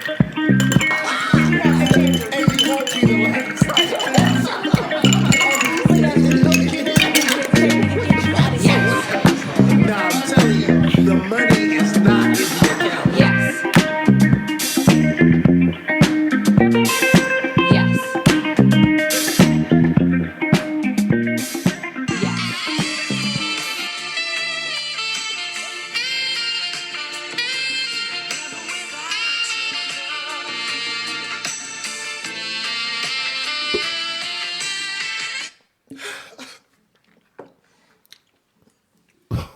Now I'm telling you, the money is not in the account. Yes. Yes.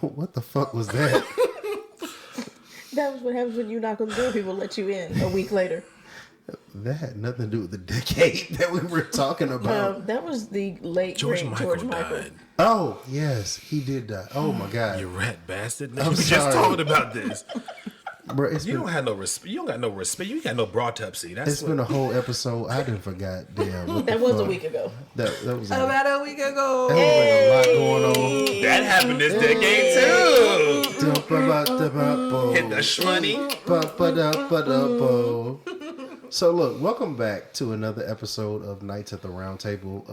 What the fuck was that? That was what happens when you knock on the door. People let you in a week later. That had nothing to do with the decade that we were talking about. That was the late George great Michael George Michael. died. Oh, yes, he did die. Oh, my God. You rat bastard. I'm We just sorry. talked about this. Bro, it's You been, don't have no respect. You don't got no respect. You got no broadtupsy. That's it's been a whole episode. I didn't forgot. Damn. what That the was a fuck. week ago. That was like, About a week ago. that was like a lot going on. that happened this decade too. Hit the shmoney. So look, welcome back to another episode of Nights at the Round Table,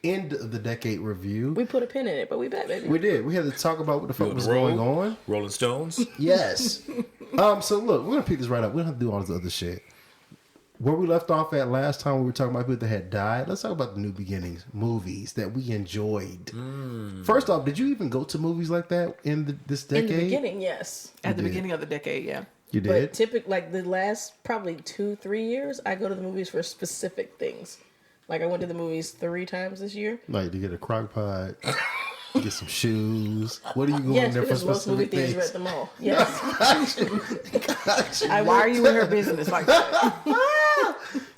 end of the decade review. We put a pin in it, but we back, baby. We did. We had to talk about what the fuck The was roll. going on. Rolling Stones. Yes. So look, we're gonna pick this right up. We don't have to do all this other shit. Where we left off at last time, we were talking about people that had died. Let's talk about the new beginnings, movies that we enjoyed. First off, did you even go to movies like that in this decade? In the beginning, yes. At the did. beginning of the decade, yeah. You But did. typically, like the last probably 2-3 years, I go to the movies for specific things. Like I went to the movies 3 times this year. Like to get a crock pot, get some shoes. What are you going Yes, there for because most movie specific theaters are at things? the mall. Yes. Gotcha. Why are you in her business like that?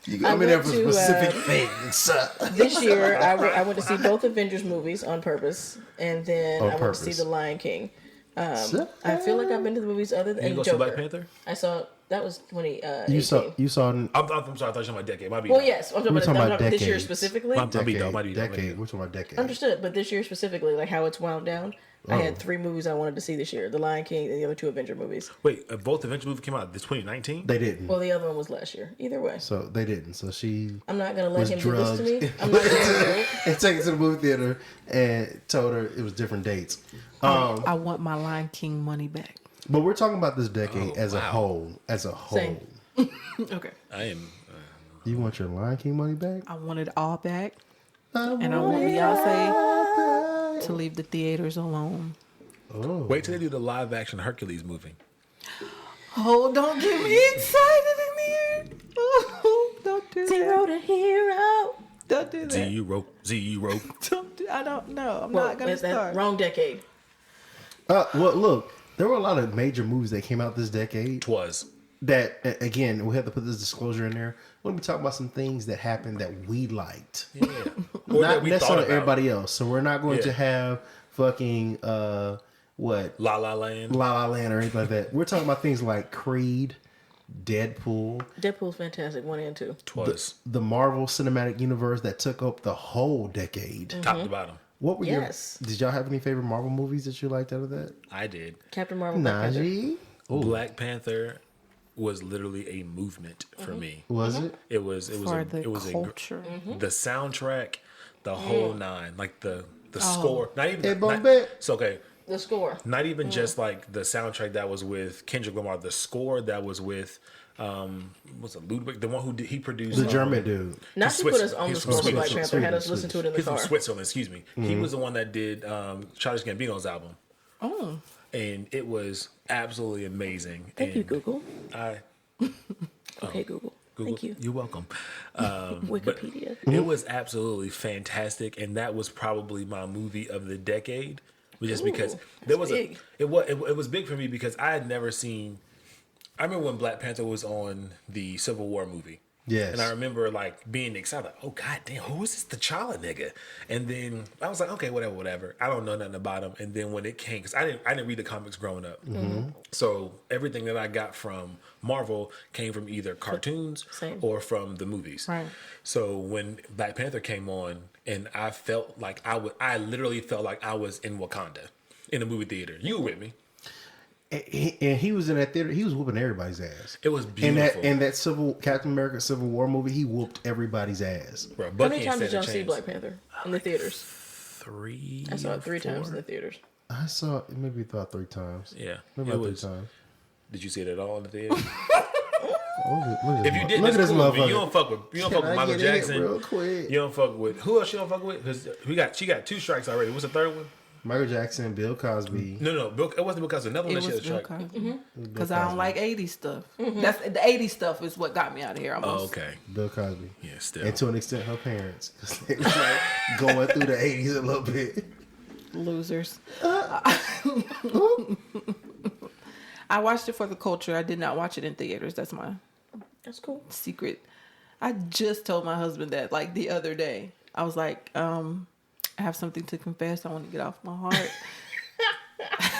You got me I there went for to, specific things. This year, I went to see both Avengers movies on purpose, and then On I went to see purpose. The Lion King. I feel like I've been to the movies other than You go see Joker. Black Panther? I saw that was 2018. You saw. I'm sorry. I thought you were talking about decade. Might be. Well, yes, I'm talking We're talking about about this year decades. specifically. Might be decade. might be Decade. We're talking about decade. Understood, but this year specifically, like how it's wound down. I had 3 movies I wanted to see this year: The Lion King and the other 2 Avenger movies. Wait, both Avenger movies came out this 2019. They didn't. Well, the other one was last year. Either way, So they didn't. So she I'm not gonna let was him do this to drugged me. I'm not gonna do it. and taken to the movie theater and told her it was different dates. I want my Lion King money back. But we're talking about this decade as a wow. whole. As a whole. Same. Okay. I am. You want your Lion King money back? I want it all back. And I want Beyonce to leave the theaters alone. Oh. Wait till they do the live action Hercules movie. Oh, don't get me excited in here. Oh, don't do Zero that. to hero. Don't do that. Zero. Don't do, I don't know. I'm Well, not going to that's that start. wrong decade. Well, look, there were a lot of major movies that came out this decade. Twas. That again, we have to put this disclosure in there. We're gonna be talking about some things that happened that we liked, Yeah. Or not that we thought necessarily about. everybody else. So we're not going Yeah. to have fucking what La La Land. La La Land or anything like that. We're talking about things like Creed, Deadpool, Deadpool's fantastic, 1 and 2. Twas. the Marvel Cinematic Universe that took up the whole decade. Top to bottom. What were Yes. your? Did y'all have any favorite Marvel movies that you liked out of that? I did. Captain Marvel. Black Panther. Najee, Black Panther was literally a movement for me. was it? It was For the a culture. the soundtrack, the whole nine, like the score. Not even Hey, not, Bombay. so okay. The score. Not even just like the soundtrack that was with Kendrick Lamar, the score that was with what's it, Ludwig, the one who he produced The German dude. Not He's to put Swiss- us on the he's score from for Black Sweden. Panther. Had us listen to it in the He's from car. Switzerland, excuse me. He was the one that did Childish Gambino's album. Oh. And it was absolutely amazing. Thank you, And Google. I Okay, Google. Google, Thank you. You're welcome. Wikipedia. It was absolutely fantastic, and that was probably my movie of the decade. Just because there was big. it was big for me because I had never seen. I remember when Black Panther was on the Civil War movie. Yes. And I remember like being excited, like, oh god damn, who is this T'Challa nigga? And then I was like, okay, whatever. I don't know nothing about him. And then when it came, because I didn't read the comics growing up, so everything that I got from Marvel came from either cartoons Same. or from the movies. Right. So when Black Panther came on, and I felt like I literally felt like I was in Wakanda in the movie theater. You were with me. And he was in that theater. He was whooping everybody's ass. It was beautiful. In that Captain America Civil War movie, he whooped everybody's ass. Bro, How Bucky many times ain't did y'all stand a see chance. Black Panther in the theaters? 3. I saw it 3 or 4? times in the theaters. I saw it maybe about 3 times. Yeah, Maybe it about 3 was. times. Did you see it at all in the theater? Look If you did, look that's at this cool. But motherfucker. you don't fuck with Can I Michael get in it Jackson. real quick? You don't fuck with who else? You don't fuck with? Because she got 2 strikes already. What's the third one? Michael Jackson, Bill Cosby. No, Bill, it wasn't because another one It that she was had a Bill strike. Cosby. Bill Because I don't Cosby. like 80s stuff. That's the 80s stuff is what got me out of here almost. Oh, okay. Bill Cosby. Yeah, still. And to an extent, her parents. Because they was like going through the 80s a little bit. Losers. I watched it for the culture. I did not watch it in theaters. That's my That's cool. secret. I just told my husband that like the other day. I was like, I have something to confess. I want to get off my heart.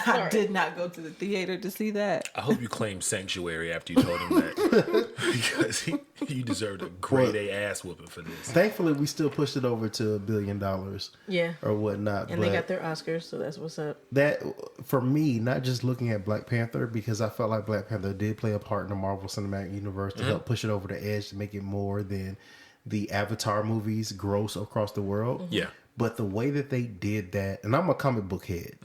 I did not go to the theater to see that. I hope you claim sanctuary after you told him that. Because you deserved a grade A ass whooping for this. Thankfully, we still pushed it over to $1 billion Yeah. or whatnot. And but they got their Oscars, so that's what's up. that, for me, not just looking at Black Panther, because I felt like Black Panther did play a part in the Marvel Cinematic Universe to help push it over the edge to make it more than the Avatar movies gross across the world. Yeah. But the way that they did that, and I'm a comic book head,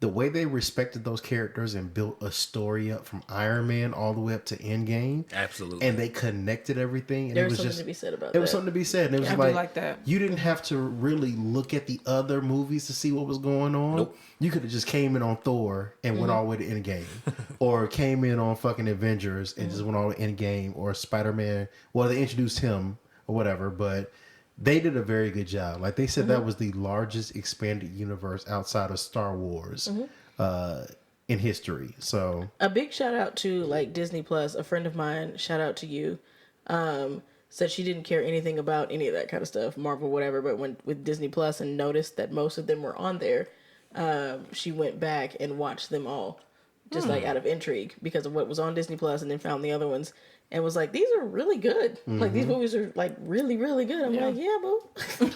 the way they respected those characters and built a story up from Iron Man all the way up to Endgame, Absolutely. and they connected everything, and There it was was something just to be said about there was that. something to be said. And it was I do like that. you didn't have to really look at the other movies to see what was going on. Nope. You could have just came in on Thor and went all the way to Endgame, or came in on fucking Avengers and just went all the way to Endgame, or Spider-Man. Well, they introduced him or whatever, but they did a very good job. Like they said, that was the largest expanded universe outside of Star Wars in history. So A big shout out to like Disney Plus. A friend of mine, shout out to you, said she didn't care anything about any of that kind of stuff, Marvel, whatever. But when with Disney Plus and noticed that most of them were on there, she went back and watched them all, just like out of intrigue because of what was on Disney Plus, and then found the other ones and was like, these are really good. Like these movies are like really, really good. I'm like, yeah, boo.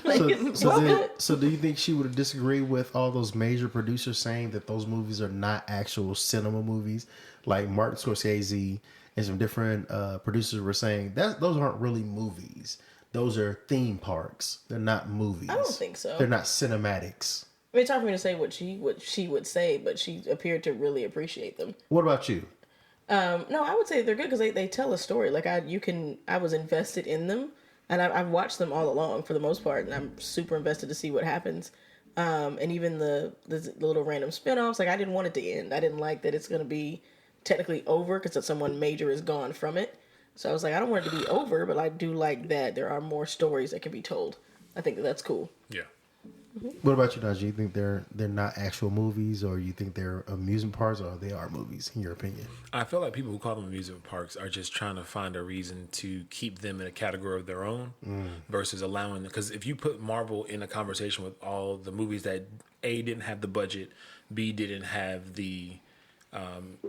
Like, it's well good. So do you think she would disagree with all those major producers saying that those movies are not actual cinema movies? Like Martin Scorsese and some different producers were saying that those aren't really movies. Those are theme parks. They're not movies. I don't think so. They're not cinematics. I mean, it's hard for me to say what she would say, but she appeared to really appreciate them. What about you? No, I would say they're good because they tell a story. Like I was invested in them, and I've watched them all along for the most part, and I'm super invested to see what happens. And even the little random spinoffs, like I didn't want it to end. I didn't like that it's going to be technically over because someone major is gone from it. So I was like, I don't want it to be over, but I do like that there are more stories that can be told. I think that's cool. Yeah. What about you, Naji? You think they're not actual movies, or you think they're amusement parks, or they are movies, in your opinion? I feel like people who call them amusement parks are just trying to find a reason to keep them in a category of their own versus allowing them. Because if you put Marvel in a conversation with all the movies that A, didn't have the budget, B, didn't have the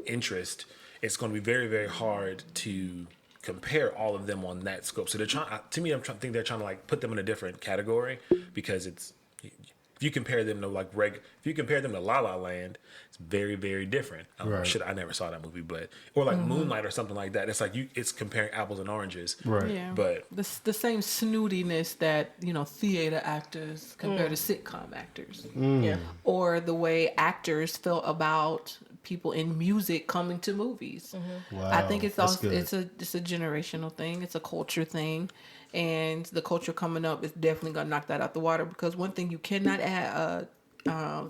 interest, it's going to be very, very hard to compare all of them on that scope. So they're trying, to me, think they're trying to like put them in a different category because it's, if you compare them to like if you compare them to La La Land, it's very, very different. Right. I never saw that movie, but or like Moonlight or something like that. It's like it's comparing apples and oranges. Right. Yeah, But the same snootiness that theater actors compare to sitcom actors, Yeah. or the way actors felt about people in music coming to movies. Wow, I think it's that's also good. it's a generational thing. It's a culture thing, and the culture coming up is definitely gonna knock that out the water. Because one thing you cannot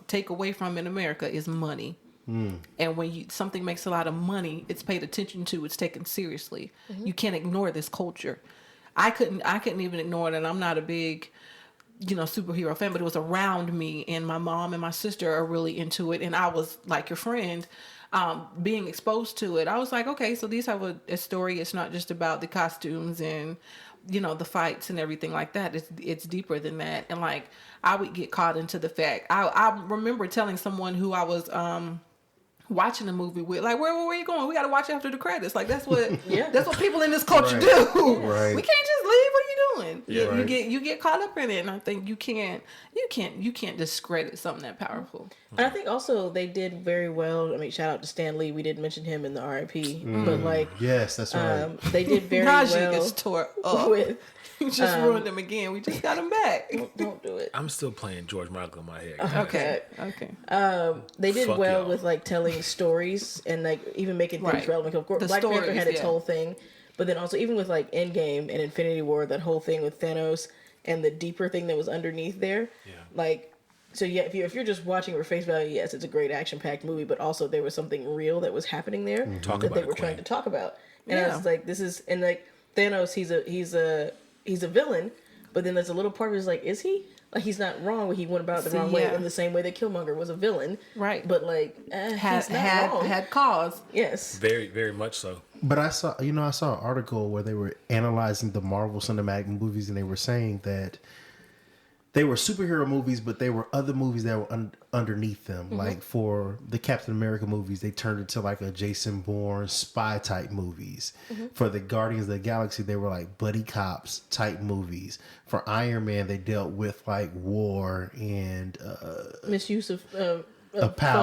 take away from in America is money. And when something makes a lot of money, it's paid attention to. It's taken seriously. You can't ignore this culture. I couldn't even ignore it, and I'm not a big superhero fan, but it was around me, and my mom and my sister are really into it, and I was like your friend, being exposed to it. I was like, okay, so these have a story. It's not just about the costumes and the fights and everything like that. It's deeper than that. And like I would get caught into the fact. I remember telling someone who I was watching a movie with, like, where are you going? We got to watch after the credits. Like that's what that's what people in this culture do. Right. We can't just What are you doing? Yeah, right. You get caught up in it, and I think you can't discredit something that powerful. And I think also they did very well. I mean, shout out to Stan Lee. We didn't mention him in the RIP, but like, Yes, that's right. they did very Naji well is tore up. with. You just ruined him again. We just got him back. Don't do it. I'm still playing George Michael in my head. Okay. They did Fuck well y'all. with like telling stories and like even making things Right. relevant. Of course, The Black Panther stories, had its yeah. whole thing, but then also even with like Endgame and Infinity War, that whole thing with Thanos and the deeper thing that was underneath there. Yeah. Like, so yeah, if you're just watching for face value, yes, it's a great action packed movie, but also there was something real that was happening there Talk that about they it, were trying Queen. to talk about. And I Yeah. was like, this is, and like Thanos, he's a villain, but then there's a little part of it's like, is he? Like, he's not wrong, but he went about it the wrong way, yeah. in the same way that Killmonger was a villain. Right. But like, he's not wrong. Had cause. Yes. Very, very much so. But I saw an article where they were analyzing the Marvel Cinematic movies, and they were saying that they were superhero movies, but there were other movies that were underneath them. Like for the Captain America movies, they turned into like a Jason Bourne spy type movies. For the Guardians of the Galaxy, they were like buddy cops type movies. For Iron Man, they dealt with like war and Misuse of power,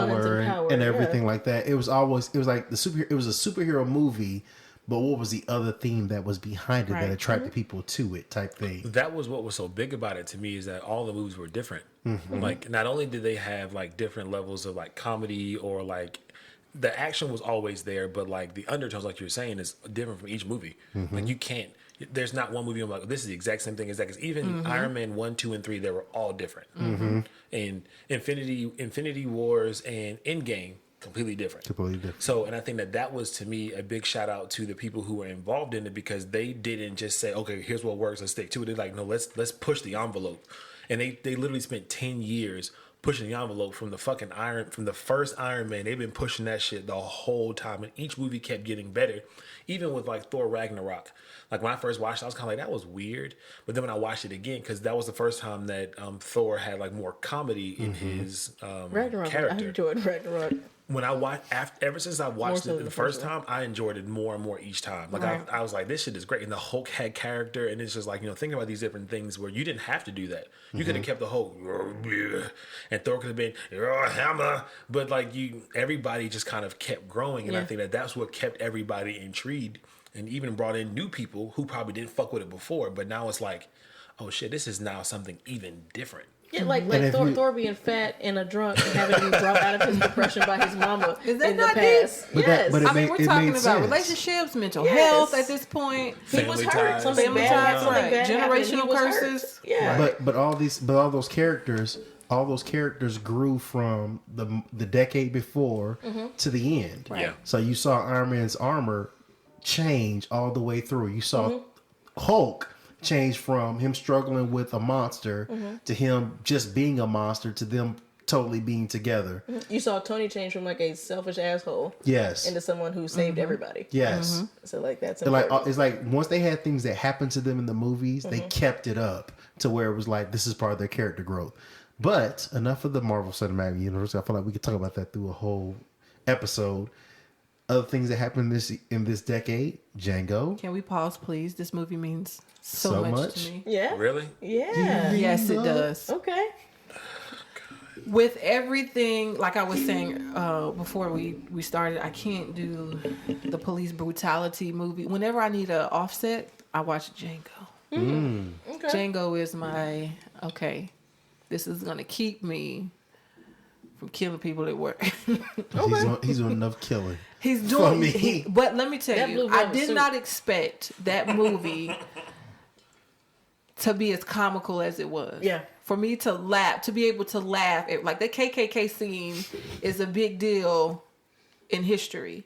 funds and power and yeah. everything like that. It was like it was a superhero movie, but what was the other theme that was behind it Right. that attracted people to it type thing? That was what was so big about it to me, is that all the movies were different. Like, not only did they have like different levels of like comedy, or like the action was always there, but like the undertones, like you were saying, is different from each movie. Like, you can't, there's not one movie I'm like, this is the exact same thing as that. Because even Iron Man 1, 2, and 3, they were all different. And Infinity Wars and Endgame, completely different. Completely different. So, and I think that was, to me, a big shout out to the people who were involved in it, because they didn't just say, okay, here's what works, let's stick to it. They're like, no, let's push the envelope. And they literally spent 10 years pushing the envelope from the first Iron Man. They've been pushing that shit the whole time, and each movie kept getting better. Even with like Thor Ragnarok, like when I first watched it, I was kind of like, that was weird. But then when I watched it again, because that was the first time that Thor had like more comedy in his Ragnarok. character. I enjoyed Ragnarok. When I watched, ever since I watched so it than the the first first time, I enjoyed it more and more each time. Like, Right. I was like, this shit is great. And the Hulk had character, and it's just like, thinking about these different things where you didn't have to do that. You could have kept the Hulk, and Thor could have been hammer, but like everybody just kind of kept growing, and I Yeah. think that's what kept everybody intrigued, and even brought in new people who probably didn't fuck with it before, but now it's like, oh shit, this is now something even different. Yeah, like if Thor being fat and a drunk and having to be brought out of his depression by his mama Is that in the not past. But that- Yes. but it I mean, made- we're it talking made about sense. relationships, mental Yes. health at this point. He was Family hurt. ties. Something Family bad, ties, something right. bad happened. He Generational was hurt. curses. Yeah. But all those characters grew from the decade before to the end. Yeah. So you saw Iron Man's armor change all the way through. You saw Hulk change from him struggling with a monster to him just being a monster to them totally being together. You saw Tony change from like a selfish asshole Yes. into someone who saved everybody. Yes. So like that's They're like important. it's like once they had things that happened to them in the movies, they kept it up to where it was like this is part of their character growth. But enough of the Marvel Cinematic Universe. I feel like we could talk about that through a whole episode. Other things that happened in this decade, Django. Can we pause, please? This movie means so So much much? to me. Yeah. Really? Yeah. Yes, it does. Okay. With everything, like I was saying before we started, I can't do the police brutality movie. Whenever I need an offset, I watch Django. Okay. Django is my, okay, this is going to keep me from killing people at work. He's doing enough killing. He's For doing me. but let me tell That you, blue I velvet did suit. not expect that movie to be as comical as it was. Yeah. For me to laugh, to be able to laugh at, like, that KKK scene is a big deal in history.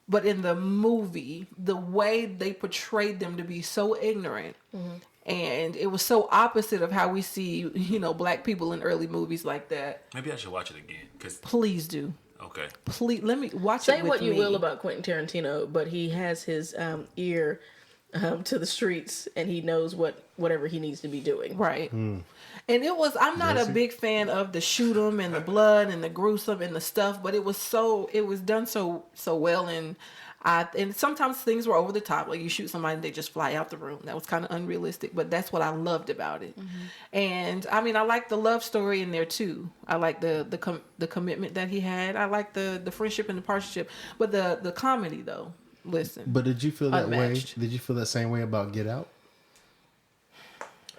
But in the movie, the way they portrayed them to be so ignorant, and it was so opposite of how we see, black people in early movies like that. Maybe I should watch it again. Please do. Okay. Please, let me watch Say it with what you me. will about Quentin Tarantino, but he has his ear to the streets, and he knows whatever he needs to be doing. Right. And it was, I'm not a big fan of the shoot 'em and the blood and the gruesome and the stuff, but it was done so well. And sometimes things were over the top. Like you shoot somebody and they just fly out the room. That was kind of unrealistic, but that's what I loved about it. And I mean, I like the love story in there too. I like the commitment that he had. I like the friendship and the partnership, but the comedy though, listen. But did you feel that Unmatched. way? Did you feel that same way about Get Out?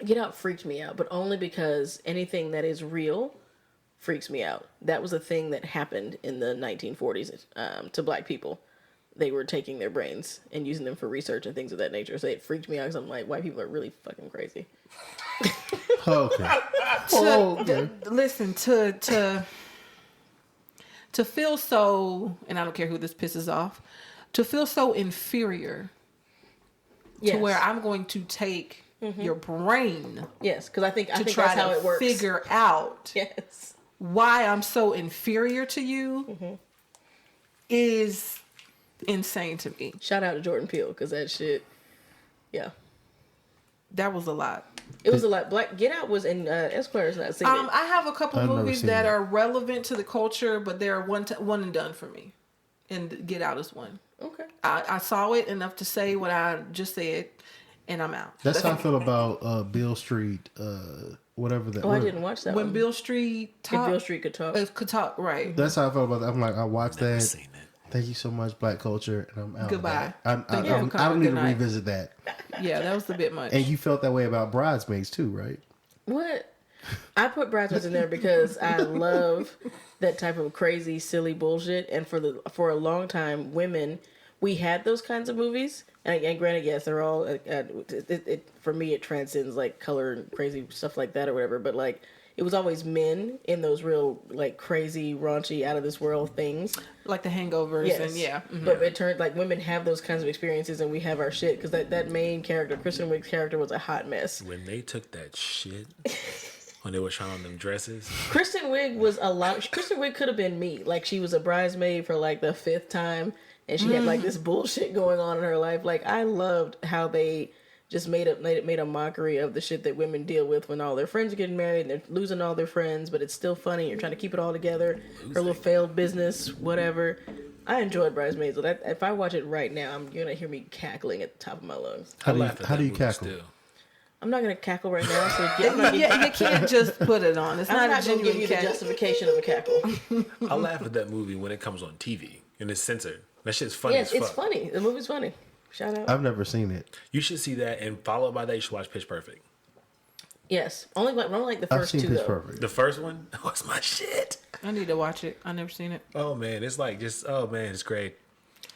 Get Out freaked me out, but only because anything that is real freaks me out. That was a thing that happened in the 1940s to black people. They were taking their brains and using them for research and things of that nature. So it freaked me out because I'm like, white people are really fucking crazy. Okay. Listen, to feel so, and I don't care who this pisses off, to feel so inferior to where I'm going to take your brain Yes, because I think try that's how to it works. figure out Yes. why I'm so inferior to you is insane to me. Shout out to Jordan Peele because that shit, yeah. That was a lot. It was a lot. Get Out was in Esquire's not seen it. I have a couple I've never movies seen that it. are relevant to the culture, but they're one and done for me. And Get Out is one. Okay. I saw it enough to say what I just said, and I'm out. That's how I feel about Bill Street, whatever that. Oh, I didn't watch that When one. Bill Street If talked, Bill Street could talk. could talk, right? That's how I felt about that. I'm like, I watched Never that. seen it. Thank you so much, Black Culture, and I'm out. Goodbye. Of that. Thank you for I don't coming. need Good to night. revisit that. Yeah, that was a bit much. And you felt that way about Bridesmaids too, right? What? I put Bridesmaids in there because I love that type of crazy, silly bullshit. And for a long time, women, we had those kinds of movies. And granted, yes, they're all. For me, it transcends like color and crazy stuff like that or whatever. But like, it was always men in those real like crazy, raunchy, out of this world things. like the Hangovers, Yes. and yeah. But it turned like women have those kinds of experiences, and we have our shit because that main character, Kristen Wiig's character, was a hot mess. When they took that shit, when they were trying on them dresses, Kristen Wiig was a lot. Kristen Wiig could have been me. Like she was a bridesmaid for like the 5th time, and she had like this bullshit going on in her life. Like I loved how they just made a mockery of the shit that women deal with when all their friends are getting married and they're losing all their friends, but it's still funny. You're trying to keep it all together. Her little failed business, whatever. I enjoyed Bridesmaids. But if I watch it right now, you're gonna hear me cackling at the top of my lungs. How do laugh at you that movie cackle? still. I'm not gonna cackle right now. So I'm not, Yeah, you can't just put it on. It's I'm not, not a gonna give genuine you the cackle. justification of a cackle. I laugh at that movie when it comes on TV and it's censored. That shit's funny Yes, as fuck. it's funny. The movie's funny. Shout out. I've never seen it. You should see that, and followed by that, you should watch Pitch Perfect. Yes, only like the I've first seen two Pitch though. Perfect. The first one was my shit. I need to watch it. I never seen it. Oh man, it's like oh man, it's great.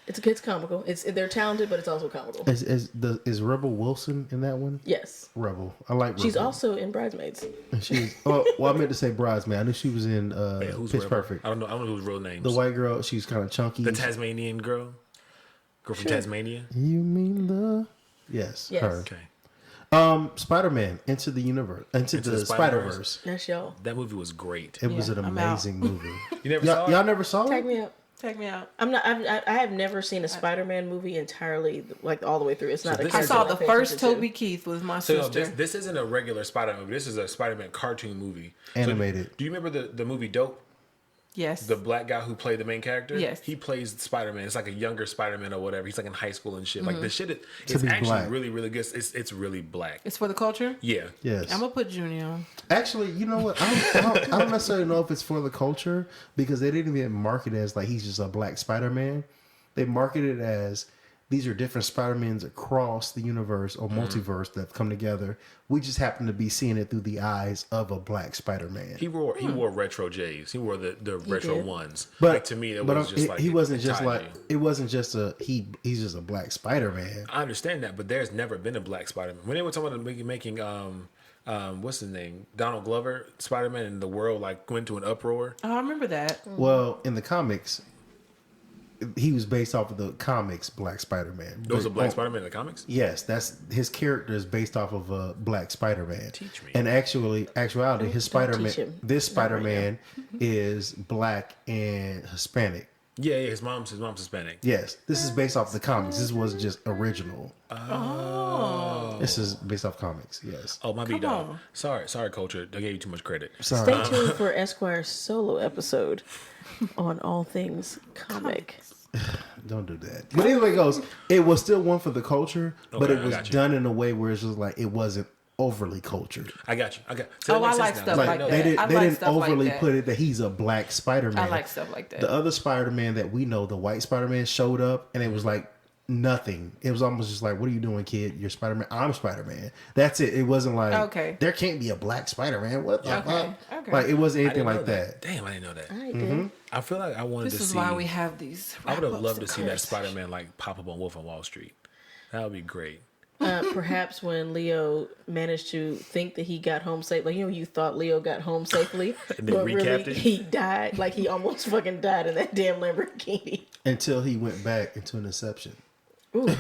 It's comical. They're talented, but it's also comical. Is Rebel Wilson in that one? Yes, Rebel. I like Rebel. she's also in Bridesmaids. And she's well, I meant to say Bridesmaid. I knew she was in Who's Pitch Rebel? Perfect. I don't know whose real names. The white girl, she's kind of chunky. The Tasmanian girl from Tasmania. You mean the Yes, Yes. her. Okay, Spider-Man Into the Universe, Into the Spider-Verse. That's y'all. that movie was great. It was Yeah, an I'm out. amazing movie. You never saw it? Y'all never saw Tag it? me up. Take me out. I'm not. I have never seen a Spider-Man movie entirely, like all the way through. It's not. So a this I is- saw character the I pay first attention to. Toby Keith with my So sister. this isn't a regular Spider-Man movie. This is a Spider-Man cartoon movie. Animated. So, do you remember the movie Dope? Yes. The black guy who played the main character? Yes. He plays Spider-Man. It's like a younger Spider-Man or whatever. He's like in high school and shit. Like the shit it's be actually black. really, really good. It's really black. It's for the culture. Yeah. Yes. I'm gonna put Junior on. Actually, you know what? I don't necessarily know if it's for the culture because they didn't even market it as like he's just a black Spider-Man. They marketed it as these are different Spider-Mans across the universe or multiverse that come together. We just happen to be seeing it through the eyes of a black Spider-Man. He wore retro J's. He wore the retro did. ones. But like, to me, it was just like he wasn't it just tied like you. it wasn't just he's just a black Spider-Man. I understand that, but there's never been a black Spider-Man. When they were talking about making what's his name, Donald Glover Spider-Man, and the world like went to an uproar. Oh, I remember that. Well, in the comics, he was based off of the comics Black Spider-Man. There was a But- black Spider-Man in the comics. Yes, that's his character is based off of a black Spider-Man. Teach me. And actuality, his Don't Spider-Man, teach him. this Not right Spider-Man is black and Hispanic. Yeah, his mom's Hispanic. Yes, this is based off the comics. This wasn't just original. This is based off comics. Yes. Oh, my Come B dog. on. Sorry, culture. I gave you too much credit. Sorry. Stay tuned for Esquire's solo episode on all things comic. Don't do that. But anyway, it goes. It was still one for the culture, but Okay, it I was got you. done in a way where it's just like it wasn't overly cultured. I got you. So that Oh, makes I like sense now. stuff Like like that. they I didn't like stuff like overly that. put it that he's a black Spider-Man. I like stuff like that. The other Spider-Man that we know, the white Spider-Man, showed up and it was like nothing. It was almost just like, what are you doing, kid? You're Spider-Man. I'm Spider-Man. That's it. It wasn't like, Okay. there can't be a black Spider-Man. What the Okay, fuck? okay. Like, it wasn't I anything didn't like know that. Damn, I didn't know that. I did. I feel like I wanted This to is see. why we have these. I would have wrap-ups loved to and see that curses. Spider-Man like pop up on Wolf on Wall Street. That would be great. Perhaps when Leo managed to think that he got home safe, like you thought Leo got home safely, And then but recapped really it? he died. Like he almost fucking died in that damn Lamborghini. Until he went back into an Inception. Ooh.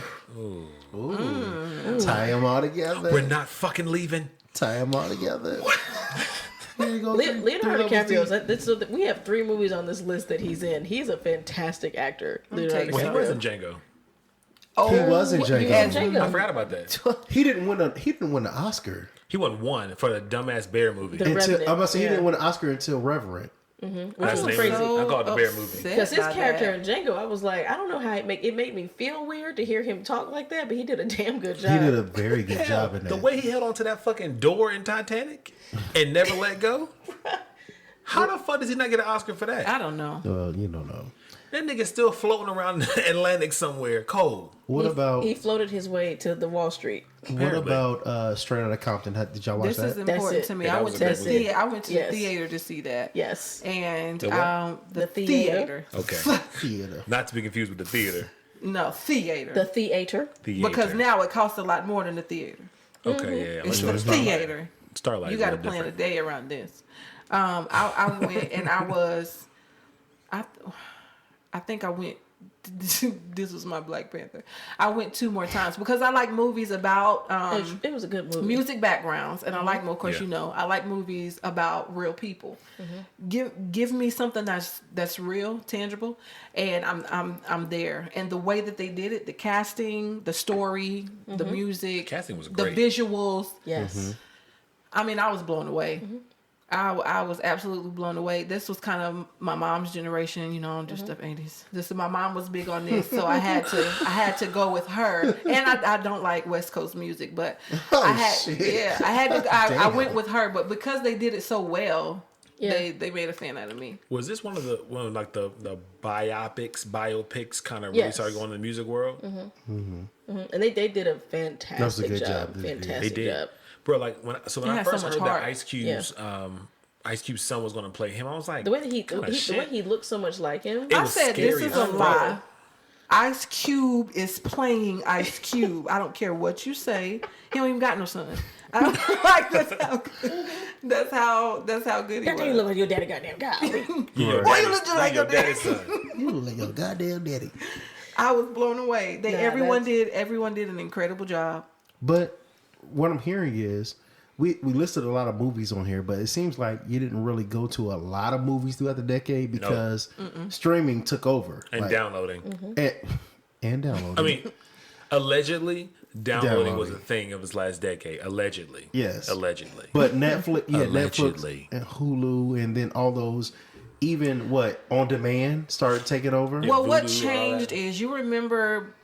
Tie them all together. We're not fucking leaving. Tie them all together. Here you go. Leonardo three levels DiCaprio. deep. So we have 3 movies on this list that he's in. He's a fantastic actor. Leonardo take Well, he was in DiCaprio. Django. He was in you Django. had Django. I forgot about that. He didn't win the Oscar. He won one for the dumbass bear movie. The- Until, Revenant, I'm about to say he yeah. didn't win an Oscar until Reverend. That's was the name crazy. of it. I call it the bear movie. Because his by character that. in Django, I was like, I don't know how it made me feel weird to hear him talk like that, but he did a damn good job. He did a very good job in that. The way he held onto that fucking door in Titanic and never let go. How the fuck does he not get an Oscar for that? I don't know. Well, you don't know. That nigga's still floating around the Atlantic somewhere, cold. What about He floated his way to the Wall Street. what apparently. about Straight Outta Compton? Did y'all watch This is that? important it. to me. Yeah, I that went was to a the good movie. theater. I went to Yes. the theater to see that. Yes. And The what? the The theater. Okay. Theater. Not to be confused with the theater. No, theater. The theater. Because now it costs a lot more than the theater. Okay, yeah. It's Let's the go to Starlight. theater. Starlight. You is got a to little plan a different. day around this. I went and I think I went. This was my Black Panther. I went 2 more times because I like movies about It was a good movie. music backgrounds, and I like, of course, Yeah. you know, I like movies about real people. Give me something that's real, tangible, and I'm there. And the way that they did it, the casting, the story, the music, Casting was the great. visuals. Yes. I mean, I was blown away. I was absolutely blown away. This was kind of my mom's generation, you know, I'm just the 80s. My mom was big on this, so I had to go with her. And I don't like West Coast music, but I went with her, but because they did it so well, Yeah. they made a fan out of me. Was this one of the biopics kind of really Yes. started going in the music world? And they did a fantastic good job. job. They did. Fantastic They did. job. Bro, like when I It first had so much heard heart. that Ice Cube's son was going to play him, I was like, The way that kinda the shit. way he looked so much like him. It I was said this scary is a as fuck. lie. Ice Cube is playing Ice Cube. I don't care what you say. He don't even got no son. I don't like that's how good he That thing was. look like your daddy goddamn golly. Your Boy, you daddy's- look just like your daddy's son. You look like your goddamn daddy. I was blown away. Nah, Everyone did an incredible job. But what I'm hearing is we listed a lot of movies on here, but it seems like you didn't really go to a lot of movies throughout the decade because streaming took over. And Like, downloading. and downloading. I mean, allegedly, downloading was a Downloading. thing of this last decade. Allegedly. Yes. Allegedly. but Netflix, Allegedly. Netflix and Hulu, and then all those, even on demand started taking over. Well, what Voodoo, all changed that. is you remember.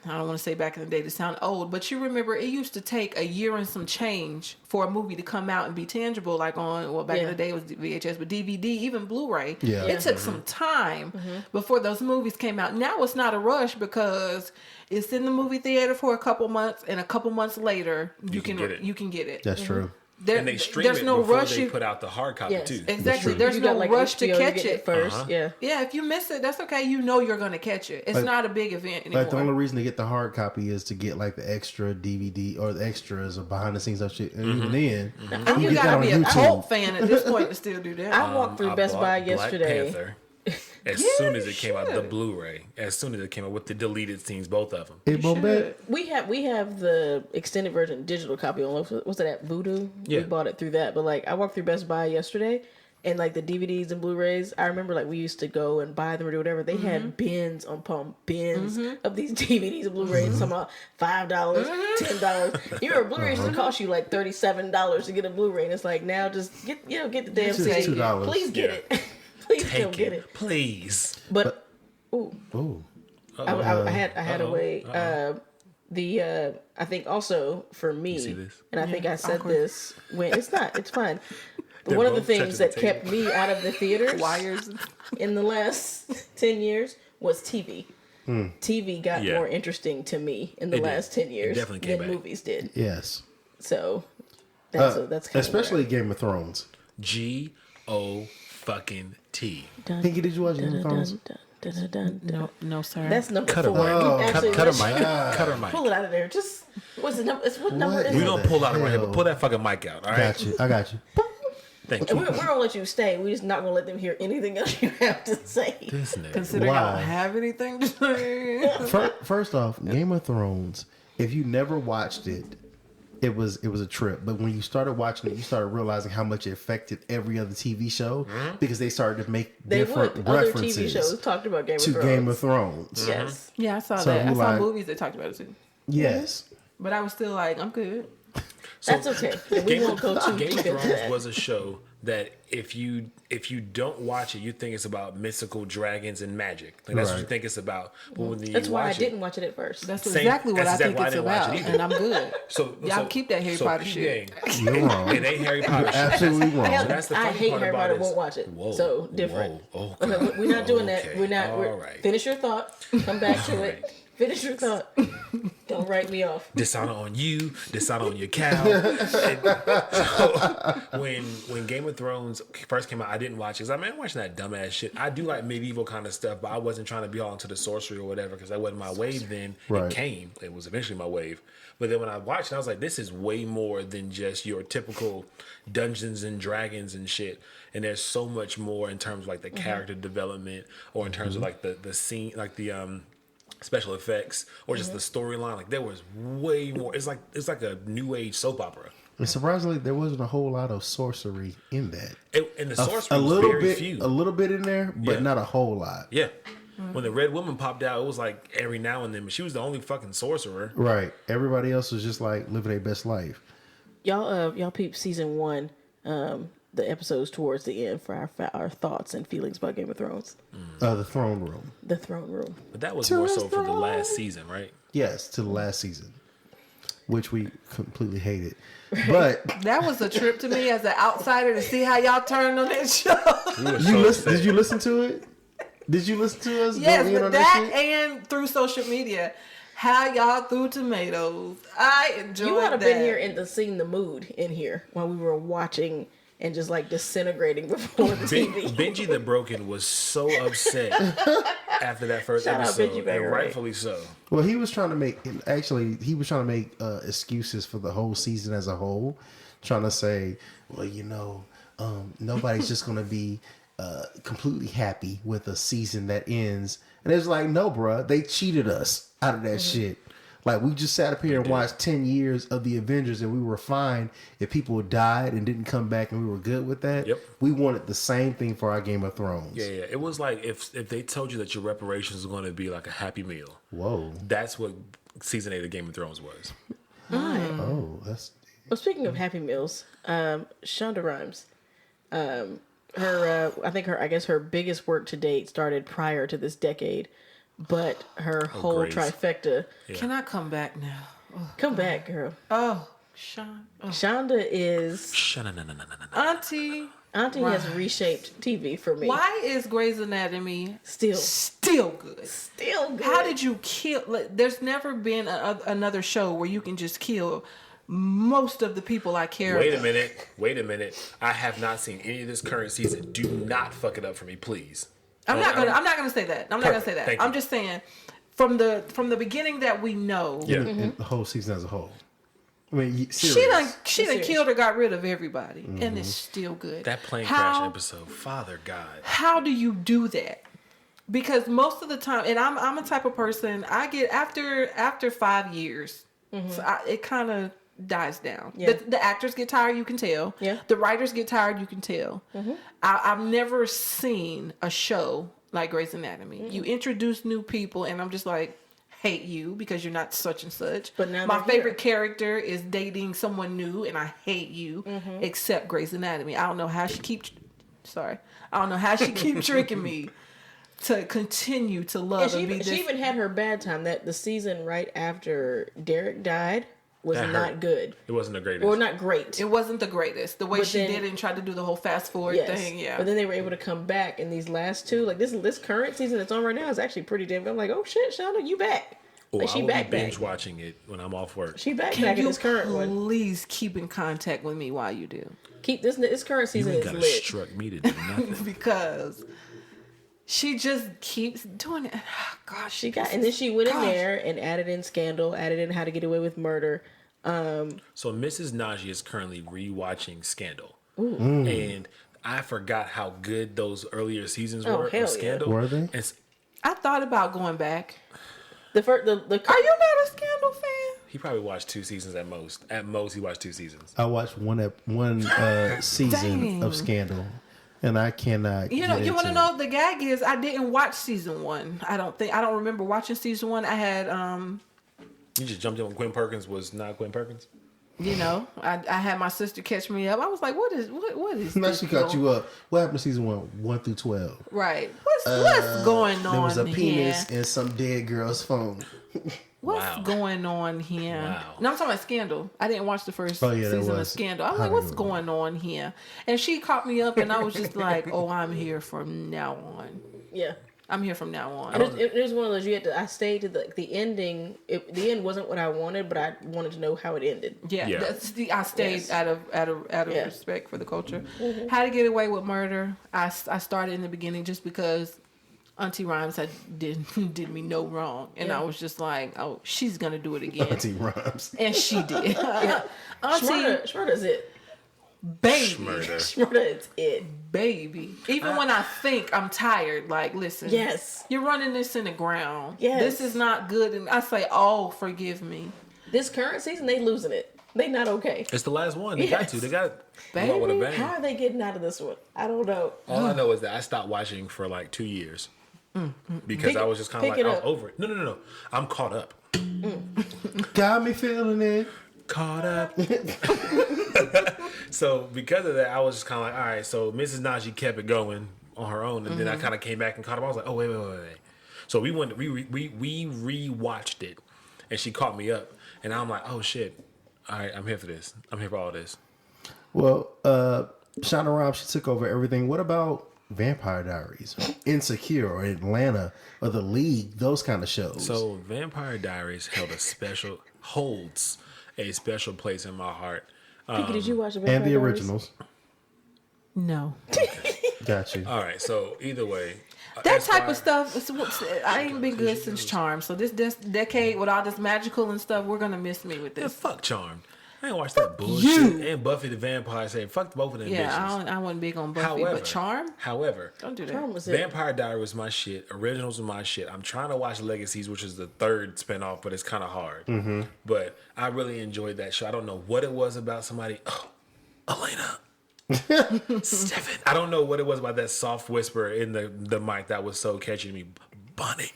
I don't want to say back in the day to sound old, but you remember it used to take a year and some change for a movie to come out and be tangible. Like back in Yeah. the day it was VHS, but DVD, even Blu-ray. Yeah. It took some time before those movies came out. Now it's not a rush because it's in the movie theater for a couple months, and a couple months later you can get it. You can get it. That's true. And they stream there's it no before rush. they put out the hard copy Yes. too. Exactly. true. There's You no got, like, rush to HBO, you catch get it. 1st. Yeah. Yeah, if you miss it, that's okay. You know you're gonna catch it. It's Like- not a big event anymore. Like the only reason to get the hard copy is to get like the extra DVD or the extras or behind the scenes of shit. And even then, And you get that gotta on be a YouTube. cult fan at this point to still do that. I walked through I Best bought Buy Black yesterday. Panther as Yeah, soon as you it came out, the should. Blu-ray. As soon as it came out with the deleted scenes, both of them. It Bobette, We have the extended version digital copy on what's it at Voodoo? Yeah. We bought it through that. But like I walked through Best Buy yesterday and like the DVDs and Blu-rays, I remember like we used to go and buy them or do whatever. They had bins upon bins of these DVDs and Blu-rays. Some about $5, $10. You remember Blu-rays used to cost you like $37 to get a Blu-ray, and it's like now just get the damn It's just CD. $2. Please get it. Please come Take get it, it. please. But ooh. Ooh. I had a way. I think also for me, see this? and I think I said awkward. this when it's fine. But They're one of the both things touching that the kept me out of the theaters Wires. in the last 10 years was TV. TV got Yeah. more interesting to me in the It did. last 10 years definitely came than back. movies did. Yes. So that's kind Especially Game of Thrones. G-O fucking T. Pinky, did you watch Game of Thrones? No, sir. That's number Cut her 4. mic. You actually Cut her must mic. Cut her mic. pull it out of there. Just what's the number? What number What? is We it? don't pull out of right here, hell? but pull that fucking mic out. All right. Got you. I got you. Thank And you. we're gonna let you stay. We're just not gonna let them hear anything else you have to say. This nigga. Considering I Why? don't have anything to say. First off, Game of Thrones. If you never watched it, it was a trip. But when you started watching it, you started realizing how much it affected every other TV show because they started to make They different would. Other TV references shows talked about Game of to Thrones. Game of Thrones. Yes. Yeah, I saw So that. I you saw like- movies that talked about it too. Yes. But I was still like, I'm good. That's okay. And we won't go too Game deep of into Thrones that. was a show that if you don't watch it, you think it's about mystical dragons and magic. Like that's what you Right. think it's about. But when you That's why I watch didn't watch it at first. That's Same- exactly what that's I think exactly it's why I didn't watch about. it either. And I'm good. so Y'all keep that Harry Potter peep shit. game. You're wrong. It ain't Harry Potter shit. Absolutely wrong. Hell, That's the I funny hate part Harry about Potter. it is- Won't watch it. Whoa, So different. whoa, Okay, we're not doing okay, that. We're not. all right. Finish your thought. Come back to it. Finish your thought. Don't write me off. Dishonor on you, dishonor on your cow. And so when Game of Thrones first came out, I didn't watch it. 'Cause I mean, I'm watching that dumbass shit. I do like medieval kind of stuff, but I wasn't trying to be all into the sorcery or whatever because that wasn't my wave then. Right. It came. It was eventually my wave. But then when I watched it, I was like, this is way more than just your typical Dungeons and Dragons and shit. And there's so much more in terms of like the character development or in terms of like the scene, like the special effects or just the storyline. Like there was way more. It's like a new age soap opera. And surprisingly, there wasn't a whole lot of sorcery in that. And the sorcery A was little very bit, few. a little bit in there, but Yeah. not a whole lot. Yeah. When the Red Woman popped out, it was like every now and then, but she was the only fucking sorcerer. Right. Everybody else was just like living their best life. Y'all peep season 1, the episodes towards the end for our thoughts and feelings about Game of Thrones. The throne room. The throne room. But that was more so for the last season, right? Yes, to the last season, which we completely hated. But That was a trip to me as an outsider to see how y'all turned on that show. did you listen to it? Did you listen to us? Yes, go in but on that shit? and through social media, how y'all threw tomatoes. I enjoyed You would have that. been here and seen the mood in here while we were watching and just like disintegrating before the TV. Benji the Broken was so upset after that first Shout out episode, Benji and Baker, right? rightfully so. Well, he was trying to make excuses for the whole season as a whole, trying to say, well, nobody's just going to be completely happy with a season that ends. And it's like, no, bruh, they cheated us out of that shit. Like, we just sat up here and watched 10 years of the Avengers and we were fine if people died and didn't come back and we were good with that. Yep. We wanted the same thing for our Game of Thrones. Yeah. It was like if they told you that your reparations were going to be like a happy meal. Whoa. That's what season 8 of Game of Thrones was. Oh, that's... Well, speaking of Happy Meals, Shonda Rhimes, I guess her biggest work to date started prior to this decade, but her whole Grace. trifecta. Can I come back now? Come back, girl. Oh, Sean. Oh. Shonda is Auntie. Auntie has reshaped TV for me. Why is Grey's Anatomy Still good? Still good. How did you kill? Like, there's never been another show where you can just kill most of the people I care Wait about. a minute. I have not seen any of this current season. Do not fuck it up for me, please. I'm not gonna say that. I'm not gonna say that. Thank I'm you. just saying from the beginning that we know. Yeah, and the whole season as a whole. I mean, She serious. done killed or got rid of everybody, and it's still good. That plane crash episode, Father God. How do you do that? Because most of the time, and I'm a type of person, I get after 5 years, so it kind of dies down. Yeah. The actors get tired, you can tell. Yeah. The writers get tired, you can tell. I've never seen a show like Grey's Anatomy. You introduce new people, and I'm just like, hate you because you're not such and such. But now my they're favorite here. character is dating someone new, and I hate you. Except Grey's Anatomy. I don't know how she keep tricking me to continue to love and be this. She even had her bad time. That the season right after Derek died was That not hurt. good. It wasn't the greatest. Or not great. It wasn't the greatest. The way But she then- did it and tried to do the whole fast forward Yes. thing. Yeah. But then they were able to come back in these last two. Like this current season that's on right now is actually pretty damn good. I'm like, oh shit, Shauna, you back. Like, I she will back be binge back. watching it when I'm off work. She back Can back in you this current one. please keep in contact with me while you do? Keep this current You season ain't is gotta lit. struck me to do nothing. Because she just keeps doing it. Oh, gosh, She got, and then she went in Gosh. there and added in Scandal, added in How to Get Away with Murder. So Mrs. Naji is currently rewatching Scandal, and I forgot how good those earlier seasons Oh, were hell of yeah. Scandal. Were they? I thought about going back. The Are you not a Scandal fan? He probably watched 2 seasons at most. At most, he watched 2 seasons. I watched one season Dang. of Scandal, and I cannot. You know, get you want to into know the gag is I didn't watch season 1. I don't remember watching season 1. I had You just jumped in when Gwen Perkins was not Gwen Perkins. you know, I had my sister catch me up. I was like, what is it. Now this she caught going- you up. What happened to season 1 through 12? Right. What's going on There was a here? penis in some dead girl's phone. What's Wow. going on here? Wow. No, I'm talking about Scandal. I didn't watch the first Oh, yeah, there season of was. Scandal. I'm How like, to what's Get going on here? And she caught me up, and I was just like, oh, I'm here from now on. Yeah. I'm here from now on. It was one of those you had to. I stayed to the ending. The end wasn't what I wanted, but I wanted to know how it ended. Yeah, Yeah. I stayed Yes. out of Yeah. respect for the culture. How to Get Away with Murder. I started in the beginning just because Auntie Rhymes did me no wrong, and Yeah. I was just like, oh, she's gonna do it again, Auntie Rhymes. and she did. Auntie, Schmurda is it. baby, Murder. Schmurda is it. baby. Even when I think I'm tired, like, listen, Yes. you're running this in the ground. Yes. This is not good, and I say, oh, forgive me, This current season, they losing it. They not okay. It's the last one. They got Yes. to. They got Baby, go out with a bang. How are they getting out of this one? I don't know. All I know is that I stopped watching for like 2 years because I was just kind of pick like, it I was up. over it. No. I'm caught up. Got me feeling it. Caught up. So because of that, I was just kind of like, all right. So Mrs. Naji kept it going on her own, and then I kind of came back and caught up. I was like, oh wait. So we went. We rewatched it, and she caught me up, and I'm like, oh shit. All right, I'm here for this. I'm here for all this. Well, Shonda Rhimes, she took over everything. What about Vampire Diaries, Insecure, or Atlanta, or The League? Those kind of shows. So Vampire Diaries holds a special place in my heart. Pinky, did you watch the and the Vampire Diaries? originals. no. Got you. All right, so either way, That type Esquire- of stuff, I ain't been good since Charm. So this decade with all this magical and stuff, we're gonna miss me with Yeah, this. fuck Charmed. I ain't watched that bullshit. you. And Buffy the Vampire saying fuck both of them Yeah, bitches. I wasn't big on Buffy, but Charm, However, don't do that. Charm was it. Vampire Diary was my shit. Originals was my shit. I'm trying to watch Legacies, which is the 3rd spinoff, but it's kind of hard. But I really enjoyed that show. I don't know what it was about somebody. Oh, Elena. Stephen. I don't know what it was about that soft whisper in the mic that was so catchy to me. Bonnie.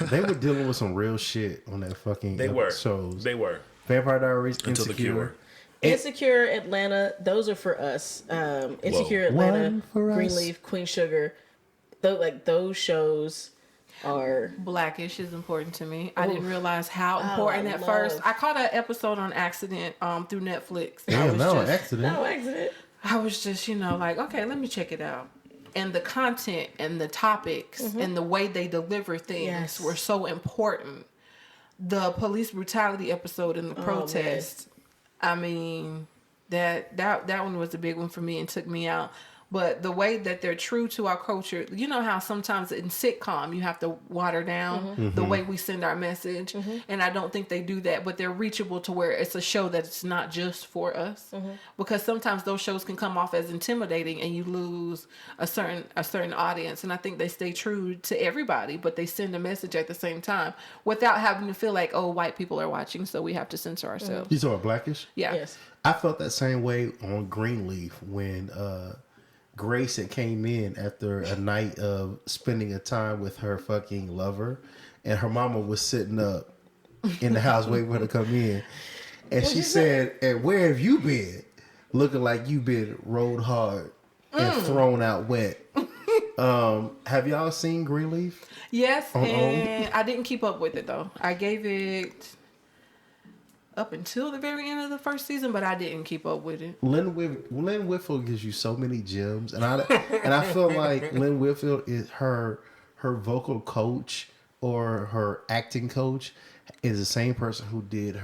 They were dealing with some real shit on that fucking They were. shows. They were. Vampire Diaries, Until the Insecure. Cure. Insecure, Atlanta, those are for us. Insecure, Atlanta, One for us. Greenleaf, Queen Sugar. Those shows are Blackish is important to me. I didn't realize how important I at love- first. I caught an episode on accident through Netflix. I Damn, was no just, accident. no accident. I was just, like, okay, let me check it out. And the content and the topics and the way they deliver things Yes. were so important. The police brutality episode and the protest. I mean, that one was a big one for me and took me out. But the way that they're true to our culture, you know how sometimes in sitcom you have to water down the way we send our message, and I don't think they do that. But they're reachable to where it's a show that's not just for us, because sometimes those shows can come off as intimidating, and you lose a certain audience. And I think they stay true to everybody, but they send a message at the same time without having to feel like, oh, white people are watching, so we have to censor ourselves. You saw Blackish? Yeah. Yes. I felt that same way on Greenleaf when Grace had came in after a night of spending a time with her fucking lover, and her mama was sitting up in the house waiting for her to come in, and she said, "And where have you been? Looking like you've been rode hard and thrown out wet." Have y'all seen Greenleaf? Yes, and I didn't keep up with it though. I gave it up until the very end of the first season, but I didn't keep up with it. Lynn Whitfield gives you so many gems, and I feel like Lynn Whitfield is her vocal coach or her acting coach is the same person who did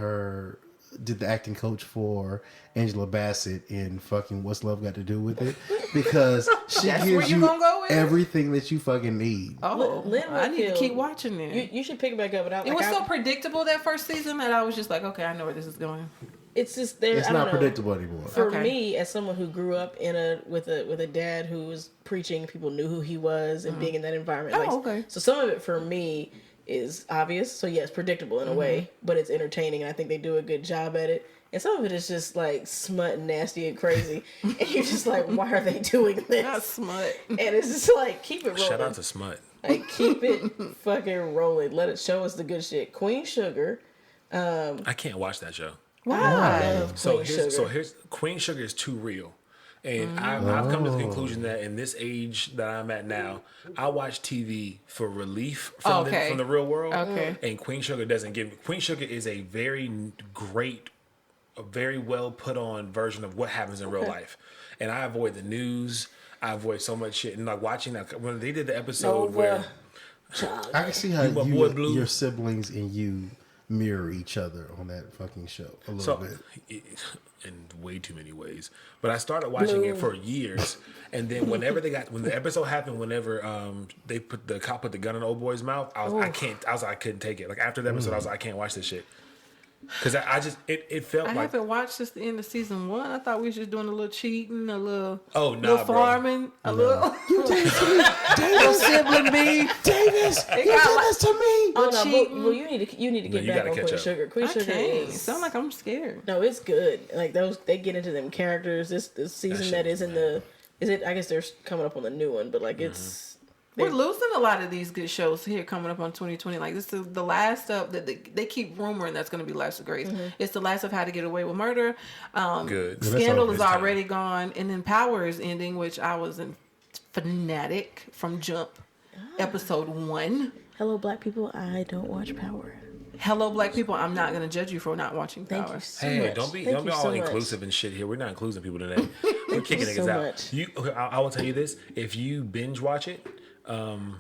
the acting coach for Angela Bassett in fucking What's Love Got to Do with It, because she That's where gives you you gonna go with it? everything that you fucking need. Oh, Lynn I need to Whitfield, keep watching it. You should pick it back up. It was so predictable that first season that I was just like, okay, I know where this is going. It's just there. It's I don't not know. predictable anymore. For Okay. me, as someone who grew up with a dad who was preaching, people knew who he was, and being in that environment. Oh, okay. So some of it for me is obvious. So yes, predictable in a way, but it's entertaining, and I think they do a good job at it. And some of it is just like smut and nasty and crazy, and you're just like, why are they doing Not this? smut. And it's just like, keep it rolling. Shout out to Smut. Like, keep it fucking rolling. Let it show us the good shit. Queen Sugar. I can't watch that show. Why? Love So Queen Sugar. here's Queen Sugar is too real. And I've come to the conclusion that in this age that I'm at now, I watch TV for relief from, from the real world. Okay. And Queen Sugar doesn't give me. Queen Sugar is a very great, a very well put on version of what happens in real life. And I avoid the news. I avoid so much shit. And like watching that, when they did the episode where. I can see how You my boy Blue. your siblings and you mirror each other on that fucking show a little bit. In way too many ways. But I started watching it for years, and then when the episode happened, whenever the cop put the gun in the old boy's mouth, I couldn't take it. Like after the episode, I was like, I can't watch this shit. Because it felt I like haven't watched this the end of season 1. I thought we was just doing a little cheating, a little bro. farming, a little Davis, sibling beef. Davis, you did this to me. Oh no, cheating. well, you need to get you back gotta on catch Queen up. Sugar. Queen I Sugar can't. is Sound like I'm scared. no, it's good. Like they get into them characters. This season shit that was is in the I guess they're coming up on the new one, but like it's We're losing a lot of these good shows here coming up on 2020. Like this is the last of that they keep rumoring that's going to be Last of Grace. It's the last of How to Get Away with Murder. Good. Scandal Yeah, is that's already gone, and then Power is ending, which I was a fanatic from Jump, episode 1. Hello, black people. I don't watch Power. Hello, black people. I'm not going to judge you for not watching Thank Power. you so Hey, much. don't be Thank you all so much. inclusive and shit here. We're not including people today. We're kicking you niggas so out. much. I will tell you this: if you binge watch it, I'm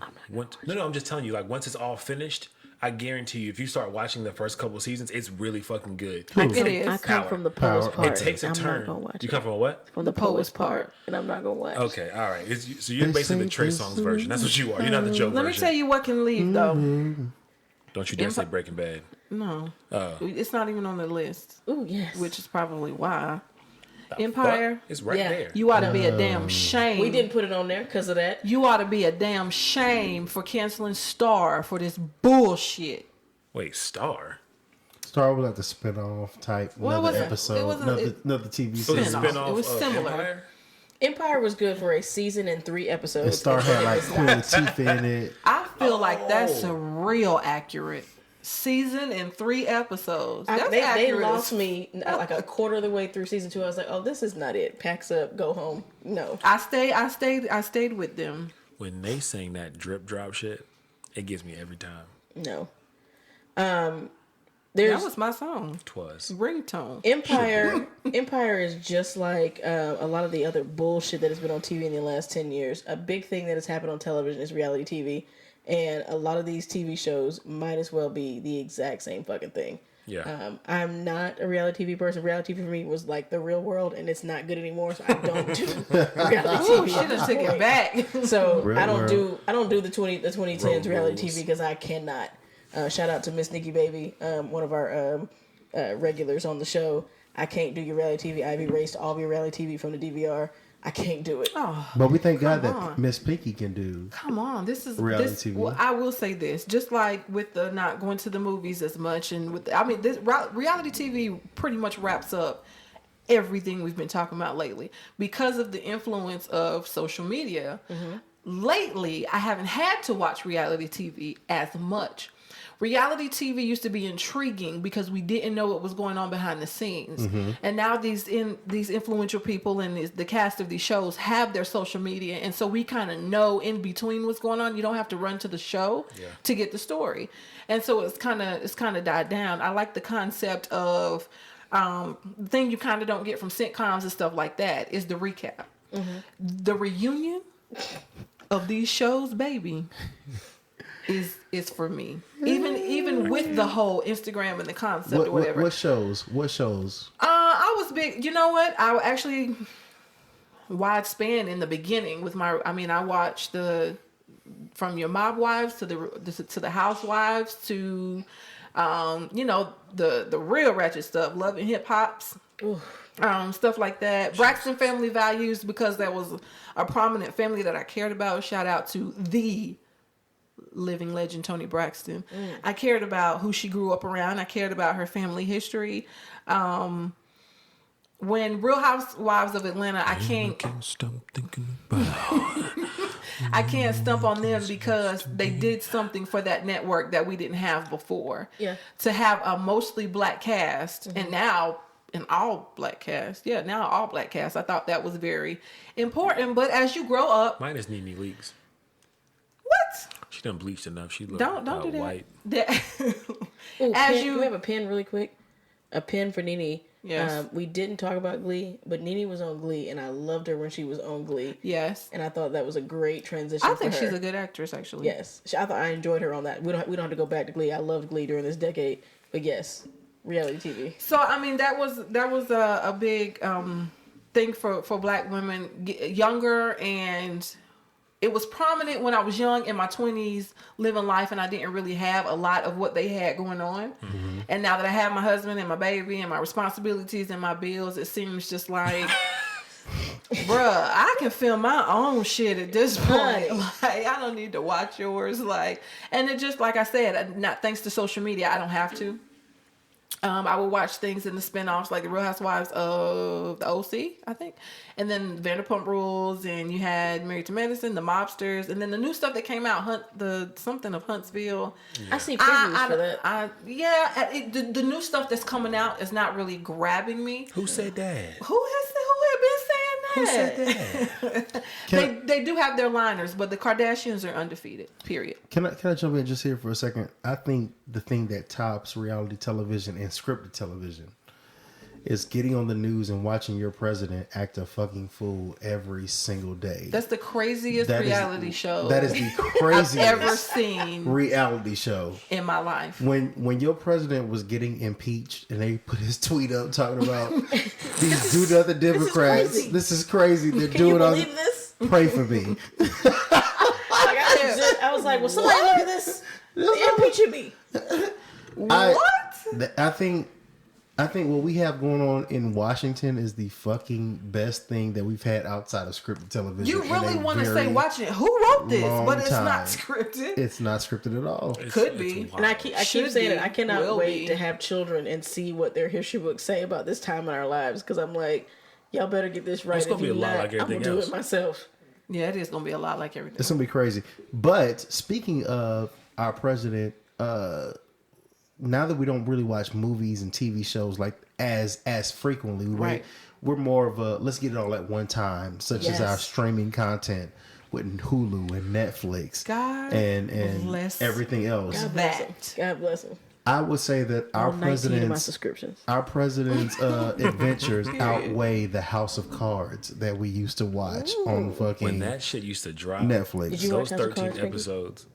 just telling you. Like once it's all finished, I guarantee you, if you start watching the first couple seasons, it's really fucking good. It is. I come Power. from the Poets Power. part. It takes a I'm turn. Not gonna watch You it. come from a what? From the Poets part, and I'm not gonna watch. Okay, all right. So you're basically the Trey Songz version. That's what you are. You're not the Joe Let me version. tell you what can leave, though. Don't you dare say Breaking Bad. No. It's not even on the list, Ooh yes. which is probably why. Empire, Fuck, it's right Yeah. there. you ought to be a damn shame. We didn't put it on there because of that. You ought to be a damn shame for canceling Star for this bullshit. Wait, Star. Star was like the spinoff type, Well, it another wasn't- episode, it wasn't- another TV So series. the Spin-off. spinoff It was of similar. Empire? Empire was good for a season and 3 episodes. And Star had like Queen Latifah in it. I feel like that's a real accurate season and 3 episodes. That's They accurate. lost me like a quarter of the way through season 2. I was like, oh, this is not it. Packs up, go home. No. I stayed with them. When they sing that drip drop shit, it gets me every time. No. That There's was my song. Twas. Ringtone. Empire is just like a lot of the other bullshit that has been on TV in the last 10 years. A big thing that has happened on television is reality TV. And a lot of these TV shows might as well be the exact same fucking thing. Yeah. I'm not a reality TV person. Reality TV for me was like the real world, and it's not good anymore. So I don't do reality Ooh, TV. she done took it back. So Real I don't world. do the 2010s Road reality rules. TV because I cannot. Shout out to Miss Nikki Baby, one of our regulars on the show. I can't do your reality TV. I've erased all of your reality TV from the DVR. I can't do it. Oh, But we thank God Come that on. Miss Pinky can do. come on. This is Reality TV. Well, I will say this. Just like with the not going to the movies as much, and with this reality TV pretty much wraps up everything we've been talking about lately because of the influence of social media. Lately, I haven't had to watch reality TV as much. Reality TV used to be intriguing because we didn't know what was going on behind the scenes. And now these influential people and the cast of these shows have their social media, and so we kind of know in between what's going on. You don't have to run to the show to get the story. And so it's kind of died down. I like the concept of the thing you kind of don't get from sitcoms and stuff like that is the recap. The reunion of these shows, baby, is for me. Even with the whole Instagram and the concept or whatever. What shows? What shows? I was big. You know what? I actually wide span in the beginning with my. I mean, I watched from your mob wives to the housewives to, the real ratchet stuff, Love and Hip Hops. Stuff like that. Braxton Family Values, because that was a prominent family that I cared about. Shout out to the living legend Toni Braxton. I cared about who she grew up around. I cared about her family history. When Real Housewives of Atlanta, I can't stop thinking about. I can't stump on them because they did something for that network that we didn't have before. Yeah. To have a mostly black cast and now an all black cast. Yeah, now all black cast. I thought that was very important. But as you grow up, Mine is Nene Leakes. what? She done bleached enough. She looked Don't do that. white. Ooh, As pen, you- can we have a pen really quick? A pen for Nene. Yes. We didn't talk about Glee, but Nene was on Glee, and I loved her when she was on Glee. Yes. And I thought that was a great transition. I think for her. she's a good actress, actually. Yes, I thought I enjoyed her on that. We don't have to go back to Glee. I loved Glee during this decade, but yes, reality TV. So I mean, that was a big thing for black women, younger, and it was prominent when I was young in my 20s, living life, and I didn't really have a lot of what they had going on. And now that I have my husband and my baby and my responsibilities and my bills, it seems just like, bruh, I can film my own shit at this point. Like, I don't need to watch yours. Like, and it just, like I said, not thanks to social media, I don't have to. I would watch things in the spinoffs like the Real Housewives of the OC, I think, and then Vanderpump Rules, and you had Married to Medicine, the Mobsters, and then the new stuff that came out, something of Huntsville. I see previews for that. The new stuff that's coming out is not really grabbing me. Who said that? Who had been saying that? They do have their liners, but the Kardashians are undefeated. Period. Can I jump in just here for a second? I think the thing that tops reality television and scripted television is getting on the news and watching your president act a fucking fool every single day. That's the craziest That is- reality show That is the I've craziest ever seen reality show. in my life. When your president was getting impeached and they put his tweet up talking about these do nothing Democrats, this is crazy. They're Can doing you all believe this? pray for me. I was like, well, somebody look at this. They're impeaching me. I think what we have going on in Washington is the fucking best thing that we've had outside of scripted television. You really in a want to say very watching it? Who wrote this? long But it's time. not scripted. It's not scripted at all. Could be. wild. And I keep Should saying be, it. I cannot will wait be. to have children and see what their history books say about this time in our lives. Because I'm like, y'all better get this right. It's gonna If be you a lot not, like I'm everything gonna do else. it myself. Yeah, it is gonna be a lot like everything. It's gonna be crazy. But speaking of our president, now that we don't really watch movies and TV shows like as frequently, Right. we're more of a let's get it all at one time, such as our Yes. streaming content with Hulu and Netflix God and bless everything else. God bless him. That. God bless him. I would say that our 19 of my president's subscriptions. adventures outweigh the House of Cards that we used to watch on fucking When that shit used to drop, Netflix. Did you watch those House of 13 Cards, Pinky? episodes.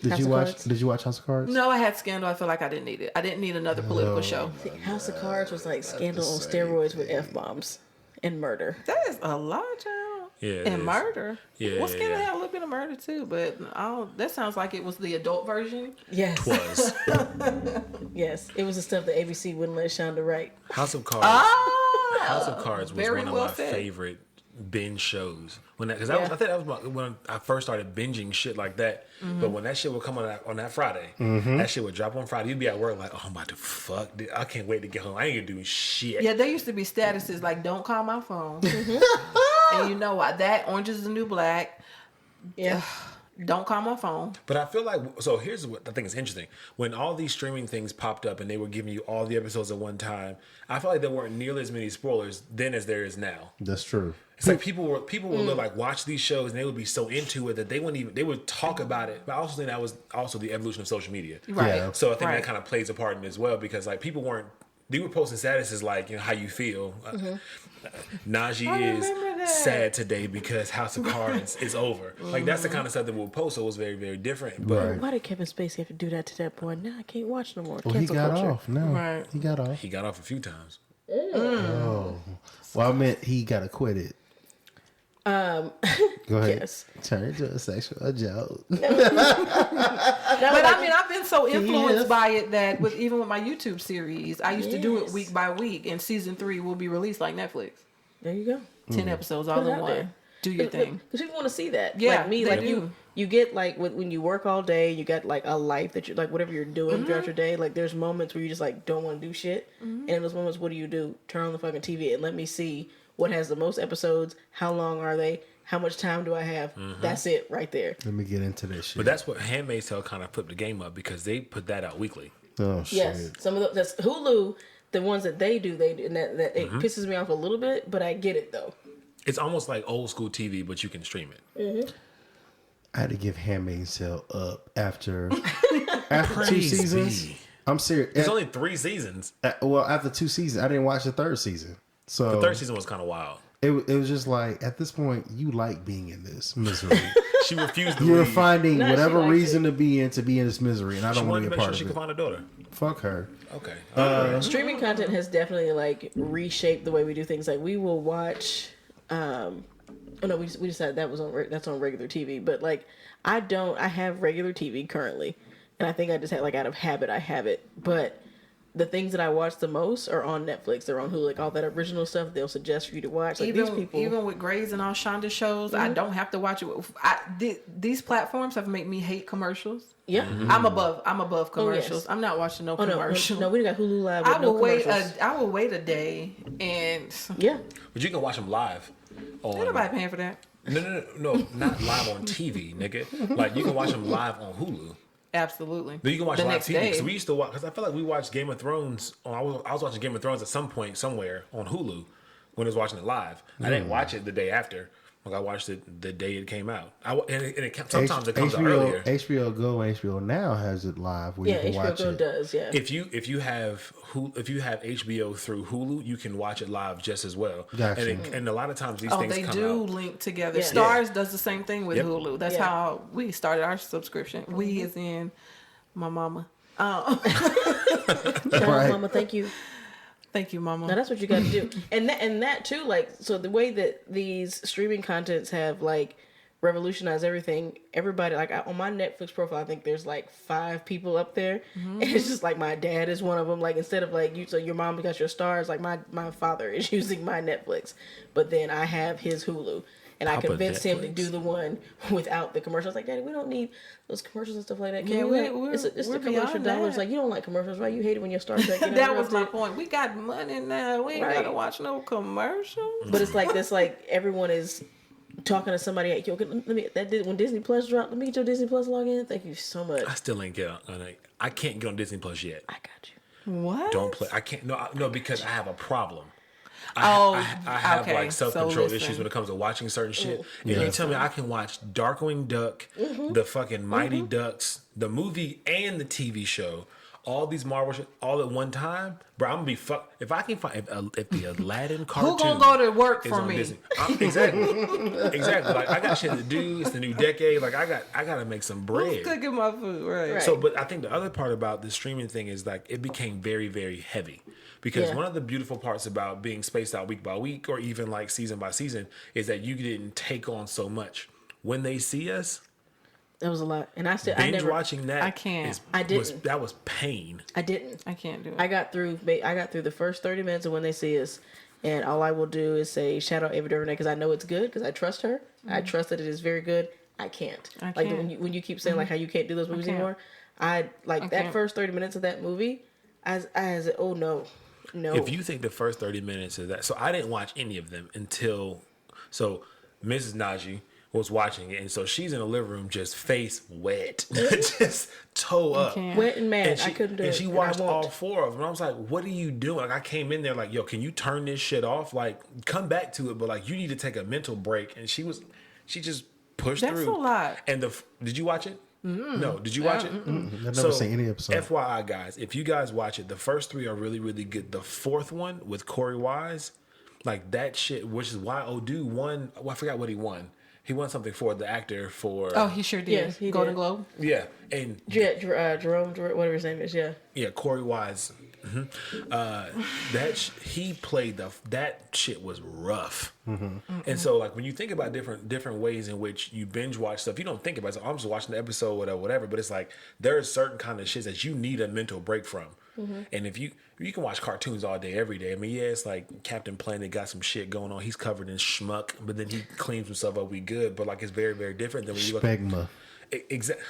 Did House you of watch? Cards? Did you watch House of Cards? No, I had Scandal. I feel like I didn't need it. I didn't need another political show. House of Cards was like Scandal on steroids with F-bombs and murder. That is a lot, child. Yeah, it And is. murder. Yeah, Well, Scandal yeah. had a little bit of murder too, but that sounds like it was the adult version. Yes. Was Yes. It was the stuff that ABC wouldn't let Shonda write. House of Cards. Oh, House of Cards was very one of well my said. favorite binge shows. I think Yeah. that was when I first started binging shit like that. Mm-hmm. But when that shit would come on that Friday, that shit would drop on Friday. You'd be at work like, oh, I'm about to fuck. Dude, I can't wait to get home. I ain't gonna do shit. Yeah, there used to be statuses like "Don't call my phone," Mm-hmm. and you know what? That Orange is the New Black. Yeah. Don't call my phone. But I feel like, so here's what I think is interesting. When all these streaming things popped up and they were giving you all the episodes at one time, I feel like there weren't nearly as many spoilers then as there is now. That's true. It's like people would like watch these shows and they would be so into it that they would talk about it. But I also think that was also the evolution of social media. Right. Yeah. So I think Right. that kind of plays a part in it as well, because like they were posting statuses like, how you feel. Naji I is remember that. sad today because House of Cards is over. Like that's the kind of stuff that we'll post. So it was very, very different. But Right. Why did Kevin Spacey have to do that to that boy? Now I can't watch no more. Well, he Cancel got culture. off. No, Right. he got off. he got off a few times. Oh, well, I meant he got acquitted. Go ahead. Yes. Turn into a sexual joke. But I mean, I've been so influenced by it that even with my YouTube series, I used to do it Yes. week by week, and season 3 will be released like Netflix. There you go. 10 episodes all Put it in out one. there. Do your thing. Because people want to see that. Yeah, like me, they like do. you get like when you work all day, you got like a life that you like whatever you're doing throughout your day. Like there's moments where you just like don't want to do shit, and in those moments, what do? Turn on the fucking TV and let me see what has the most episodes. How long are they? How much time do I have? That's it right there. Let me get into this shit. But that's what Handmaid's Tale kind of flipped the game up, because they put that out weekly. Oh shit. Yes, some of those. That's Hulu. The ones that they do, and that it pisses me off a little bit, but I get it though. It's almost like old school TV, but you can stream it. I had to give Handmaid's Tale up after 2 seasons. I'm serious. There's only 3 seasons. Well, after 2 seasons, I didn't watch the 3rd season. So The 3rd season was kind of wild. it was just like, at this point, you like being in this misery. She refused to You're leave. finding No, she whatever likes reason to be in this misery, and I She don't want wanted to to be a make part sure she of could it. find a daughter. Fuck her. Okay. Streaming content has definitely like reshaped the way we do things. Like we will watch. Oh no, we decided that's on regular TV. But like I have regular TV currently, and I think I just had like out of habit I have it. But the things that I watch the most are on Netflix. They're on Hulu. Like all that original stuff they'll suggest for you to watch. Like these people. Even with Grey's and all Shonda shows, I don't have to watch it. These platforms have made me hate commercials. Yeah. I'm above commercials. yes. I'm not watching no Oh no, commercial. no, we got Hulu Live with I no will wait. commercials. I will wait a day, and Yeah. But you can watch them live. ain't nobody paying for that. No, not live on TV, nigga. Like you can watch them live on Hulu. Absolutely. But you can watch the live next TV. day. Because we used to watch. Because I feel like we watched Game of Thrones. I was watching Game of Thrones at some point somewhere on Hulu when I was watching it live. I didn't watch it the day after. Like I watched it the day it came out. Sometimes it comes out earlier. HBO Go and HBO Now has it live where Yeah, you can HBO watch Go it. does. Yeah. If you have HBO through Hulu, you can watch it live just as well. Gotcha. And a lot of times these Oh, things they come do out. link together. Yeah. Stars does the same thing with Yep. Hulu. That's Yeah. how we started our subscription. We as in my mama. Shout out, Right. Mama. Thank you. Thank you, mama. Now that's what you got to do, and that too. Like, so the way that these streaming contents have like revolutionized everything. Everybody like on my Netflix profile, I think there's like 5 people up there, and it's just like my dad is one of them. Like instead of like so your mom got your stars, like my father is using my Netflix, but then I have his Hulu. And I Papa convinced him to Netflix. do the one without the commercials. Like, Daddy, we don't need those commercials and stuff like that. Can Yeah, we, we're- it's a we're couple extra beyond dollars. that. Like, you don't like commercials, right? You hate it when your Star Trek. You know, That was my interrupted. point. We got money now. We ain't Right. gotta watch no commercials. But it's like this, like everyone is talking to somebody. Like, yo, let me. That did when Disney Plus dropped. Let me get your Disney Plus login. Thank you so much. I still ain't get on. I can't get on Disney Plus yet. I got you. What? Don't play. I can't. No, because I have a problem. Oh, I have okay. like self-control So listen. issues when it comes to watching certain shit. And Yeah. you tell me I can watch Darkwing Duck, the fucking Mighty Ducks, the movie and the TV show, all these Marvel shit all at one time, bro, I'm gonna be fucked. If I can find if the Aladdin cartoon, Who gonna go to work is for on me? Disney, exactly. Like I got shit to do. It's the new decade. Like I gotta make some bread. Who's cooking my food? Right. So, but I think the other part about the streaming thing is like it became very, very heavy. Because Yeah. one of the beautiful parts about being spaced out week by week or even like season by season is that you didn't take on so much. When they see us, That was a lot, and I binge never, watching that I can't. I didn't. that was pain. I didn't. I can't do it. I got through the first 30 minutes of When They See Us, and all I will do is say shout out Ava DuVernay because I know it's good because I trust her. I trust that it is very good. I can't. I Like can't. when you keep saying like how you can't do those movies can't. anymore. I like that can't. first 30 minutes of that movie. I was oh no. If you think the first 30 minutes of that, so I didn't watch any of them until, so Mrs. Naji was watching it, and so she's in the living room just face wet, just toe up. can't. Wet and mad, And I couldn't do it. And she and I watched won't. all 4 of them. And I was like, what are you doing? Like, I came in there like, yo, can you turn this shit off? Like, come back to it, but like, you need to take a mental break. And she just pushed That's through. a lot. And did you watch it? No, did you watch it? I've never seen any episode. FYI, guys, if you guys watch it, the first 3 are really, really good. The 4th one with Corey Wise, like that shit, which is why Odu won. Well, I forgot what he won. He won something for the actor for. Oh, he sure did. Yes, he Golden did. Globe. Yeah, and Jerome, whatever his name is, yeah. yeah, Corey Wise. He played that shit was rough. And so like when you think about different ways in which you binge watch stuff, you don't think about it. So I'm just watching the episode, whatever. But it's like there are certain kind of shit that you need a mental break from. And if you can watch cartoons all day, every day. I mean, yeah, it's like Captain Planet got some shit going on. He's covered in schmuck, but then he cleans himself up. We good, but like it's very, very different than when you look. Spegma. Exactly.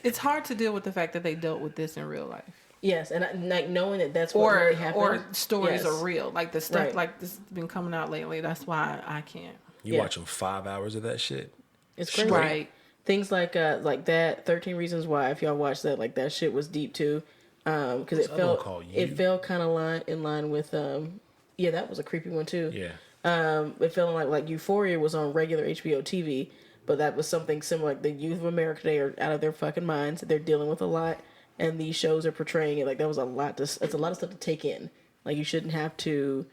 It's hard to deal with the fact that they dealt with this in real life. Yes, and like knowing that that's what really happened. Or stories Yes. are real. Like the stuff Right. like this has been coming out lately. That's why I can't. You Yeah. watching 5 hours of that shit. It's crazy. Right. Things like that 13 Reasons Why, if y'all watch that, like that shit was deep too. Because What's the other one called? You? it fell kind of in line with yeah, that was a creepy one too. Yeah. It felt like Euphoria was on regular HBO TV, but that was something similar. Like the youth of America, they are out of their fucking minds. They're dealing with a lot, and these shows are portraying it like that was a lot. It's a lot of stuff to take in. Like you shouldn't have to,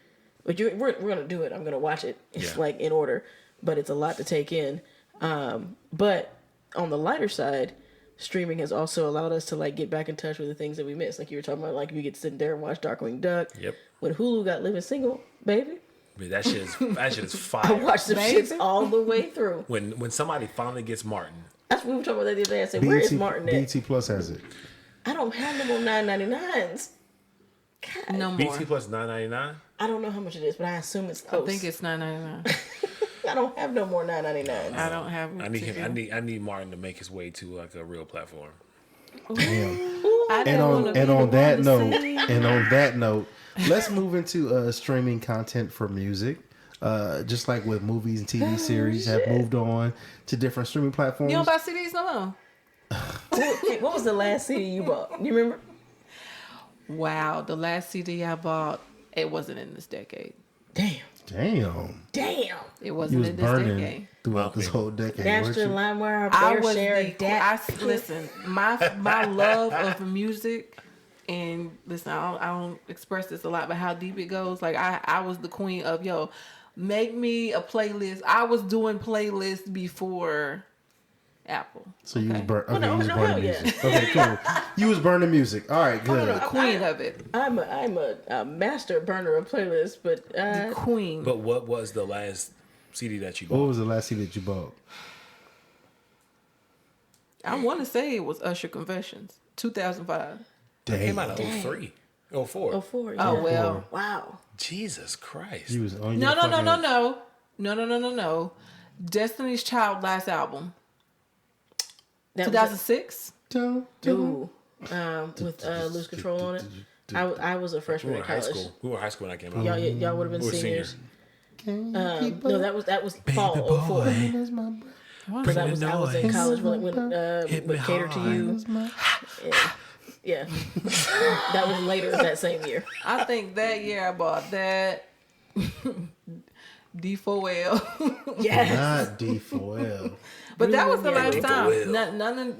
but we're gonna do it. I'm gonna watch it. It's Yeah. like in order, but it's a lot to take in. But on the lighter side, streaming has also allowed us to like get back in touch with the things that we missed. Like you were talking about, like you get to sit there and watch Darkwing Duck. Yep. When Hulu got Living Single, baby, Man, that shit is I fire. watched the Baby. shits all the way through. When somebody finally gets Martin. That's what we were talking about the other day. I said, where is Martin at? BT Plus has it. I don't have them on $9.99s. God, No more. BT plus $9.99. I don't know how much it is, but I assume it's I close. think it's $9.99. I don't have no more $9.99s. I don't have. I need him. I need Martin to make his way to like a real platform. Damn. I And didn't on wanna be and the on one that to note, see. and on that note, let's move into streaming content for music. Just like with movies and TV series have moved on to different streaming platforms. You don't buy CDs no more. What was the last CD you bought? You remember? Wow, the last CD I bought, it wasn't in this decade. Damn. Damn. It You wasn't was in this burning decade. throughout this whole decade. weren't Napster, you? LimeWire, I Bear was Share, listen. My love of music, and listen, I don't express this a lot, but how deep it goes. Like I was the queen of make me a playlist. I was doing playlists before Apple. So you was no, you was no, burning hell yeah. music. Okay, cool. You was burning music. All right, good. The queen of it. I'm a master burner of playlists, but The queen. But what was the last CD that you What bought? was the last CD that you bought? I want to say it was Usher Confessions, 2005. Damn. It came out in 03, 04. 04. Yeah. Oh well. Wow. Jesus Christ. You was on No, your no, no, fucking- no, no. Destiny's Child last album, That was 2006. Dun, it. dun. Ooh. With Lose Control on it. I was a We freshman were in in high college. school. We were in high school when I came out. Y'all would have been We were seniors. seniors. No, that was fall 04. That's my breath. Because I was in college when Hit me Cater to hard. You. That's my- Yeah. That was later that same year. I think that year I bought that D4L. Yes. Not D4L. But that was the last People time. will.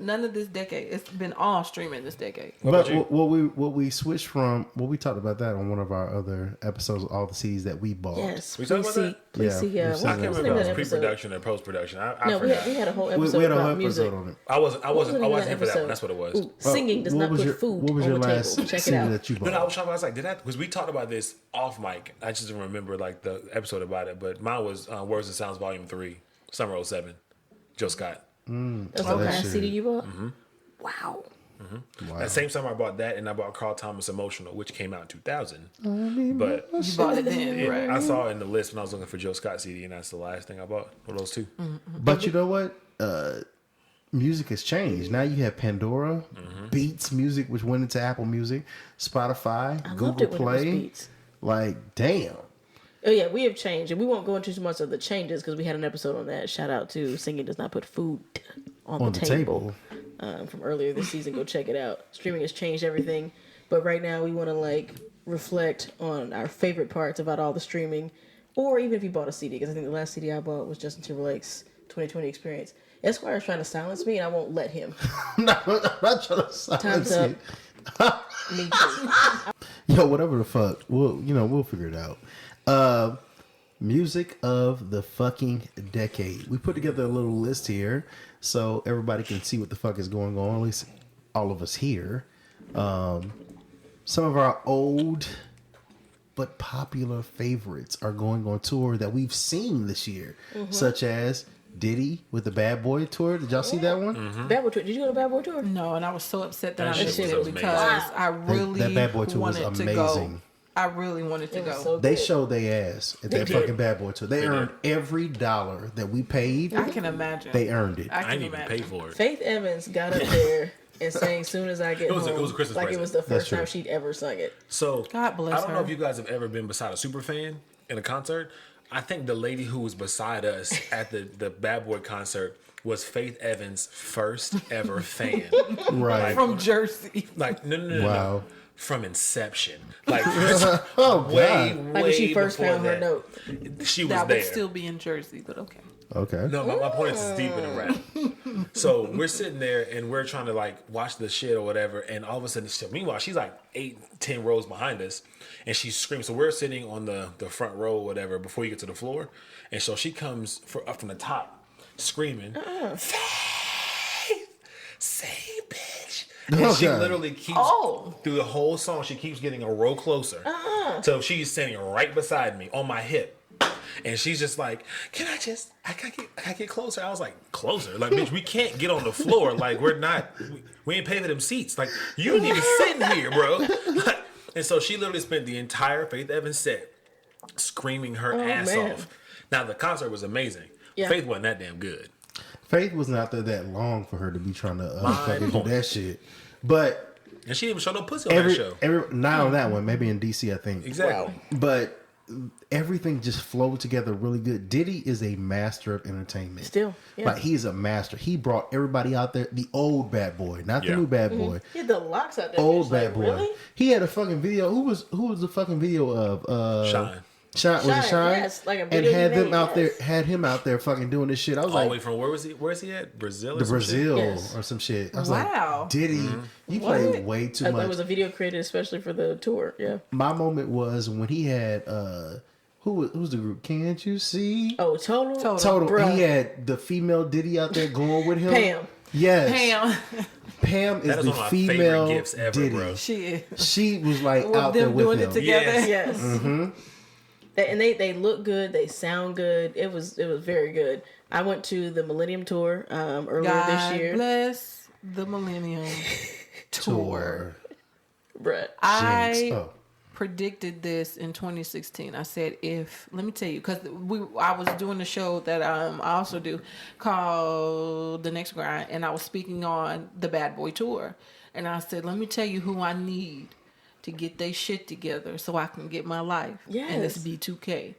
None of this decade. It's been all streaming this decade. But what we switched from, we talked about that on one of our other episodes, all the CDs that we bought. Yes, We talked about that? Please see. Yeah, we've seen I What can't was the remember name if of it that was episode? pre-production or post-production. I No, forgot. we had a whole We episode had a whole about episode music. on it. I wasn't What was the here name for of that episode? one. That's what it was. Ooh, singing does What not was put your- food What was on your the last table. Check it CD out. that you No, I bought? was trying. I was like, did that? Because we talked about this off mic. I just didn't remember like the episode about it. But mine was Words and Sounds Volume 3, Summer '07, Joe Scott. That's Oh, the that kind of shit. CD you bought? Wow. Wow. That same summer I bought that, and I bought Carl Thomas Emotional, which came out in 2000. But You bought it then, right? I saw it in the list when I was looking for Joe Scott CD, and that's the last thing I bought. Were those two? But you know what? Music has changed. Now you have Pandora, Beats Music, which went into Apple Music, Spotify, I loved Google it when it was Play. Beats. Like, damn. Oh yeah, we have changed, and we won't go into too much of the changes because we had an episode on that. Shout out to Singing Does Not Put Food on the Table, from earlier this season. Go check it out. Streaming has changed everything, but right now we want to like reflect on our favorite parts about all the streaming, or even if you bought a CD, because I think the last CD I bought was Justin Timberlake's 2020 Experience. Esquire is trying to silence me, and I won't let him. I'm not trying to silence Time's up. it. Me too. Yo, whatever the fuck. We'll figure it out. Music of the fucking decade. We put together a little list here so everybody can see what the fuck is going on. At least all of us here. Some of our old but popular favorites are going on tour that we've seen this year, such as Diddy with the Bad Boy tour. Did y'all see that one? Bad Boy Tour. Did you go to Bad Boy Tour? No, and I was so upset that That I missed shit it was because amazing. I really That Bad Boy tour was wanted to go. amazing. I really wanted to It was go. so They good. showed their ass at that did. fucking Bad Boy tour. They earned every dollar that we paid. I can imagine. They earned it. I I can didn't even imagine. pay for it. Faith Evans got up there and sang "Soon as I Get It was a- Home," it was a Christmas like present. it was the That's first true. time she'd ever sung it. So God bless I don't know her. if you guys have ever been beside a super fan in a concert. I think the lady who was beside us at the Bad Boy concert was Faith Evans' first ever fan. Right. From Jersey. Like no. Wow. From Inception, like Oh, way, God. Like when she first before found her that. note. She was That there. would still be in Jersey, but okay. Okay. No, my point is deep in the rap. So we're sitting there and we're trying to like watch the shit or whatever, and all of a sudden, meanwhile, she's like 8-10 rows behind us, and she's screaming. So we're sitting on the front row or whatever before you get to the floor, and so she comes up from the top, screaming, "Faith, say bitch!" And Oh, she God. literally keeps through the whole song. She keeps getting a row closer, so she's standing right beside me on my hip. And she's just like, I can't get closer. I was like, closer? Like, bitch, we can't get on the floor. Like, we ain't paying for them seats. Like, you ain't even sitting here, bro. And so she literally spent the entire Faith Evans set screaming her ass man. off. Now, the concert was amazing. Yeah. Faith wasn't that damn good. Faith was not there that long for her to be trying to fucking do point. that shit. But And she didn't even show no pussy on that show. not on that one. Maybe in DC, I think. Exactly. But everything just flowed together really good. Diddy is a master of entertainment. Still, yeah. Like, he's a master. He brought everybody out there. The old Bad Boy, not the Yeah. new Bad Boy. He had the locks out there. Old bitch, Bad like, Boy. Really? He had a fucking video. Who was the fucking video of? Shine. Shine, was it Shine, Shine? yes, like a and video had he them made, out yes. there, had him out there fucking doing this shit. I was All the like, way from, where's he at? Brazil or the some shit? Brazil Yes. or some shit. I was Wow. like, Diddy, you played way too There much. was a video created especially for the tour. Yeah. My moment was when he had who's the group? Can't you see? Oh, Total. Total. Bruh. He had the female Diddy out there going with him. Pam. Yes. Pam. Pam is That is the one of my female favorite gifts ever, Diddy. bro. She is. She was like With out there them with doing him. it together. Yes. Yes. And they look good. They sound good. It was very good. I went to the Millennium Tour earlier God this year. bless the Millennium Tour. Brett. I Jinx. Oh. predicted this in 2016. I said, let me tell you, because I was doing a show that I also do called The Next Grind, and I was speaking on the Bad Boy Tour, and I said, let me tell you who I need to get their shit together so I can get my life. And it's Yes. B2K.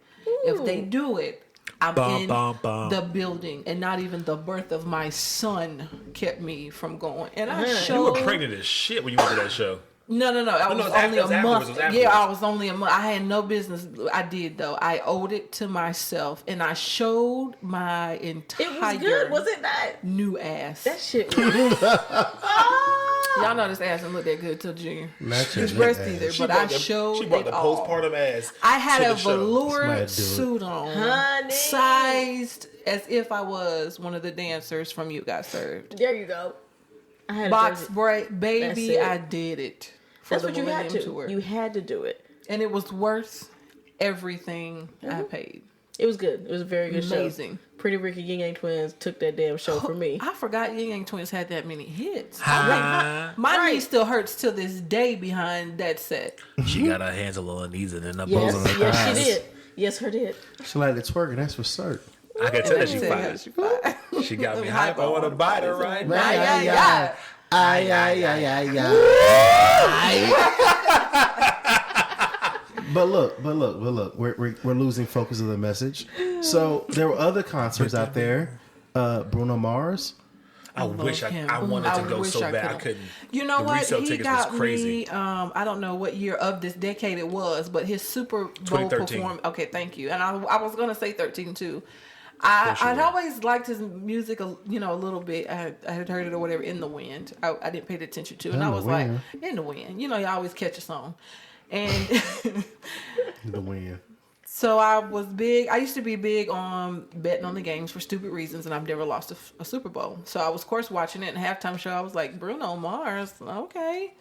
If they do it, I'm Bum, in bum, bum. the building, and not even the birth of my son kept me from going. And I Uh-huh. You showed were pregnant as shit when you went to that show. No. I was it was only afterwards, a it month. was afterwards. Yeah, I was only a month. I had no business. I did though. I owed it to myself, and I showed my entire It was good, was it not? new ass. That shit was Y'all know this ass didn't look that good till Junior. Not your His breast ass. either, She but brought I the- showed She brought it the all. postpartum ass. I had to a the show. Somebody velour do it. suit on, Honey. sized as if I was one of the dancers from You Got Served. There you go. I had Box to break, baby, That's it. I did it. For That's the what you had Millennium to. Tour. You had to do it. And it was worth everything I paid. It was good. It was a very good show. Amazing. Pretty Ricky Yin Yang Twins took that damn show for me. I forgot Yin Yang Twins had that many hits. Hi. My knee still hurts till this day behind that set. She got her hands a little knees and then up Yes, over her yes, thighs. she did. Yes, her did. She like the twerking. That's for cert. I can tell that she Said fine. fine. She got me Hype hype. I want to bite her right now. Yeah, yeah. But look, we're losing focus of the message. So there were other concerts out there. Bruno Mars. I wish him. I wanted to go wish so I bad I could've. couldn't. You know The what? resale He tickets got was crazy. me. I don't know what year of this decade it was, but his Super Bowl 2013. performance. Okay, thank you. And I was gonna say 13 too. I'd always liked his music, a little bit. I had heard it or whatever in the wind. I didn't pay attention to, and In I the was wind. like, in the wind. You always catch a song, and The win. so I was big. I used to be big on betting on the games for stupid reasons, and I've never lost a Super Bowl. So I was, of course, watching it. And halftime show, I was like, Bruno Mars, okay.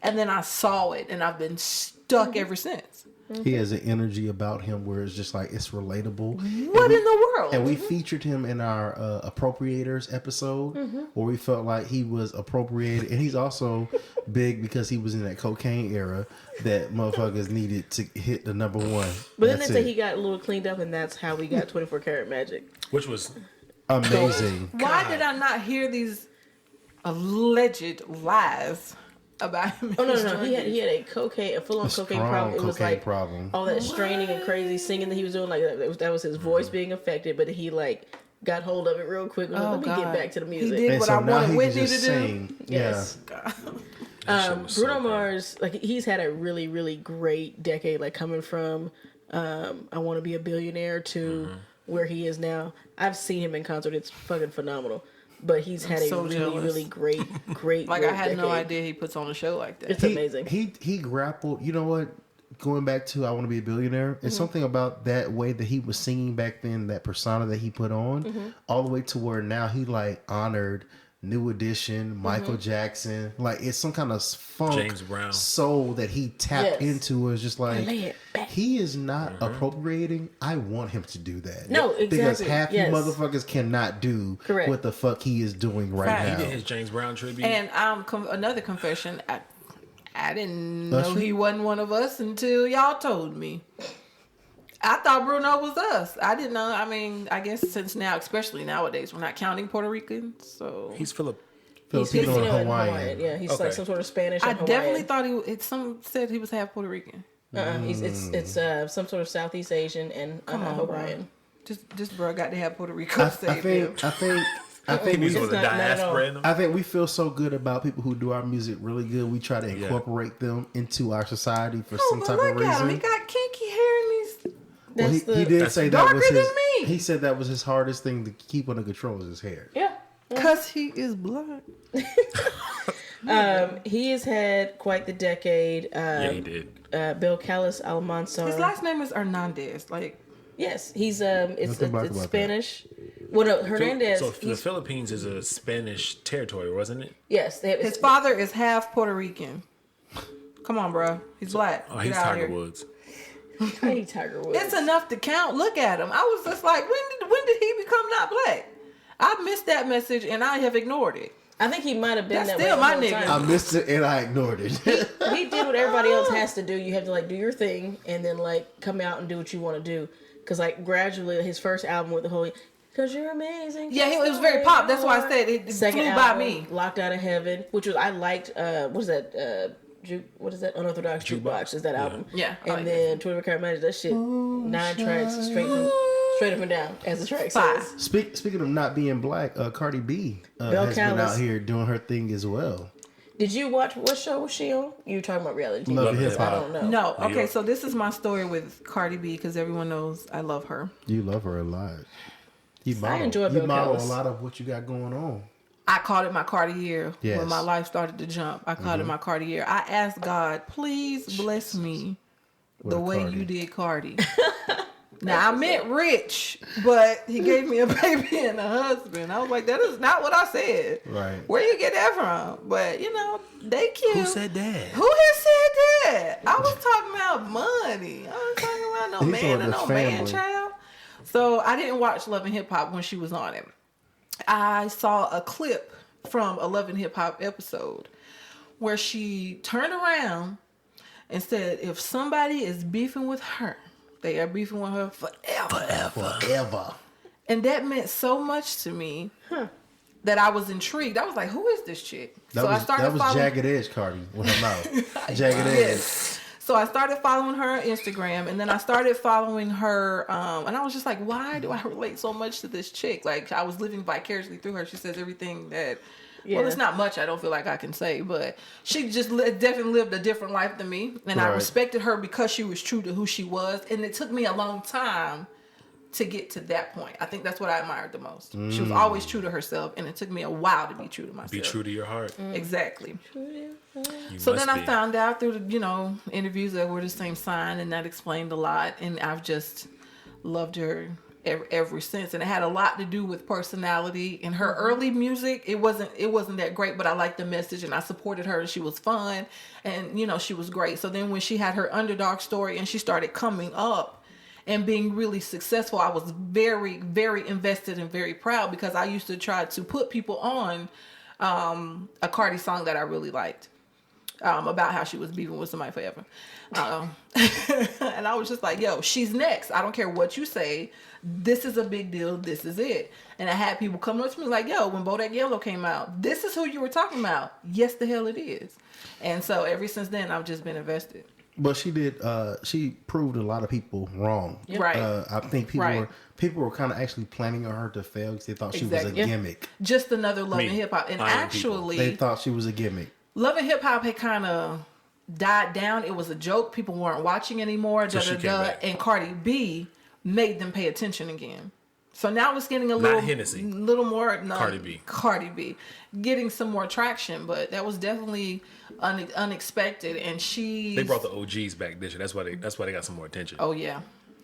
And then I saw it, and I've been stuck ever since. He has an energy about him where it's just like it's relatable. What in the world? And we featured him in our appropriators episode, where we felt like he was appropriated, and he's also big because he was in that cocaine era that motherfuckers needed to hit the number one. But then That's they say it. he got a little cleaned up, and that's how we got 24 Karat Magic. Which was amazing. Why did I not hear these alleged lies about him? Oh no! He had a full on cocaine strong problem. It was cocaine like problem. all that straining and crazy singing that he was doing. Like that was his voice being affected, but he like got hold of it real quick. Was like, let me get back to the music. He did And what so I now wanted he can Whitney to just do. sing. Yes. God. that shit was so Bruno bad. Mars, like he's had a really, really great decade. Like coming from I Want to Be a Billionaire to where he is now. I've seen him in concert. It's fucking phenomenal. But he's had a so really, jealous. really great. Like, great I had no decade. idea he puts on a show like that. It's amazing. He grappled. You know what? Going back to I Want to Be a Billionaire, it's something about that way that he was singing back then, that persona that he put on, all the way to where now he like honored New Edition, Michael Jackson. Like it's some kind of funk James Brown. soul that he tapped Yes. into. Is just like Lay it back. he is not appropriating. I want him to do that. No, Because exactly. half Yes. you motherfuckers cannot do Correct. what the fuck he is doing right Fact. He now. did his James Brown tribute. And another confession, I didn't know Usher? he wasn't one of us until y'all told me. I thought Bruno was us. I didn't know. I mean, I guess since now, especially nowadays, we're not counting Puerto Ricans. So He's Philip. Filipino and and Hawaiian. Yeah, he's Okay. like some sort of Spanish. I and definitely Hawaiian. thought some said he was half Puerto Rican. It's some sort of Southeast Asian and on, Hawaiian. This bro got to have Puerto Rico I saved him. He needs It's with the not at all. diaspora in him. I think we feel so good about people who do our music really good. We try to incorporate them into our society for some but type look of at him. He reason. got kinky hair in these. Well, he, That's he did say that was darker his. than me. He said that was his hardest thing to keep under control is his hair. Yeah. Cause he is blind. He has had quite the decade. Yeah, he did. Bill Callis Almanzar. His last name is Hernandez. Like, Yes, he's it's Nothing black it's about Spanish. Well, no, Hernandez. So the he's, Philippines is a Spanish territory, wasn't it? yes, his father is half Puerto Rican. Come on, bro. He's black. Oh, Get he's out Tiger here. Woods. I hate Tiger Woods. It's enough to count. Look at him. I was just like, when did he become not black? I missed that message and I have ignored it. I think he might have been That's that still way my the whole nigga. I time. missed it and I ignored it. He did what everybody else has to do. You have to like do your thing and then like come out and do what you want to do. Because like gradually, his first album with the whole "Cause You're Amazing." Yeah, it was very pop. That's why I said it Second flew album, by me. Locked Out of Heaven, which was I liked. What is that? What is that? Unorthodox Jukebox is that album. Yeah, I And like then 24 Karat Magic, that shit, 9 tracks straight up and down, as the track Five. says. Speaking of not being black, Cardi B Bill has been Callis. out here doing her thing as well. Did you watch, what show was she on? You were talking about reality TV. Love and Hip I Hop. don't know. No, New okay, York. so this is my story with Cardi B because everyone knows I love her. You love her a lot. You enjoy Bill model a Callis. lot of what you got going on. I called it my Cardi year Yes. when my life started to jump. I called it my Cardi year. I asked God, please bless me With the a way Cardi. you did Cardi. Now I meant rich, but he gave me a baby and a husband. I was like, that is not what I said. Right. Where you get that from? But you know, they cute. Who said that? Who has said that? I was talking about money. I was talking about no He's man talking and about no man family. child. So I didn't watch Love and Hip Hop when she was on it. I saw a clip from a Love and Hip Hop episode where she turned around and said, if somebody is beefing with her, they are beefing with her forever. Forever. And that meant so much to me that I was intrigued. I was like, who is this chick? That was Jagged Edge Cardi with her mouth. Jagged Edge. Yes. So I started following her on Instagram, and then I started following her, and I was just like, why do I relate so much to this chick? Like, I was living vicariously through her. She says everything that, Yeah. well, it's not much I don't feel like I can say, but she just definitely lived a different life than me, and I Right. respected her because she was true to who she was, and it took me a long time to get to that point. I think that's what I admired the most. She was always true to herself, and it took me a while to be true to myself. Be true to your heart. Exactly. You So must then I be. found out through the, interviews that were the same sign, and that explained a lot. And I've just loved her ever since. And it had a lot to do with personality. In her early music, it wasn't that great, but I liked the message, and I supported her. She was fun, and she was great. So then when she had her underdog story, and she started coming up and being really successful, I was very, very invested and very proud because I used to try to put people on a Cardi song that I really liked. About how she was beefing with somebody forever. And I was just like, yo, she's next. I don't care what you say. This is a big deal. This is it. And I had people come up to me like, yo, when Bodak Yellow came out, this is who you were talking about. Yes, the hell it is. And so ever since then, I've just been invested. But she did. She proved a lot of people wrong. Right. I think Right. people were kind of actually planning on her to fail because they thought she was a Exactly. gimmick. Just another Love Me. and Hip Hop. And I am people. actually, They thought she was a gimmick. Love and Hip Hop had kind of died down. It was a joke. People weren't watching anymore. So she came back. And Cardi B made them pay attention again. So now it's getting a Not Hennessy. little more. No, Cardi B. Cardi B, getting some more traction, but that was definitely unexpected. And They brought the OGs back this year. That's why they got some more attention. Oh yeah,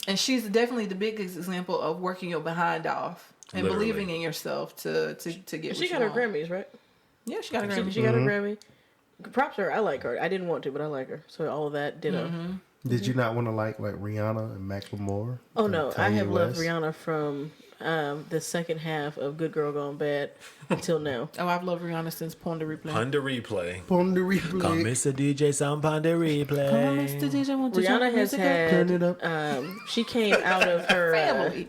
and she's definitely the biggest example of working your behind off and Literally. believing in yourself to get. She what got you her want. Grammys, right? Yeah, she got a Grammy. She got her Grammy. Props to her. I like her. I didn't want to, but I like her. So all of that, ditto. Did you not want to like Rihanna and Macklemore? Oh and no, I Kanye have loved West? Rihanna from the second half of Good Girl Gone Bad until now. Oh, I've loved Rihanna since Pon de Replay. Under replay. On the replay. Come, Mr. DJ, some on the replay. Rihanna has Turn it had. up. She came out of her. family.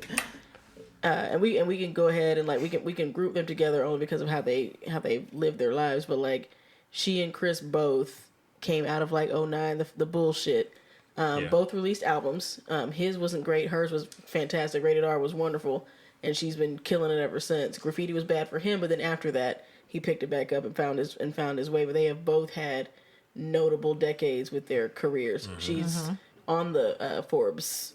And we can go ahead and we can group them together only because of how they live their lives. But like she and Chris both came out of like 2009, the bullshit. Yeah. Both released albums. His wasn't great. Hers was fantastic. Rated R was wonderful, and she's been killing it ever since. Graffiti was bad for him, but then after that, he picked it back up and found his way. But they have both had notable decades with their careers. She's on the Forbes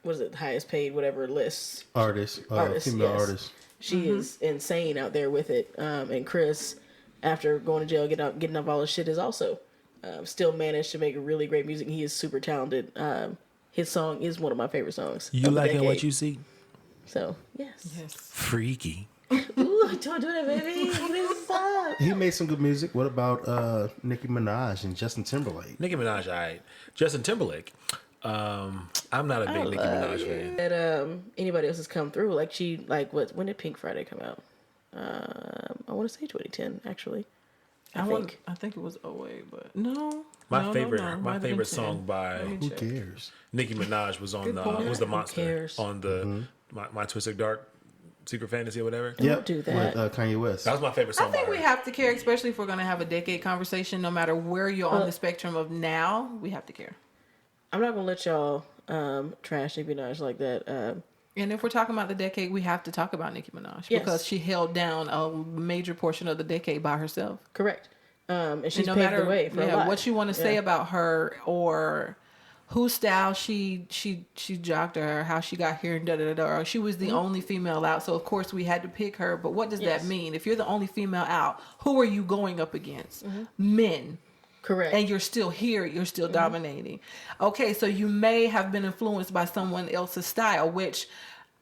what is it, highest paid whatever lists. Artist, Artist, female yes. artist. She is insane out there with it. And Chris, after going to jail, getting up all his shit, is also still managed to make really great music. He is super talented. His song is one of my favorite songs. You of the liking what decade. you see? So yes. Freaky. Ooh, don't do that, baby. This up. He made some good music. What about Nicki Minaj and Justin Timberlake? Nicki Minaj, alright. Justin Timberlake. I'm not a big Nicki Minaj fan. That anybody else has come through. Like when did Pink Friday come out? I want to say 2010 actually. I think it was 08, but no. My favorite Might my have favorite been song 10. by Who cares? Nicki Minaj was on Good point. was the Who Monster cares? on the My Twisted Dark Secret Fantasy or whatever. Yep, do that. with Kanye West. That was my favorite I song. think by we her. have to care, especially if we're going to have a decade conversation. No matter where you're on the spectrum of now, we have to care. I'm not gonna let y'all trash Nicki Minaj like that. And if we're talking about the decade, we have to talk about Nicki Minaj Yes. because she held down a major portion of the decade by herself. Correct. And she's no paved matter the way for a lot. what you want to say about her or whose style she jogged her, how she got here, and da da da. She was the only female out, so of course we had to pick her. But what does that mean? If you're the only female out, who are you going up against? Men. Correct. And you're still here, you're still dominating. Okay, so you may have been influenced by someone else's style, which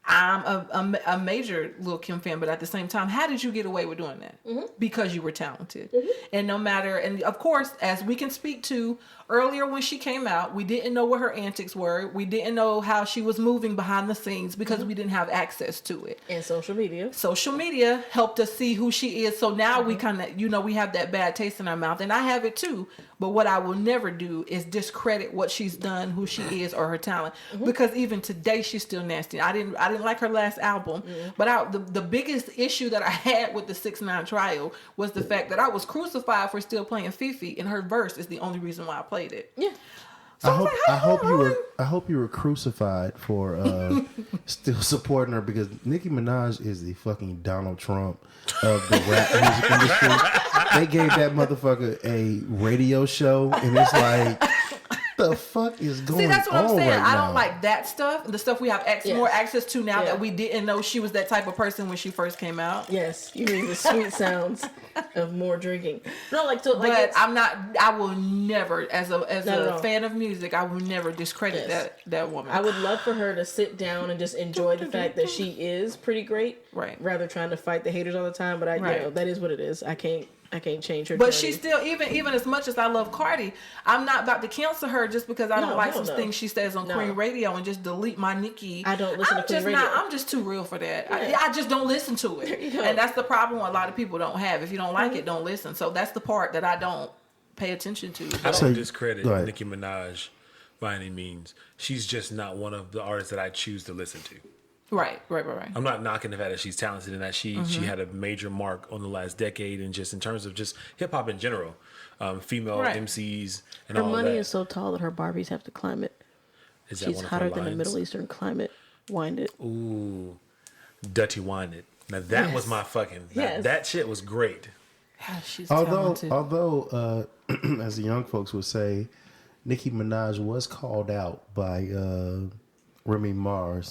I'm a major Lil' Kim fan, but at the same time, how did you get away with doing that? Because you were talented. And no matter, and of course, as we can speak to, earlier when she came out, we didn't know what her antics were. We didn't know how she was moving behind the scenes because we didn't have access to it. And social media. Social media helped us see who she is. So now we kind of, we have that bad taste in our mouth. And I have it too. But what I will never do is discredit what she's done, who she is, or her talent. Because even today, she's still nasty. I didn't like her last album. But the biggest issue that I had with the 6ix9ine trial was the fact that I was crucified for still playing Fifi, and her verse is the only reason why I played it. Yeah. So I hope you were crucified for still supporting her, because Nicki Minaj is the fucking Donald Trump of the rap music industry. They gave that motherfucker a radio show, and it's like, the fuck is going on? See, that's what I'm saying. Right I now? don't like that stuff. The stuff we have more access to now that we didn't know she was that type of person when she first came out. Yes, you mean the sweet sounds of more drinking. No, But I'm not. I will never, as a fan of music, I will never discredit that woman. I would love for her to sit down and just enjoy the fact that she is pretty great, right? Rather trying to fight the haters all the time. But that is what it is. I can't change her. But journey. she's still, even as much as I love Cardi, I'm not about to cancel her just because I don't like some things she says on Queen Radio and just delete my Nicki. I don't listen to Queen Radio. I'm just too real for that. I just don't listen to it. And that's the problem a lot of people don't have. If you don't like it, don't listen. So that's the part that I don't pay attention to. I don't discredit Nicki Minaj by any means. She's just not one of the artists that I choose to listen to. Right. I'm not knocking the fact that she's talented and that she had a major mark on the last decade, and just in terms of just hip hop in general, female MCs and her all that. Her money is so tall that her Barbies have to climb it. Is that she's one of hotter her than the lines? Middle Eastern climate. Wind it. Ooh, Dutty Wind It. Now that was my fucking. That shit was great. She's talented. Although, as the young folks would say, Nicki Minaj was called out by Remy Ma,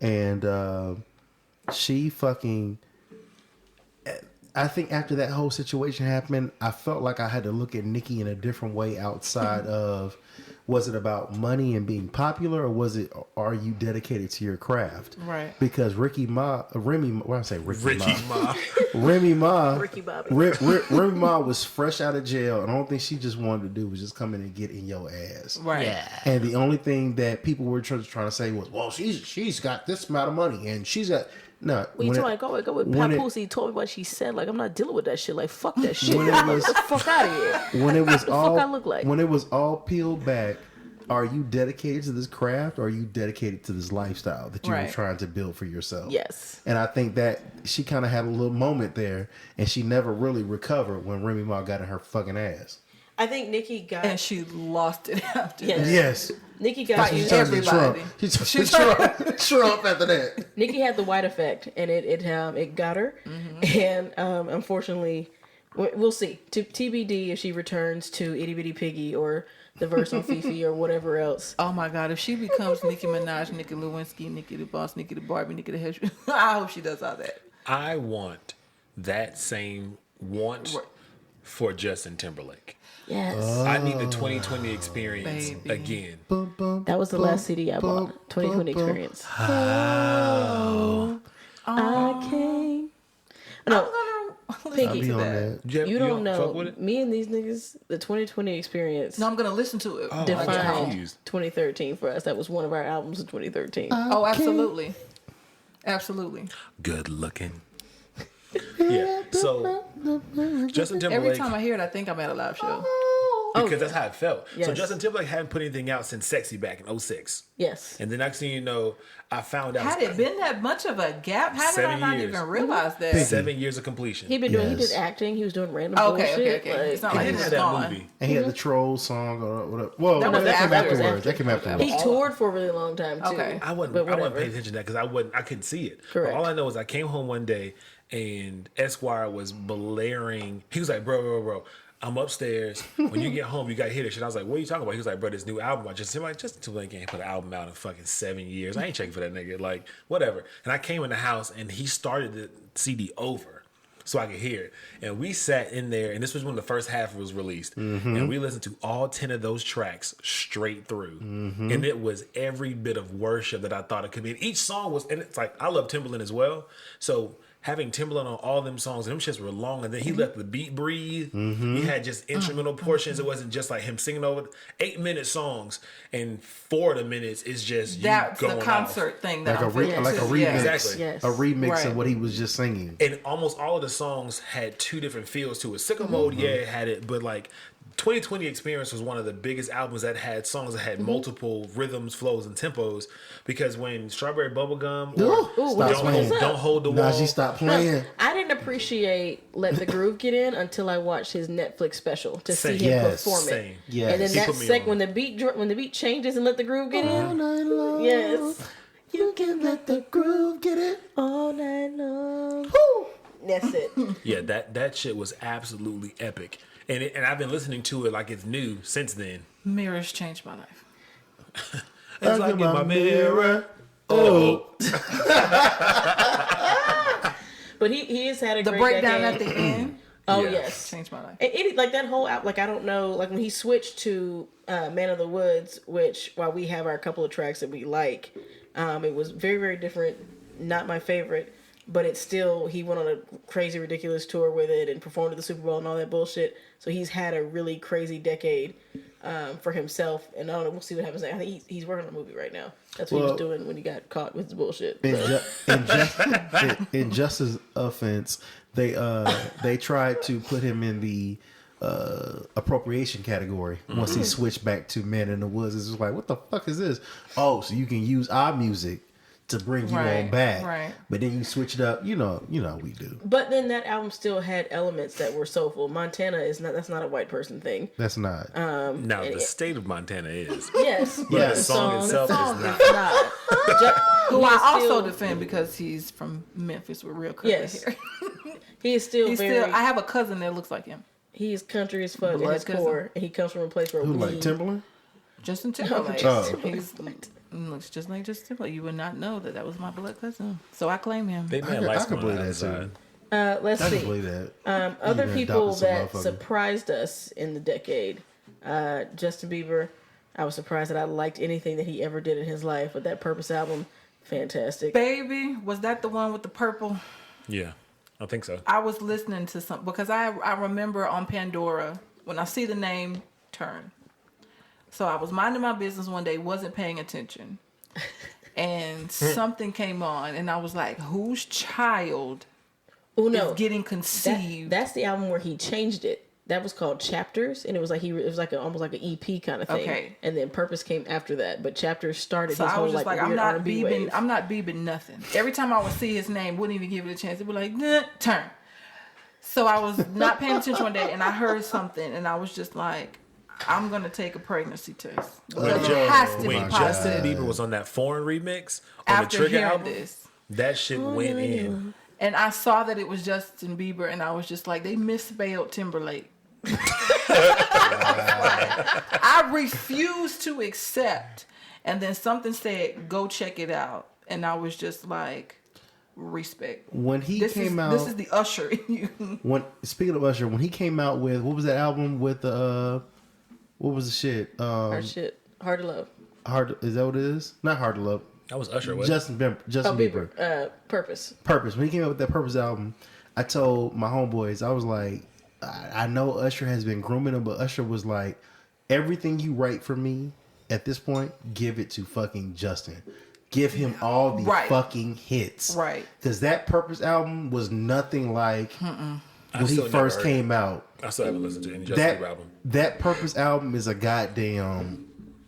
and she fucking. I think after that whole situation happened, I felt like I had to look at Nicki in a different way outside of, was it about money and being popular, or was it, are you dedicated to your craft? Right. Because Remy Ma was fresh out of jail, and the only thing she just wanted to do was just come in and get in your ass. Right. Yeah. And the only thing that people were trying to say was, well, she's got this amount of money, and she's got. No, you talking like, go with Papoose told me what she said. Like, I'm not dealing with that shit. Like, fuck that shit. When it was, get the fuck out of here. When it was all, fuck I look like? When it was all peeled back, are you dedicated to this craft, or are you dedicated to this lifestyle that you were trying to build for yourself? Yes. And I think that she kind of had a little moment there, and she never really recovered when Remy Ma got in her fucking ass. I think Nicki got... And she lost it after that. Yes. Nicki got everybody. She's Trump after that. Nicki had the white effect, and it got her. Mm-hmm. And unfortunately, we'll see. TBD if she returns to Itty Bitty Piggy or the verse on Fifi or whatever else. Oh my God! If she becomes Nicki Minaj, Nicki Lewinsky, Nicki the Boss, Nicki the Barbie, Nicki the Hedge, I hope she does all that. I want that same for Justin Timberlake. Yes. I need the 2020 experience again. That was the last CD I bought. 2020 experience. Oh. I came. No. Pinky, you don't know. Me and these niggas, the 2020 experience. No, I'm gonna listen to it. Defined 2013 for us. That was one of our albums in 2013. Oh, absolutely, absolutely. Good looking. Yeah. So Justin Timberlake. Every time I hear it, I think I'm at a live show. Because that's how it felt. Yes. So Justin Timberlake hadn't put anything out since Sexy back in 2006. Yes. And the next thing you know, I found out. Had it been that much of a gap? How did I not even realize that? 7 years of completion. He did acting. He was doing random bullshit. Okay. Like, it's not like he didn't was have gone. that movie. And he had the Troll song or whatever. Well, that came afterwards. That came afterwards. He toured for a really long time too. Okay. I wasn't paying attention to that because I couldn't see it. Correct. But all I know is I came home one day and Esquire was blaring. He was like, bro, I'm upstairs. When you get home, you gotta hear this shit. I was like, what are you talking about? He was like, bro, this new album. I'm like, Justin Timberlake ain't put an album out in fucking 7 years. I ain't checking for that nigga. Like, whatever. And I came in the house and he started the CD over so I could hear it. And we sat in there, and this was when the first half was released. And we listened to all 10 of those tracks straight through. And it was every bit of worship that I thought it could be. And each song was, and it's like, I love Timbaland as well. So having Timbaland on all them songs, and them shits were long, and then he let the beat breathe. He had just instrumental portions. It wasn't just like him singing over 8-minute songs, and 4 of the minutes is just That's you the going concert off. thing that like a remix, Exactly. Yes. a remix Right. of what he was just singing. And almost all of the songs had 2 different feels to it. Sicko Mode, yeah, it had it, but like 2020 Experience was one of the biggest albums that had songs that had multiple rhythms, flows, and tempos. Because when Strawberry Bubblegum or Stop playing. Don't Hold the Wall, Najee, stop playing. I didn't appreciate Let the Groove Get In until I watched his Netflix special to see Same. him Yes. perform it. Same. Yes. And then He that put me on. when the beat changes and Let the Groove Get All In. night long. Yes. You can let the groove get it. All night long. That's it. yeah, that shit was absolutely epic. And I've been listening to it like it's new since then. Mirrors changed my life. It's like in my mirror. Oh, But he has had a The great breakdown decade. at the end Oh Yeah. yes. changed my life. And like that whole app, like I don't know, like when he switched to Man of the Woods, which while we have our couple of tracks that we like, it was very, very different. Not my favorite, but it's still, he went on a crazy, ridiculous tour with it and performed at the Super Bowl and all that bullshit. So he's had a really crazy decade for himself. And I don't know, we'll see what happens. I think he's working on a movie right now. That's what he was doing when he got caught with his bullshit. In Justice's offense, they tried to put him in the appropriation category once he switched back to Man in the Woods. It's just like, what the fuck is this? Oh, so you can use our music to bring you on back, right. But then you switch it up. You know we do. But then that album still had elements that were soulful. Montana is not, that's not a white person thing. That's not. now the state of Montana is. Yes. But the the song itself song is not. is not. Who I He is also still- defend because he's from Memphis with real curly Yes. hair. He is still He's very. still. I have a cousin that looks like him. He is country as fuck at Blood his cousin. core, and he comes from a place where Who we like Timberland? Justin Timberlake. Oh. He's looks just like Justin Timberlake. You would not know that was my blood cousin. So I claim him. They I made could lights on believe the that outside. too. Let's I can see. believe that. Other You people adopted some that motherfucker. surprised us in the decade. Justin Bieber. I was surprised that I liked anything that he ever did in his life, but that Purpose album, fantastic. Baby, was that the one with the purple? Yeah, I think so. I was listening to some because I remember on Pandora when I see the name turn. So I was minding my business one day, wasn't paying attention, and something came on, and I was like, "Whose child Oh no, is getting conceived?" that's the album where he changed it. That was called Chapters, and it was like almost like an EP kind of thing. Okay. And then Purpose came after that, but Chapters started So his I whole was just like, I'm weird not R&B wave. beeping nothing. Every time I would see his name, wouldn't even give it a chance. It'd be like, "Nah, turn." So I was not paying attention one day, and I heard something, and I was just like, I'm gonna take a pregnancy test because it has to be When positive. Justin Bieber was on that Foreign remix on the After Trigger hearing album, this, that shit went in. and I saw that it was Justin Bieber, and I was just like, they misspelled Timberlake. I refused to accept, and then something said, "Go check it out," and I was just like, respect. When he This came is out, this is the Usher in you. speaking of Usher, when he came out with what was that album with the what was the shit? Hard shit, Hard to Love. Hard is that what it is? Not Hard to Love. That was Usher, wasn't Justin Bieber. Purpose. Purpose. When he came out with that Purpose album, I told my homeboys, I was like, I know Usher has been grooming him, but Usher was like, everything you write for me at this point, give it to fucking Justin. Give him all the Right. fucking hits. Right. Because that Purpose album was nothing like when he still never first heard came out. I still haven't listened to any Justin Bieber album. That Purpose album is a goddamn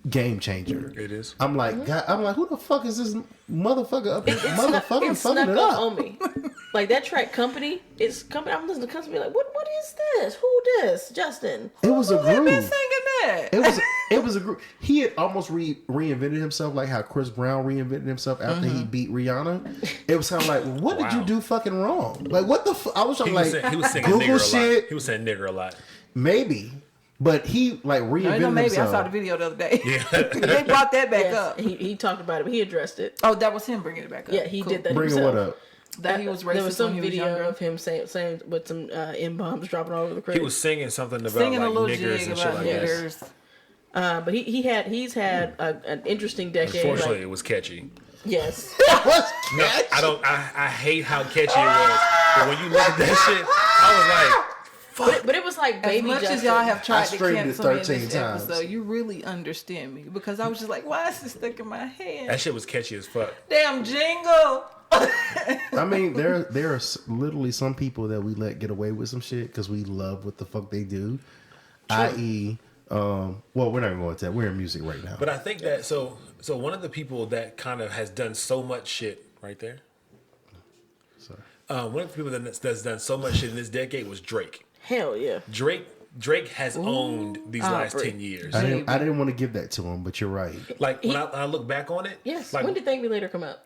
game changer. It is. I'm like, God, who the fuck is this motherfucker up? It Motherfucking snuck fucking it up up. on me. Like that track, Company. It's Company. I'm listening to Company. Like, what is this? Who this? Justin. It was a Who had been groove. singing that? It was It was a group. He had almost reinvented himself, like how Chris Brown reinvented himself after he beat Rihanna. It was kind of like, what did you do fucking wrong? Like, what the? I was He like, was singing Google nigger a shit. lot. He was saying nigger a lot. Maybe, but he like reinvented No, maybe himself. I saw the video the other day. Yeah. They brought that back Yes, up. he talked about it, but he addressed it. Oh, that was him bringing it back up. Yeah, he did that Bring himself. what up? That he was racist There was some when he was video younger. of him saying with some M-bombs dropping all over the crib. He was singing something about Singing a like little niggers jig and shit about like that. niggers. But he's had an interesting decade. Unfortunately, like- it was catchy. yes. No, I hate how catchy it was. But when you look at that shit, I was like, But it was like As Baby much Justin. as y'all have tried to streamed it cancel me in 13 this times. episode, you really understand me because I was just like, why is this stuck in my head? that shit was catchy as fuck. Damn jingle. I mean, there are literally some people that we let get away with some shit because we love what the fuck they do. I.e., well, we're not going to that. We're in music right now. But I think that so one of the people that kind of has done so much shit right there. Sorry. One of the people that's done so much shit in this decade was Drake. Hell yeah. Drake has owned these last Aubrey. 10 years. I didn't want to give that to him, but you're right. Like when I look back on it, Yes. like, When did Thank Me Later come out?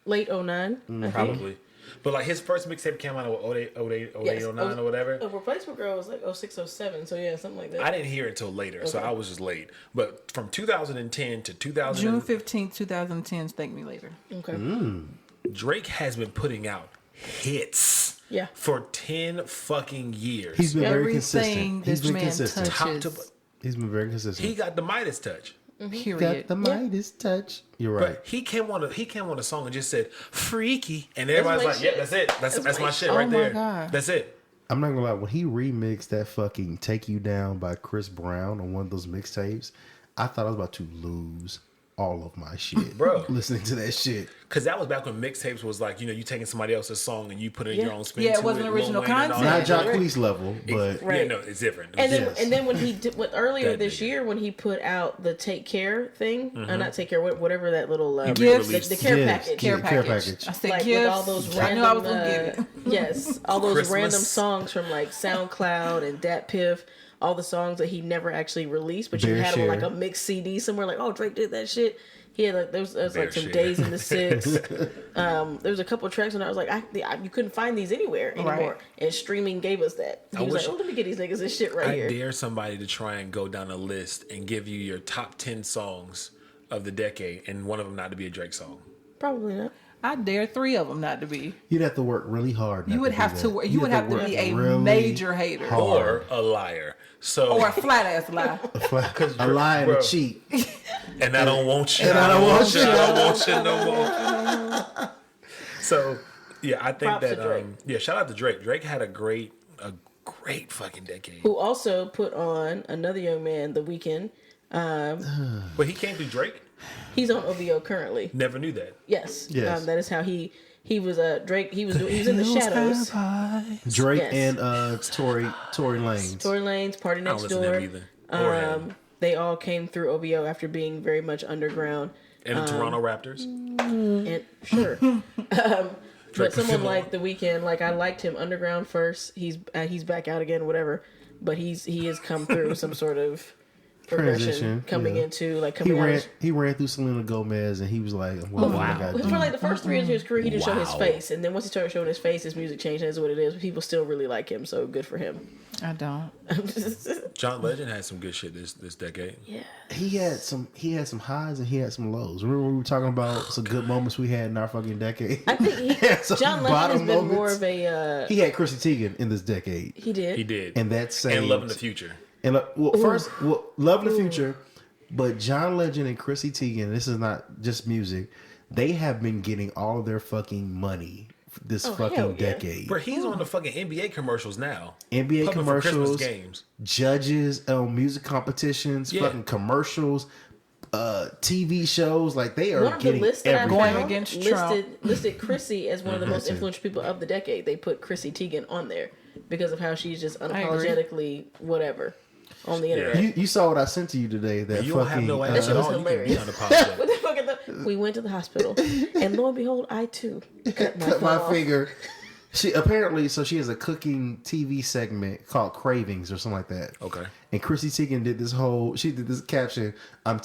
Late 09? I think. probably. But like his first mixtape came out in 08, Yes. 09 or whatever. Replacement Girl was like 06, 07. So yeah, something like that. I didn't hear it until later, so Okay. I was just late. But from 2010 to 2000, June 15th, 2010. Thank me later. Okay. Drake has been putting out hits Yeah. for 10 fucking years. He's been very Everything consistent. He's this been man consistent. Top touches, He's been very consistent. he got the Midas touch. period. got the Midas touch. You're right. But he came on a song and just said freaky, and everybody's my like, shit. "Yeah, that's it. That's my shit Oh right my there. God. That's it." I'm not gonna lie. When he remixed that fucking "Take You Down" by Chris Brown on one of those mixtapes, I thought I was about to lose all of my shit, Bro. listening to that shit. Because that was back when mixtapes was like, you taking somebody else's song and you put in Yeah. your own spin. Yeah, it to wasn't Lil original Wayne and all content. Not that. Jacquees level, but Yeah, Right. no, it's different. And then, Yes. and then when he did earlier That this nigga. year when he put out the Take Care thing, not Take Care, whatever that little Gifts. the care Yes. package, Yeah. Care Care package. package. I said like gifts. with all those random, I knew I was gonna get it. yes, all those Christmas. random songs from like SoundCloud and Dat Piff, all the songs that he never actually released, but you Bear had them on like Share. a mixed CD somewhere. Like, oh, Drake did that shit. He had like there was Bear like some Share. Days in the Six. There was a couple of tracks and I was like, you couldn't find these anywhere anymore, Right. and streaming gave us that. He was wish- like, oh, let me get these niggas this shit right I here. dare somebody to try and go down a list and give you your top 10 songs of the decade, and one of them not to be a Drake song. Probably not. I dare 3 of them not to be. you'd have to work really hard. not You would do have that. to. You You'd would have to work be a really major hater hard. Or a liar. So or a flat ass lie. a lie and Bro. a cheat. and I don't want you. And I don't want you. I don't want you no more. So yeah, I think Props to that Drake. shout out to Drake. Drake had a great fucking decade. Who also put on another young man, The Weeknd. But he came through Drake. He's on OVO currently. Never knew that. Yes. Yes. That is how he was Drake. He was in the shadows. Drake Yes. and Tory Lanez. Tory Lanez, Party I don't Next listen to Door. him either. Or him. They all came through OVO after being very much underground. And the Toronto Raptors. And sure. But Drake someone was like The Weeknd, like I liked him underground first. He's back out again, whatever. But he has come through some sort of progression Transition, coming yeah. into like He coming out. ran. As, He ran through Selena Gomez, and he was like, "Well, what I gotta do?" for like the first 3 years of his career, he didn't show his Wow. face, and then once he started showing his face, his music changed. That's what it is. But people still really like him, so good for him. I don't. John Legend had some good shit this decade. Yeah. He had some highs and he had some lows. Remember we were talking about some good moments we had in our fucking decade. I think had some John Legend has bottom been more moments. of a. He had Chrissy Teigen in this decade, He did. He did. and that's saying And Love in the Future. And Love in the Future, but John Legend and Chrissy Teigen. This is not just music. They have been getting all of their fucking money this hell fucking yeah. decade. Bro, he's on the fucking NBA commercials now. NBA Pumping for Christmas commercials, games. judges on music competitions, Yeah. fucking commercials, TV shows. Like they are One of the getting lists that I everything. Going found against listed Chrissy as one of the most That's it. influential people of the decade. They put Chrissy Teigen on there because of how she's just agree. unapologetically whatever on the internet. You saw what I sent to you today. That You don't fucking have no That ass shit at was all. You can be hilarious. unapologetic. What the fuck is that? We went to the hospital, and lo and behold, I too cut my cut my thumb off. finger. She has a cooking TV segment called Cravings or something like that. Okay. And Chrissy Teigen did this caption, I'm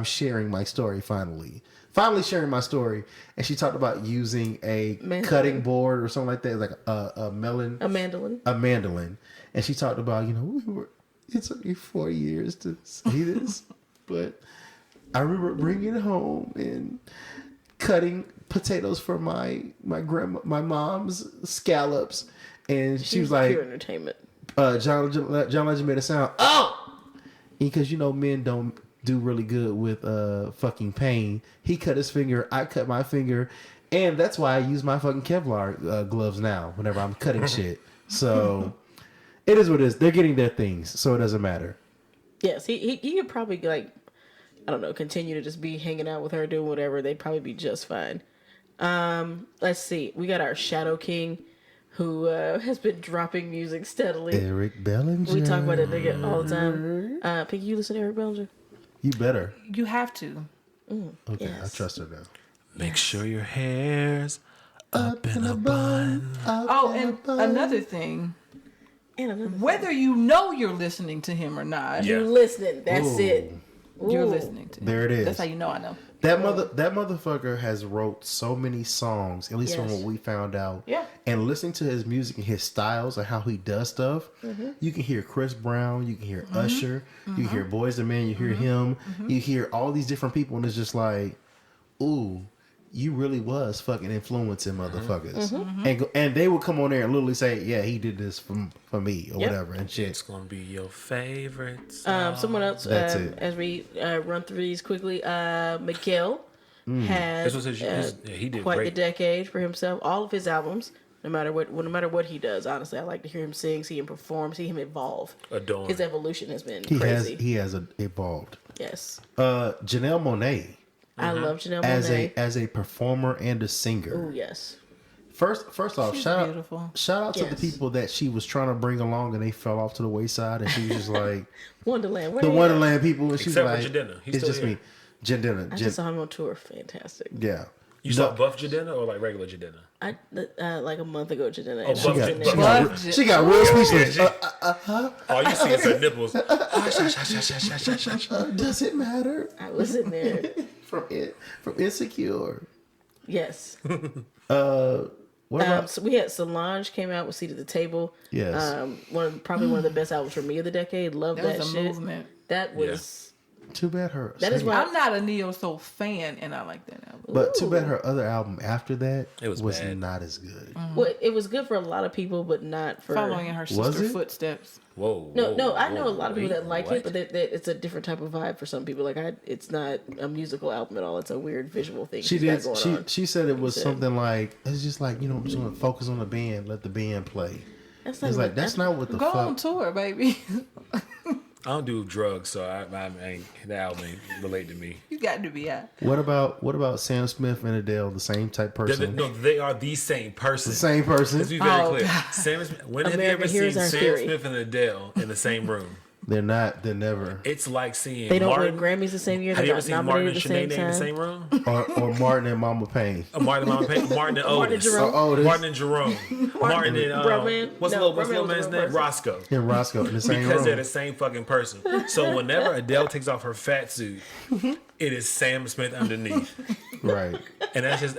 sharing my story finally sharing my story. And she talked about using a cutting board or something like that, like a mandolin. And she talked about, it took me 4 years to say this, but I remember bringing it home and cutting potatoes for my mom's scallops, and she was like, pure entertainment. John Legend made a sound. Oh, because men don't do really good with fucking pain. He cut his finger. I cut my finger, and that's why I use my fucking Kevlar gloves now whenever I'm cutting shit. So it is what it is. They're getting their things, so it doesn't matter. Yes, he could probably I don't know, continue to just be hanging out with her, doing whatever. They'd probably be just fine. Let's see. We got our Shadow King, who has been dropping music steadily. Eric Bellinger. We talk about that nigga all the time. Pinky, you listen to Eric Bellinger? You better. You have to. Okay, Yes. I trust her now. Make sure your hair's up in a bun. And another thing, And another whether you're listening to him or not, Yeah. You're listening. That's Ooh. it. you're Ooh. listening to him. There it is. That's how you know I know. That motherfucker has wrote so many songs, at least from Yes. what we found out. Yeah. And listening to his music and his styles and how he does stuff, you can hear Chris Brown, you can hear Usher, you can hear Boyz II Men, you hear him, you hear all these different people, and it's just like, ooh, you really was fucking influencing motherfuckers. And they would come on there and literally say, yeah, he did this for me or Yep. whatever and shit. It's gonna be your favorite. Someone else, That's it. as we run through these quickly, Miguel had This was he did quite great. the decade for himself. All of his albums, no matter what he does, honestly, I like to hear him sing, see him perform, see him evolve. Adorn. His evolution has been He crazy. has evolved. Yes, Janelle Monáe I love Janelle Monáe. as a performer and a singer. Oh yes, First off, She's shout beautiful. out to the Yes. people that she was trying to bring along and they fell off to the wayside, and she was just like Wonderland. Where the they at? Wonderland people, and she was Except for like, Jadena. He's "It's still just here. me, Jadena." I just saw him on tour. Fantastic. Yeah, You saw Buff Jadena or like regular Jadena? I like a month ago, Jadena. Oh, and I Buff was Jadena. in there. Buff she got real speechless. All you see is her nipples. Does it matter? I was in there. From Insecure. Yes. What about? So we had Solange came out with Seat at the Table. Yes. Probably one of the best albums for me of the decade. Love That that, was a shit. movement. That was Too bad her. that is why I'm not a Neo Soul fan, and I like that album. But too bad Ooh. her other album after that It was bad. not as good. well, it was good for a lot of people, but not for Following in her Was sister's it? footsteps. Whoa. No, I know a lot of people that like what? it, but it's a different type of vibe for some people. Like it's not a musical album at all. It's a weird visual thing. She she's got did. going on. She said it was She said- something like it's just like I'm just gonna focus on the band, let the band play. That's It's like that's not what the Go on fuck. tour, baby. I don't do drugs, so I ain't, that album ain't relate to me. You got to be out. What about Sam Smith and Adele, the same type person? No, they are the same person. The same person. Let's be very Oh, clear. God. Sam Smith, when have you American ever seen Heroes Are Sam Theory. Smith and Adele in the same room? They're not. They're never. It's like seeing They don't Martin. win Grammys the same year. Have They you ever got seen Martin nominated and at the same Sinead in the time. same room? Or Martin and Mama Payne. Martin and Martin and Otis. Jerome. Otis. Martin and Jerome. Martin and Broman. what's No, the little Broman was man's a name? real person. Roscoe. And Roscoe in the same Because they're room. the same fucking person. So whenever Adele takes off her fat suit, it is Sam Smith underneath, Right. and that's just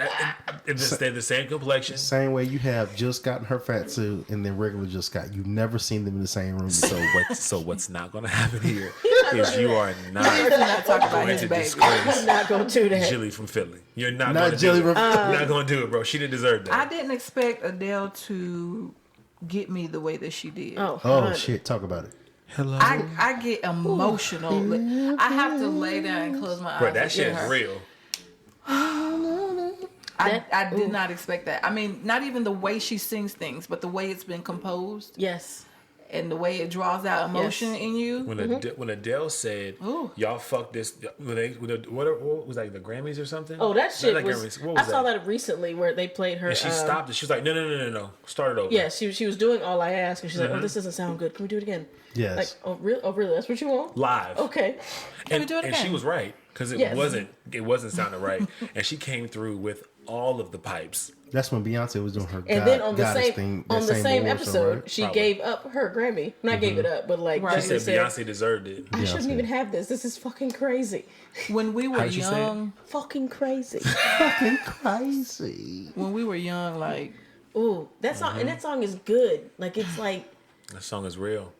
they're the same complexion. Same way you have Jill Scott in her fat suit and then regular Jill Scott. You've never seen them in the same room. So what's not going to happen here is you are Let's not not talk about going his to baby. disgrace I'm not going to do that. Jilly from Philly. You're not Not going to Jilly do it. from- You're not going to do it, bro. She didn't deserve that. I didn't expect Adele to get me the way that she did. Oh, Oh honey. shit! Talk about it. Hello, I get emotional. I have to lay down and close my eyes. bro. That and shit get is her. real. I did not expect that. I mean, not even the way she sings things, but the way it's been composed Yes. and the way it draws out emotion Yes. in you. When Adele said, Ooh. "Y'all fuck this," what was that, the Grammys or something? Oh, that Not shit the was. Grammys. What was I saw that recently where they played her. And she stopped it. She was like, "No, start it over." Yeah, she was doing All I Ask, and she's like, "Oh, this doesn't sound good. Can we do it again?" Yes. Like, oh really? Oh really? That's what you want? live. Okay. Can we do it And she again? was right because it Yes. wasn't sounding right, and she came through with all of the pipes. That's when Beyonce was doing her And then on the goddess same thing, on that the same award episode, show, right? she Probably. gave up her Grammy. Not gave it up, but like Right. She Disney said said, Beyonce deserved it. I shouldn't Beyonce. even have this. This is fucking crazy. When we were How'd you say it? young, Fucking crazy. Fucking crazy. when we were young, like Ooh, that song and that song is good. Like it's like That song is real.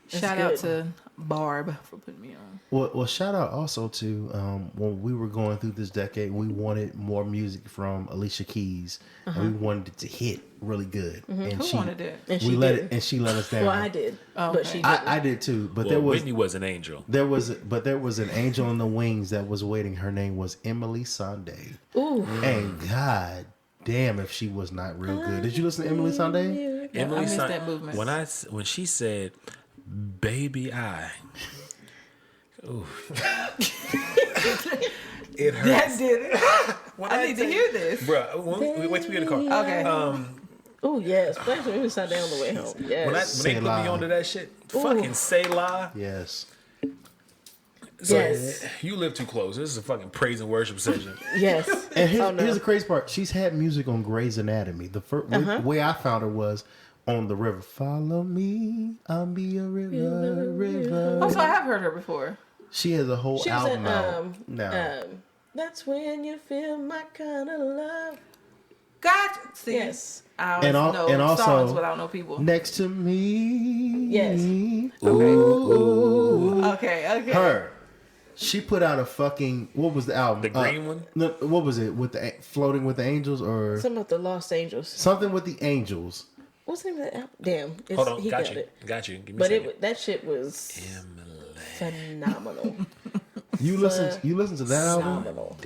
shout good. out to Barb for putting me on. Well, shout out also to when we were going through this decade, we wanted more music from Alicia Keys, and we wanted it to hit really good. And Who wanted it? and we she let did. it, and she let us down. Well, I did, Oh, but okay. she didn't. I did too, but Well, there was Whitney was an angel. there was an angel in the wings that was waiting. Her name was Emily Sandé, Ooh, and God damn if she was not real good. Did you listen to Emily Sandé? Emily I missed Son- that movement. When she said, "Baby, I," ooh, it hurts. That did it. When I need to hear this. Bruh, wait till we get in the car. Okay. ooh, yes. Especially when we sat down on the way home. Yes. When they Say put me la. onto that shit, fucking say la. Yes. So, Yes. you live too close. This is a fucking praise and worship session. Yes. And here's, Oh, no. here's the crazy part. She's had music on Grey's Anatomy. The first way I found her was on the river. Follow me, I'll be a river. Also, I have heard her before. She has a whole She was album at out now. that's when you feel my kind of love. Gotcha. See, Yes. I always And know also- songs without no people. Next to me. Yes. Okay. Her. She put out a fucking, what was the album? The green one? No, what was it? With the Floating with the Angels or Something about the Lost Angels. something with the Angels? What's the name of that album? Damn. It's, Hold on, he got got you. it. Got you. Give me But a second. that shit was phenomenal. You listen to that album? Phenomenal.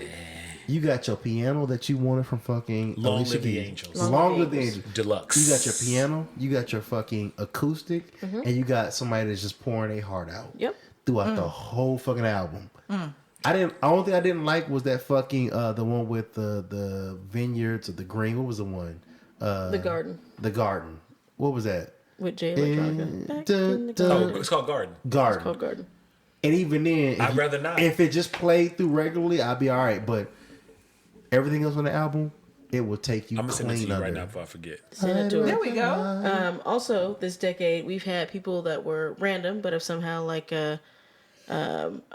You got your piano that you wanted from fucking Long Alicia Live the Keys. Angels. Long Live the Angels. Deluxe. You got your piano, you got your fucking acoustic, and you got somebody that's just pouring their heart out. Yep. Throughout the whole fucking album. The only thing I didn't like was that fucking the one with the vineyards of the green. What was the one? The Garden The Garden. What was that? with Jay Electronica. Back in the Dun, garden. Oh, it's called Garden. Garden. It's called Garden. And even then, I'd rather not. If it just played through regularly, I'd be all right. But everything else on the album, it will take you I'm gonna send it to clean you under. right now before I forget. Send it to There her. we go. Also, this decade, we've had people that were random, but have somehow like I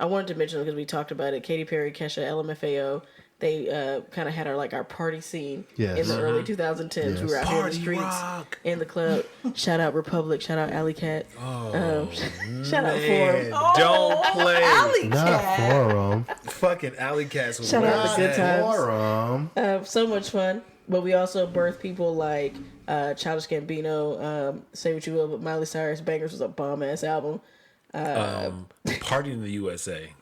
wanted to mention because we talked about it. Katy Perry, Kesha, LMFAO. They kind of had our party scene Yes. in the early 2010s. We were out here in the Party streets, rock. in the club. Shout out Republic. Shout out Alley Cat. Shout out Man, Forum. don't play. Alley Not Cat. Forum. Fucking Alley Cats was Shout out wild. the good times. Forum. So much fun. But we also birthed people like Childish Gambino, Say What You Will, but Miley Cyrus Bangers was a bomb ass album. Party in the USA.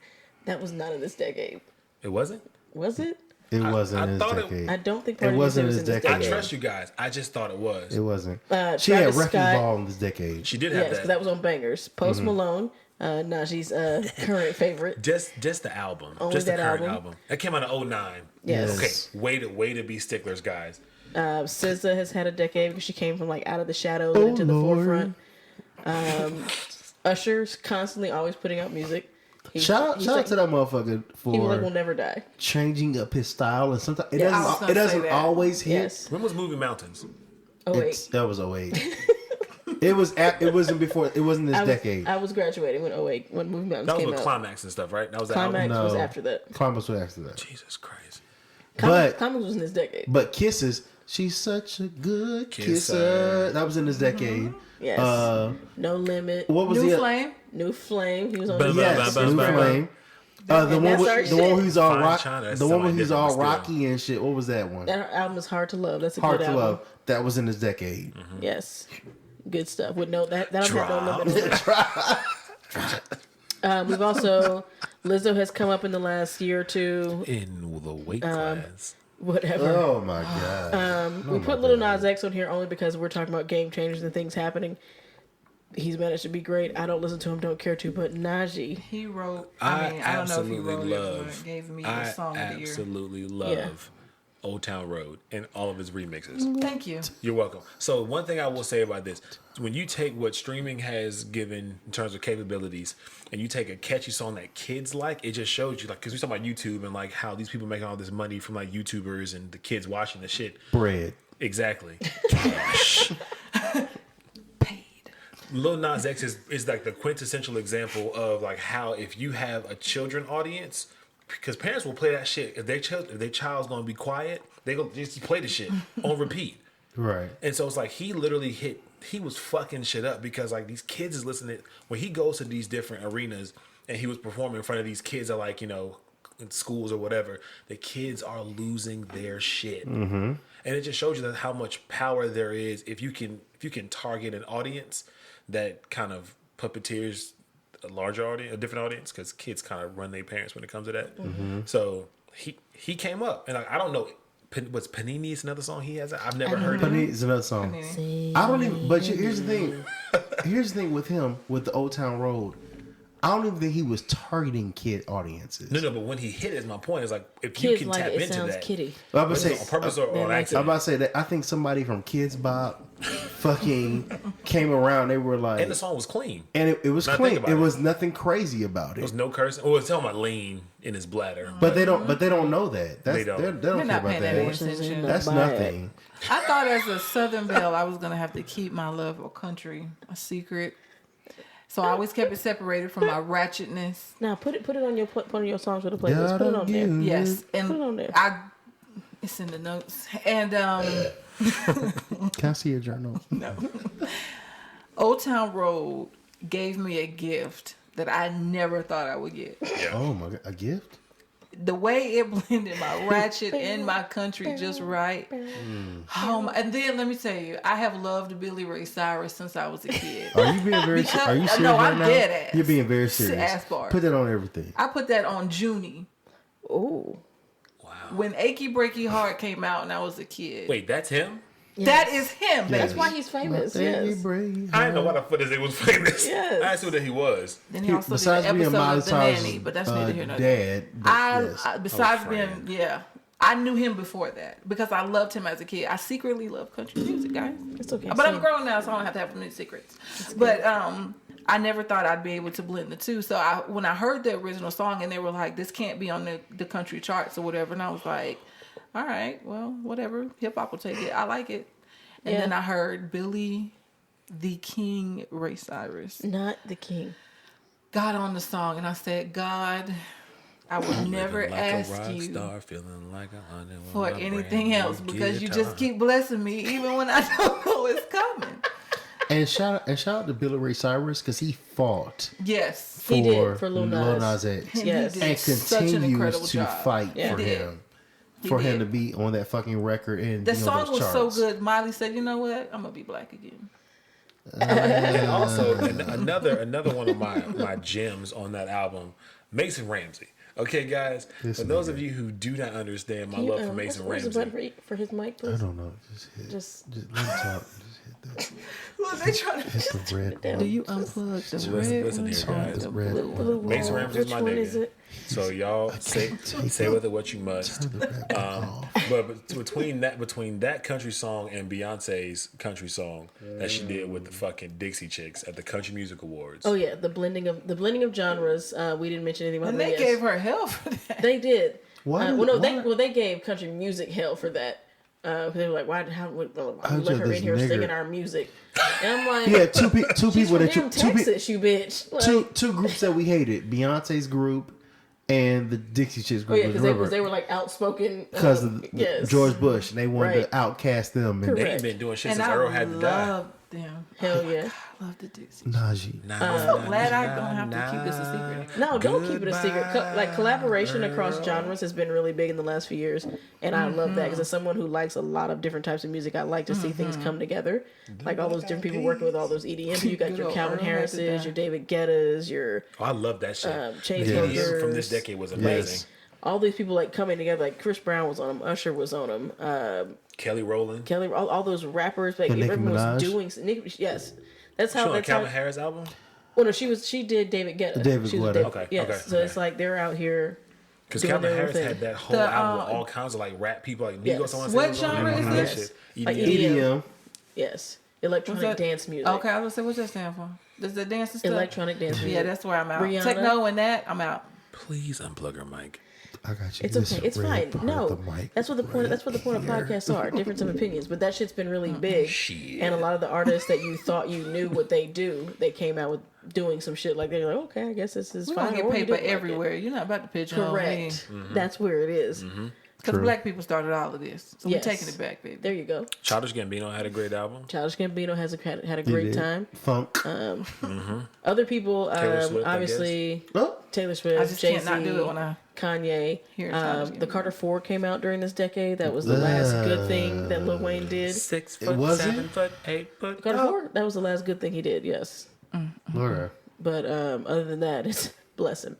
That was not in this decade. It wasn't? Was it? It wasn't I in his thought it- decade. I don't think It Party wasn't was in in this this I decade. decade. trust you guys. I just thought it was. It wasn't. She had Travis Wrecking Scott. Ball in this decade. She did have Yes, because that. that was on Bangers. Post Malone, Naji's current favorite. Just the album. Only Just the that current album. album. That came out in 2009. Yes. Yes. Okay, way to be sticklers, guys. SZA has had a decade because she came from out of the shadows and into the Lord. forefront. Usher's constantly always putting out music. Shout out to that motherfucker He will for never die. changing up his style, and sometimes it Yeah, I was doesn't. gonna It doesn't say that. always hit. Yes. When was Movie Mountains? Oh wait. That was 08. It wasn't before. It wasn't this decade. I was graduating when 08 when Movie Mountains That was came with out. Climax and stuff, right? That was the Climax album. was No. after that. Climax was after that. Jesus Christ. But Climax was in this decade. but Kisses, she's such a good kisser. That was in this decade. Yes. No Limit. What was New the Flame. New Flame. He was on. Bum, the bum, Yes, bum, New bum, Flame. The one that's our with the one shit. who's all Fine rock. China, that's The one where something he's all different, but rocky and shit. What was that one? That album is Hard to Love. That's a Hard good to album. Love. That was in this decade. Yes. Good stuff. With no that album had no limit. We've also Lizzo has come up in the last year or two. In the weight class. Whatever. Oh my god. We put Little Nas X on here only because we're talking about game changers and things happening. He's managed to be great. I don't listen to him, don't care to, but Najee. He wrote. I I don't know if he absolutely wrote it, love. but gave me I the song of the year. absolutely love Old Town Road and all of his remixes. Thank you. You're welcome. So one thing I will say about this, when you take what streaming has given in terms of capabilities and you take a catchy song that kids like, it just shows you, like, because we talk about YouTube and like how these people making all this money from like YouTubers and the kids watching the shit. Bread. Exactly. Paid. Lil Nas X is like the quintessential example of like how if you have a children audience, because parents will play that shit. If their child's gonna be quiet, they go just play the shit on repeat. Right. And so it's like he literally he was fucking shit up because like these kids is listening. When he goes to these different arenas and he was performing in front of these kids at like, you know, in schools or whatever, the kids are losing their shit. Mm-hmm. And it just shows you that how much power there is if you can target an audience that kind of puppeteers a larger audience, a different audience, because kids kind of run their parents when it comes to that. Mm-hmm. So he came up, and I don't know. What's Panini is another song he has? I've never heard it. Panini is another song. I don't even. But here's the thing. Here's the thing with him with the Old Town Road. I don't even think he was targeting kid audiences. No, but when he hit it, is my point. Is like if Kids you can like tap it into sounds that, kitty. I'm about to say on purpose or on I'm accident. about to say that I think somebody from Kids Bop fucking came around. They were like, And the song was clean. and it was Now clean. think about It it. was nothing crazy about There was it. no cursing. Well, it's talking about lean in his bladder. But they don't. But they don't know that. That's, They don't. They don't They're care not about paying any that. attention. That's Buy it. nothing. I thought as a Southern Belle, I was gonna have to keep my love for country a secret. So I always kept it separated from my ratchetness. Now put it on your songs with a playlist. Put it on there. Yes, and Put it on there. it's in the notes. And Can I see your journal? no, Old Town Road gave me a gift that I never thought I would get. Oh my god, a gift? The way it blended my ratchet and my country just right. And then let me tell you, I have loved Billy Ray Cyrus since I was a kid. Are you being very? Because- Are you serious no, right I'm now? dead ass. You're being very serious. Ass bar. Put that on everything. I put that on Junie Ooh. when Achy Breaky Heart came out and I was a kid. Wait, that's him? That is him, baby. That's why he's famous. Yes. I didn't know why the fuck this nigga was famous. Yes. I assumed that he was. Then he also Besides did an being episode Miley of The Nanny, Cyrus's but that's neither here nor there. dad. but yes. Besides friend. being, I knew him before that because I loved him as a kid. I secretly love country music, guys. It's okay. But I'm grown now, so I don't have to have many secrets. But I never thought I'd be able to blend the two. So when I heard the original song and they were like, this can't be on the country charts or whatever, and I was like, all right, well, whatever. Hip hop will take it. I like it. And then I heard Billy the King Ray Cyrus Not the king. got on the song, and I said, God, I would never Feeling like ask a rock you star, feeling like a honey with for my anything brand else new because you guitar. just keep blessing me even when I don't know it's coming. And shout out to Billy Ray Cyrus because he fought Yes. for He did, for Lil Lil Nas. Nas X. And Yes. he did And such an incredible continues to job. fight Yeah. for He did. him. He For him did. to be on that fucking record and The be on song those was charts. so good. Miley said, "You know what? I'm gonna be black again." And also another one of my gems on that album, Mason Ramsey. Okay, guys, This for those nigga. of you who do not understand my Can you, love for Mason where's the Ramsey, button for his mic, I please? don't know. Just let him talk. Just hit Look, they trying to. the red one. Do you unplug the Listen- red listen one here, or guys. the Red blue one. one? Blue Mason wall. Ramsey is Which my one nigga. is it? So y'all say with it what you must. Turn the red one off. But between that country song and Beyonce's country song that she did with the fucking Dixie Chicks at the Country Music Awards. Oh yeah, the blending of genres. We didn't mention anything about And that. they Yes. gave her hell for that. They did. Why Well, no, why- they gave country music hell for that. They were like, why would I let just her this in here nigger. singing our music? And I'm like, Yeah, two she's people from that you damn two, pe- Texas, you bitch. Like, two groups that we hated: Beyonce's group and the Dixie Chicks oh group. yeah, because remember? they were like outspoken because of yes. George Bush, and they wanted Right. to outcast them. And They Correct. ain't been doing shit And since I Earl had to die. love them. Hell yeah. I love the Dixie. Najee. I'm so glad I don't have to keep this a secret. No, don't keep it a secret. Like collaboration across genres has been really big in the last few years, and I love that because as someone who likes a lot of different types of music, I like to see things come together. Like all those different people working with all those EDM. You got Good your old Calvin Earl had to Harris's, die. your David Guetta's, your Oh, I love that shit. Chainsmokers. EDM from this decade was amazing. Yes. All these people like coming together. Like Chris Brown was on them, Usher was on them, Kelly Rowland. Kelly, all those rappers. Like And Nicki everyone was Minaj? doing. Yes, that's She how. on a That's how. Calvin Harris album? Well, no, she did David Guetta. David She was Guetta. David- Okay, Yes. okay, So okay. it's like they're out here Because doing Calvin their Harris thing. had that whole album with all kinds of like rap people, like Migos. Yes. I want to What say genre is this? Shit. Like EDM. EDM. Yes, electronic What's that? dance music. Okay, I was gonna say, what's that stand for? Does the dance and stuff? Electronic dance music. Yeah, that's where I'm out. Rihanna. Techno and that, I'm out. Please unplug her mic. I got you. It's This okay. It's red fine. part No, of the mic that's what the point. That's what the point of podcasts are. Difference of opinions, but that shit's been really big. Shit. And a lot of the artists that you thought you knew what they do, they came out with doing some shit like they're like, okay, I guess this is We fine. don't get or we paper didn't like it. everywhere. You're not about to pigeonhole me. Correct. That's where it is. Because True. black people started all of this. So Yes. we're taking it back, baby. There you go. Childish Gambino had a great album. Childish Gambino has had a He great did. time. Funk. Other people, Taylor Swift, I obviously Oh, Taylor Swift, I just Jay-Z, can't not do it when I Kanye. hear Childish The Gambino. Carter 4 came out during this decade. That was the last good thing that Lil Wayne did. 6 It foot, wasn't? 7 foot, 8 foot. Carter 4, that was the last good thing he did, yes. okay. But other than that, it's bless him.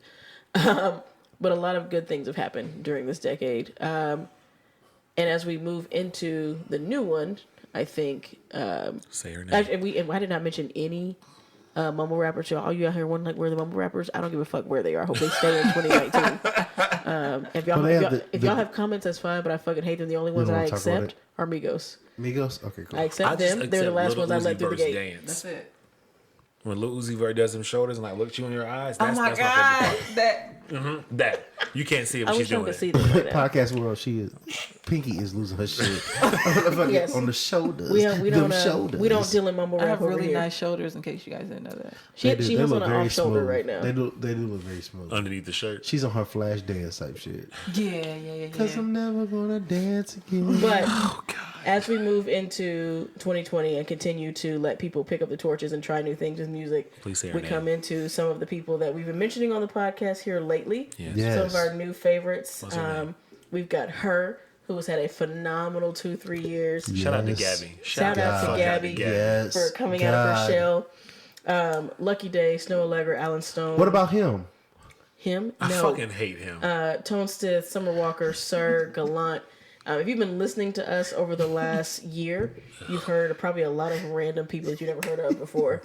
But a lot of good things have happened during this decade. And as we move into the new one, I think Say her name. actually, and I did not mention any mumble rappers. So all you out here wondering like where are the mumble rappers? I don't give a fuck where they are. I hope they stay in 2019. If y'all, Well, they if, have y'all, the- if y'all have comments, that's fine. But I fucking hate them. The only ones don't that I wanna talk about accept are Migos. Migos. Okay, cool. I accept them. They're the last ones I let through the gate. That's it. When Lil Uzi Vert does them shoulders and like looks you in your eyes, Oh that's, my that's God. my favorite That part. That you can't see it, I but wish she's y'all doing could see it. this right now. Podcast world, Pinky is losing her shit. Yes. On the shoulders. We Them don't shoulders. we don't deal in mumble I rap have over really here. nice shoulders. In case you guys didn't know that. She They do. has They on look an very off shoulder smooth. right now. They do look very smooth. Underneath the shirt. She's on her flash dance type shit. Yeah. Cause I'm never gonna dance again. But as we move into 2020 and continue to let people pick up the torches and try new things with music, Please say her we name. come into some of the people that we've been mentioning on the podcast here lately. Yes. Yes. Some of our new favorites. What's her name? We've got her, who has had a phenomenal 2-3 years. Shout out to Yes. Gabby. Shout out to fuck Gabby. Yes. For coming out of her God. shell. Lucky Day, Snow Allegra, Alan Stone. What about him? him? I No. fucking hate him. Tone Stith, Summer Walker, Sir, Gallant. If you've been listening to us over the last year, you've heard probably a lot of random people that you never heard of before.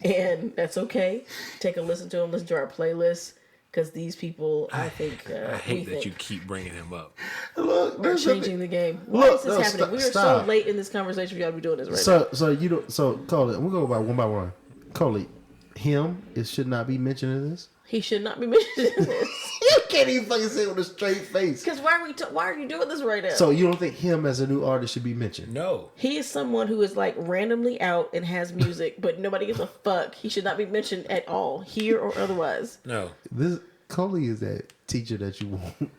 And that's okay. Take a listen to them, listen to our playlist, because these people, I think, I hate that you think keep bringing him up. Look, are there's changing the game. Why Look, is this no, happening? We are stop. so late in this conversation for y'all to be doing this right now. So you don't. So Coley, we'll go by one. Coley, him should not be mentioned in this. He should not be mentioned in this. You can't even fucking say it with a straight face. Because why are you doing this right now? So you don't think him as a new artist should be mentioned? No. He is someone who is like randomly out and has music, but nobody gives a fuck. He should not be mentioned at all, here or otherwise. No. This Coley is that teacher that you won't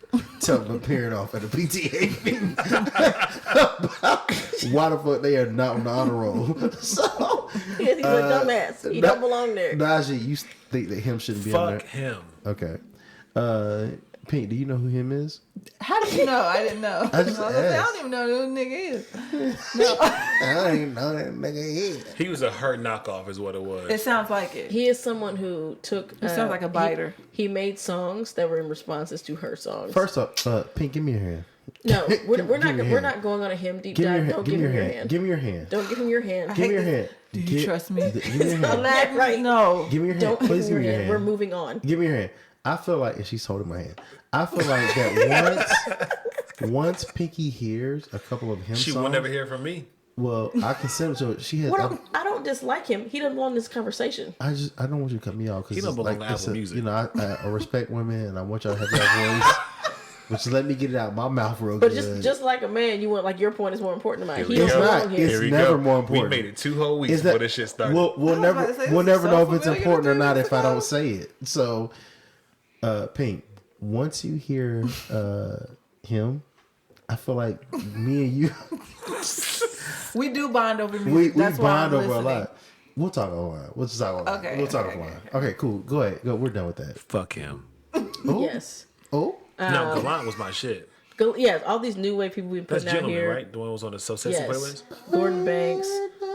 tell a parent off at a PTA meeting about why the fuck they are not on the honor roll. So He's a dumbass. He don't belong there. Najee, you think that him shouldn't be on Fuck there? him. Okay. Pink, do you know who him is? How did you know? I didn't know. I just was gonna say, I asked. don't even know who the nigga is. I ain't know that nigga is. He was a her knockoff, is what it was. It sounds like it. He is someone who took. It sounds like a biter. He made songs that were in responses to her songs. First up, Pink, give me your hand. no, we're not. give me your We're hand. not going on a him deep Give me your dive. hand. Don't Give me your hand. hand. Give me your hand. Don't give him your hand. Give me your hand. Do you trust me? Give me your hand. Let Right. No. Give me your hand. Don't give Please him give your me your hand. We're hand. moving on. Give me your hand. I feel like, and she's holding my hand. I feel like that once Pinky hears a couple of him She songs, will never hear from me. well, I consider so. She has. I don't dislike him. He doesn't belong in this conversation. I don't want you to cut me off He because don't belong to it's Apple Music. You know, I respect women and I want y'all to have your voice. But just let me get it out my mouth real But good. just like a man, you want like your point is more important than mine. Here He we It's don't go. not. belong here. It's Here we never go. more important. We made it 2 whole weeks Is that before this shit started. We'll about never to say, we'll this never is know so if it's familiar important or to not this if I ago. don't say it. So, Pink, once you hear him, I feel like me and you We do bond over music. we That's why bond I'm over a listening. lot. We'll talk offline. We'll just talk offline. Okay, We'll talk okay, offline. Okay, cool. Go ahead. Go. We're done with that. Fuck him. Oh, Yes. oh, No, Gallant was my shit. Yeah, all these new wave people we've been That's putting out Gentleman, here. right? The one who was on the So Sexy Yes. playlist? Gordon Banks,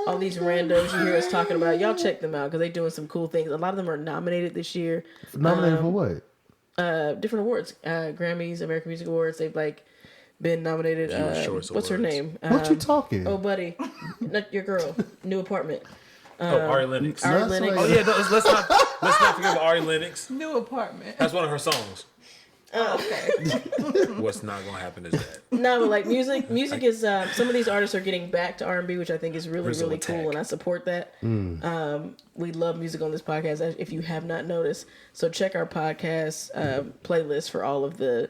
all these randos you hear us talking about. Y'all check them out because they're doing some cool things. A lot of them are nominated this year. nominated for what? Different awards, Grammys, American Music Awards. They've like been nominated. Viewers' Choice What's her Awards. name? What you talking? Oh, buddy, not your girl. New apartment. Ari Lennox. Ari That's Lennox. like- Oh yeah, let's not forget about Ari Lennox. New apartment. That's one of her songs. Okay. What's not gonna happen is that. No, but like music is some of these artists are getting back to R&B, which I think is really Rizzo really Attack. cool, and I support that. We love music on this podcast, if you have not noticed. So check our podcast playlist for all of the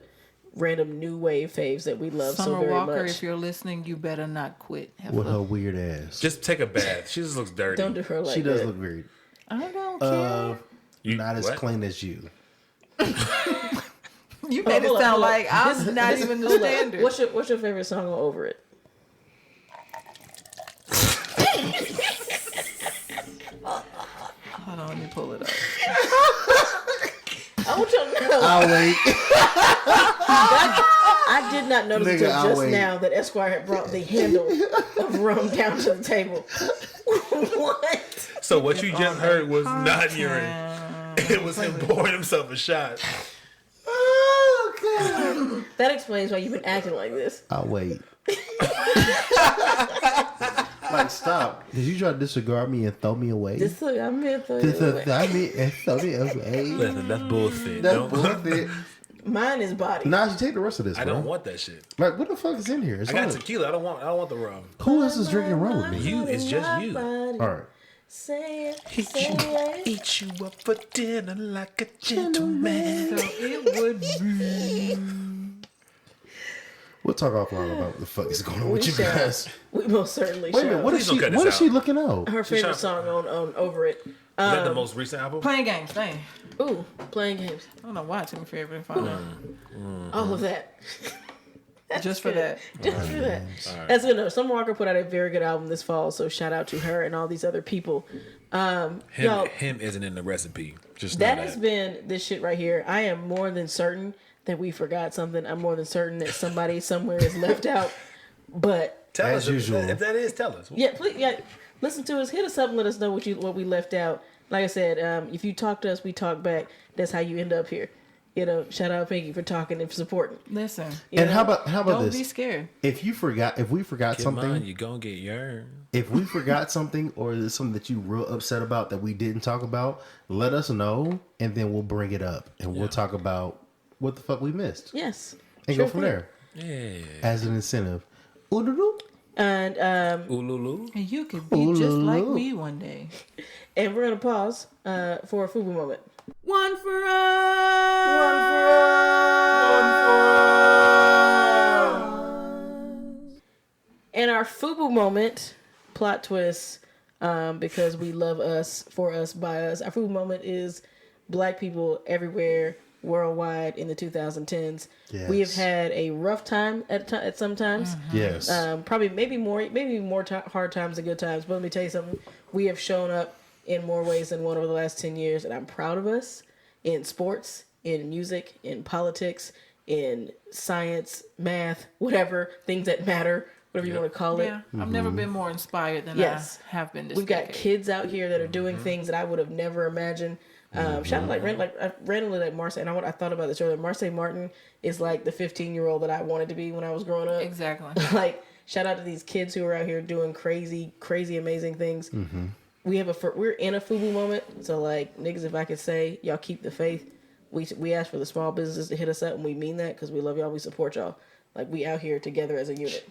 random new wave faves that we love Summer so very Walker, much. if you're listening, you better not quit. Have With fun. her weird ass. Just take a bath. She just looks dirty. Don't do her like She does that. look weird. I don't care. You, Not as what? clean as you. You made it hold on, sound hold on. like I'm not even the Hold up. standard. What's your favorite song on Over It? Hold on, let me pull it up. I want y'all to know. I'll wait. I did not notice Nigga, until I'll just wait. now that Esquire had brought the handle of rum down to the table. What? So what you just heard was not urine. It was him pouring himself a shot. That explains why you've been acting like this. I'll wait. Like, stop. Did you try to disregard me and throw me away? Just look, I'm here for This you. is I mean, and throw me away. Listen, that's bullshit. That's Don't- bullshit. Mine is body. Nah, you take the rest of this, I bro. don't want that shit. Like, what the fuck is in here? It's I got all- tequila. I don't want the rum. Who else is drinking rum with me? You, it's just you. All right. Say it. Eat you up for dinner like a gentleman. So it would be. We'll talk offline about what the fuck is going on with you shall. guys. We most certainly Wait a shall. minute. What Please is don't she? cut this What is she out. looking out? Her favorite trying- song on Over It. Is that the most recent album? Playing games, dang. Ooh, playing games. I don't know why it took me forever to find out. All of that. Just for that. Just for that. That's good enough. Summer Walker put out a very good album this fall, so shout out to her and all these other people. Y'all, Him isn't in the recipe. Just that know has been this shit right here. I am more than certain that we forgot something. I'm more than certain that somebody somewhere is left out. But Tell As us usual. if that is. Tell us. yeah, please, yeah, listen to us. Hit us up and let us know what we left out. Like I said, if you talk to us, we talk back. That's how you end up here. You know, shout out Pinky for talking and for supporting. Listen, You And know? how about don't be this? scared. If we forgot Come something, on, you gonna get yours. if we forgot something, or there's something that you real upset about that we didn't talk about, let us know, and then we'll bring it up and we'll talk about what the fuck we missed Yes. and Sure go from thing. there Yeah. as an incentive. Ooh-doo-doo. And Ululu. And you could be just like me one day. and we're gonna pause for a FUBU moment. One for us. And our FUBU moment, plot twist, because we love us, for us, by us. Our FUBU moment is Black people everywhere, worldwide in the 2010s. Yes. We have had a rough time at some times. Yes. Probably maybe more hard times than good times. But let me tell you something. We have shown up in more ways than one over the last 10 years, and I'm proud of us in sports, in music, in politics, in science, math, whatever, things that matter, whatever you want to call it. Yeah, I've never been more inspired than Yes. I have been this We've got decade. kids out here that are doing things that I would have never imagined. Shout out randomly like Marseille, and I thought about this earlier. Marseille Martin is like the 15-year-old that I wanted to be when I was growing up. Exactly. Like, shout out to these kids who are out here doing crazy, amazing things. We're in a FUBU moment, so like niggas, if I could say, y'all keep the faith. We ask for the small businesses to hit us up, and we mean that because we love y'all, we support y'all. Like, we out here together as a unit.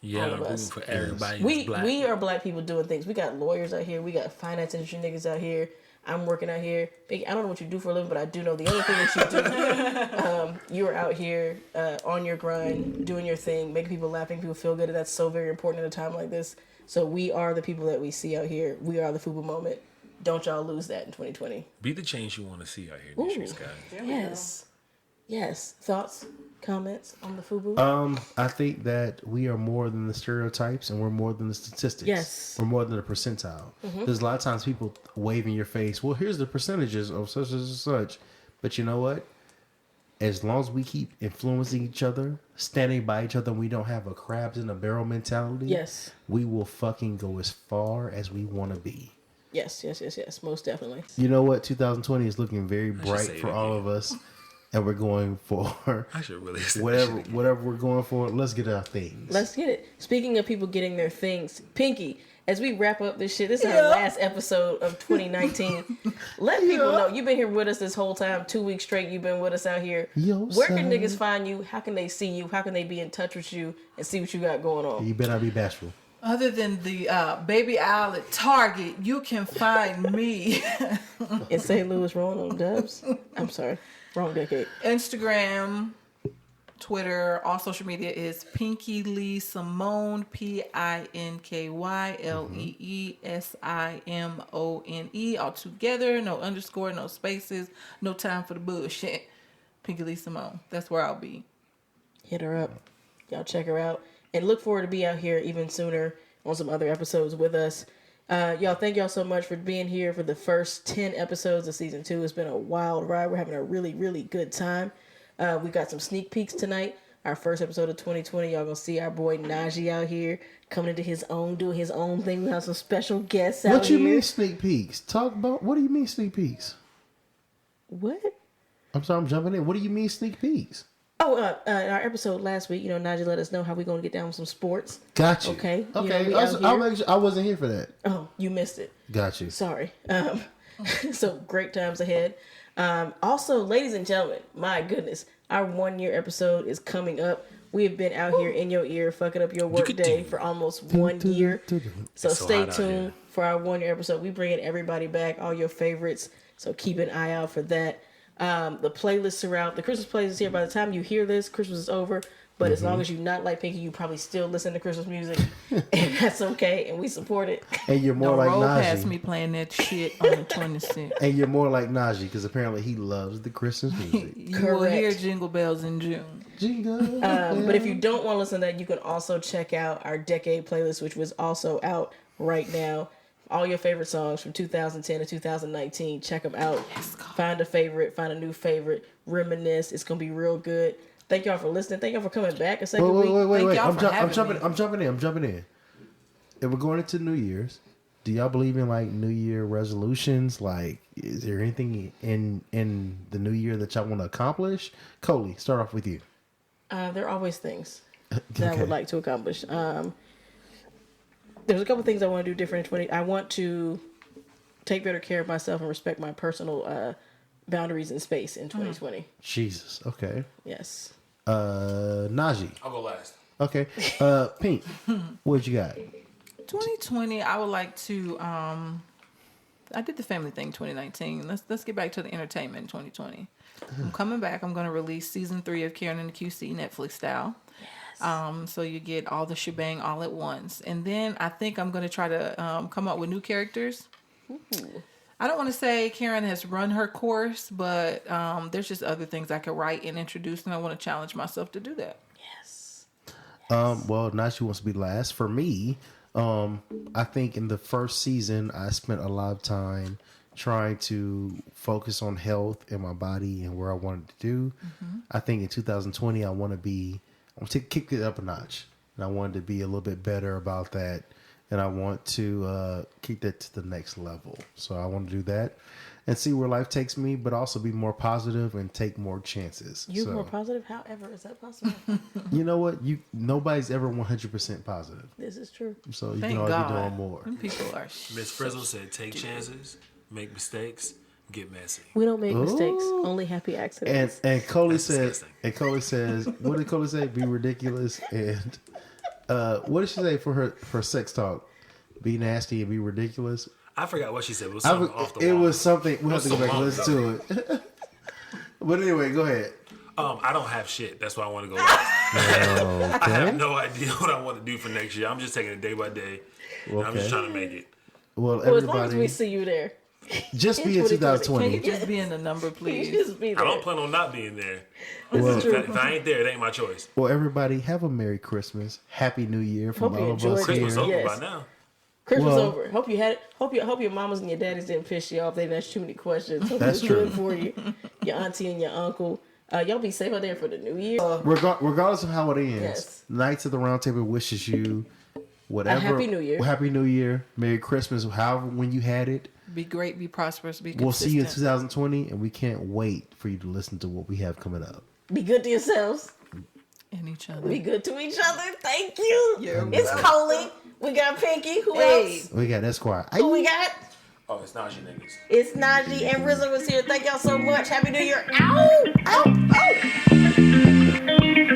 Yeah, All I'm of rooting us. for everybody. We who's Black. we are Black people doing things. We got lawyers out here. We got finance industry niggas out here. I'm working out here. Big, I don't know what you do for a living, but I do know the other thing that you do. You are out here on your grind, doing your thing, making people laugh, making people feel good. And that's so very important at a time like this. So we are the people that we see out here. We are the FUBU moment. Don't y'all lose that in 2020. Be the change you want to see out here in these streets, guys. Yes. Yes. Thoughts, comments on the FUBU? I think that we are more than the stereotypes and we're more than the statistics. Yes. We're more than the percentile. There's a lot of times people wave in your face, well, here's the percentages of such and such. But you know what? As long as we keep influencing each other, standing by each other, and we don't have a crabs in a barrel mentality, Yes. we will fucking go as far as we want to be. Yes. Most definitely. You know what? 2020 is looking very bright say for it all again. of us. and we're going for I should really say whatever we're going for. Let's get our things. Let's get it. Speaking of people getting their things, Pinky, as we wrap up this shit, this is our last episode of 2019. Let people know you've been here with us this whole time, 2 weeks straight. You've been with us out here. Where can niggas find you? How can they see you? How can they be in touch with you and see what you got going on? You better not be bashful. Other than the baby owl at Target, you can find me In St. Louis, rolling on dubs. I'm sorry, wrong decade. Instagram, Twitter, all social media is Pinky Lee Simone, PinkyLeeSimone, all together, no underscore, no spaces, no time for the bullshit. Pinky Lee Simone, that's where I'll be. Hit her up. Y'all check her out. And look forward to be out here even sooner on some other episodes with us. Y'all, thank y'all so much for being here for the first 10 episodes of season 2. It's been a wild ride. We're having a really, really good time. We got some sneak peeks tonight. Our first episode of 2020. Y'all gonna see our boy Naji out here coming into his own, doing his own thing. We have some special guests out here. What you mean sneak peeks? Talk about, what do you mean sneak peeks? What? I'm sorry, I'm jumping in. What do you mean sneak peeks? Oh, in our episode last week, Naji let us know how we're going to get down with some sports. Got you. Okay. Okay. We I wasn't here for that. Oh, you missed it. Got you. Sorry. So great times ahead. Also, ladies and gentlemen, my goodness, our 1 year episode is coming up. We have been out here in your ear, fucking up your work day for almost 1 year. So stay tuned for our 1 year episode. We bringing everybody back, all your favorites. So keep an eye out for that. The playlists are out. The Christmas playlist is here. By the time you hear this, Christmas is over. But as long as you're not like Pinky, you probably still listen to Christmas music, and that's okay. And we support it. And you're more Don't like roll past Naji. me playing that shit on the 26th. And you're more like Naji because apparently he loves the Christmas music. You will hear Jingle Bells in June. Jingle. But if you don't want to listen to that, you can also check out our decade playlist, which was also out right now. All your favorite songs from 2010 to 2019. Check them out. Find a favorite. Find a new favorite. Reminisce. It's going to be real good. Thank y'all for listening. Thank y'all for coming back a second week. Wait. y'all for I'm having jumping in. If we're going into New Year's, do y'all believe in like New Year resolutions? Like, is there anything in the new year that y'all want to accomplish? Coley, start off with you. There are always things that I would like to accomplish. There's a couple things I want to do different in 20. I want to take better care of myself and respect my personal boundaries and space in 2020. Jesus. Okay. Yes. Naji. I'll go last. Okay. Pink. What you got? 2020, I would like to. I did the family thing 2019. Let's get back to the entertainment in 2020. I'm coming back. I'm going to release season 3 of Karen and the QC Netflix style. So you get all the shebang all at once. And then I think I'm going to try to come up with new characters. Ooh. I don't want to say Karen has run her course, but there's just other things I could write and introduce, and I want to challenge myself to do that. Yes. Well, now she wants to be last. For me, I think in the first season, I spent a lot of time trying to focus on health and my body and where I wanted to do. Mm-hmm. I think in 2020, I want to kick it up a notch. And I wanted to be a little bit better about that. And I want to keep that to the next level. So I want to do that and see where life takes me, but also be more positive and take more chances. You're more positive? However, is that possible? You know what? Nobody's ever 100% positive. This is true. So you Thank can always God. be doing more. Them people are Miss Frizzle said, take chances, make mistakes, get messy. We don't make mistakes, Ooh. only happy accidents. And Coley That's said, disgusting. and Coley says, what did Coley say? Be ridiculous. And what did she say for her sex talk? Be nasty and be ridiculous. I forgot what she said. It was something off the It wall. was something. We'll have to go so back and long listen to it. But anyway, go ahead. I don't have shit. That's why I want to go last. I have no idea what I want to do for next year. I'm just taking it day by day. And I'm just trying to make it. Well, Well, as long as everybody, we see you there. just be in 2020. Can 2020. you just be in the number, You please? just be I there. don't plan on not being there. Well, If I ain't there, it ain't my choice. well, everybody, have a Merry Christmas, Happy New Year from Hope you all of enjoyed us it. Christmas here. over Yes. by now. Christmas Well- over. Hope you had it. Hope your mamas and your daddies didn't piss you off. They didn't ask too many questions. Hope That's it was good true. for you. Your auntie and your uncle. Y'all be safe out there for the new year. Regardless of how it ends, Yes. Knights of the Round Table wishes you whatever. Happy New Year. Happy New Year. Merry Christmas. However, when you had it. Be great, be prosperous, be consistent. We'll see you in 2020, and we can't wait for you to listen to what we have coming up. Be good to yourselves. And each other. Be good to each other. Thank you. You're It's Coley. We got Pinky. Who else? We got Esquire. Who we got? Oh, it's Naji niggas. It's Naji and Rizzo was here. Thank y'all so much. Happy New Year. Ow! Ow! Ow!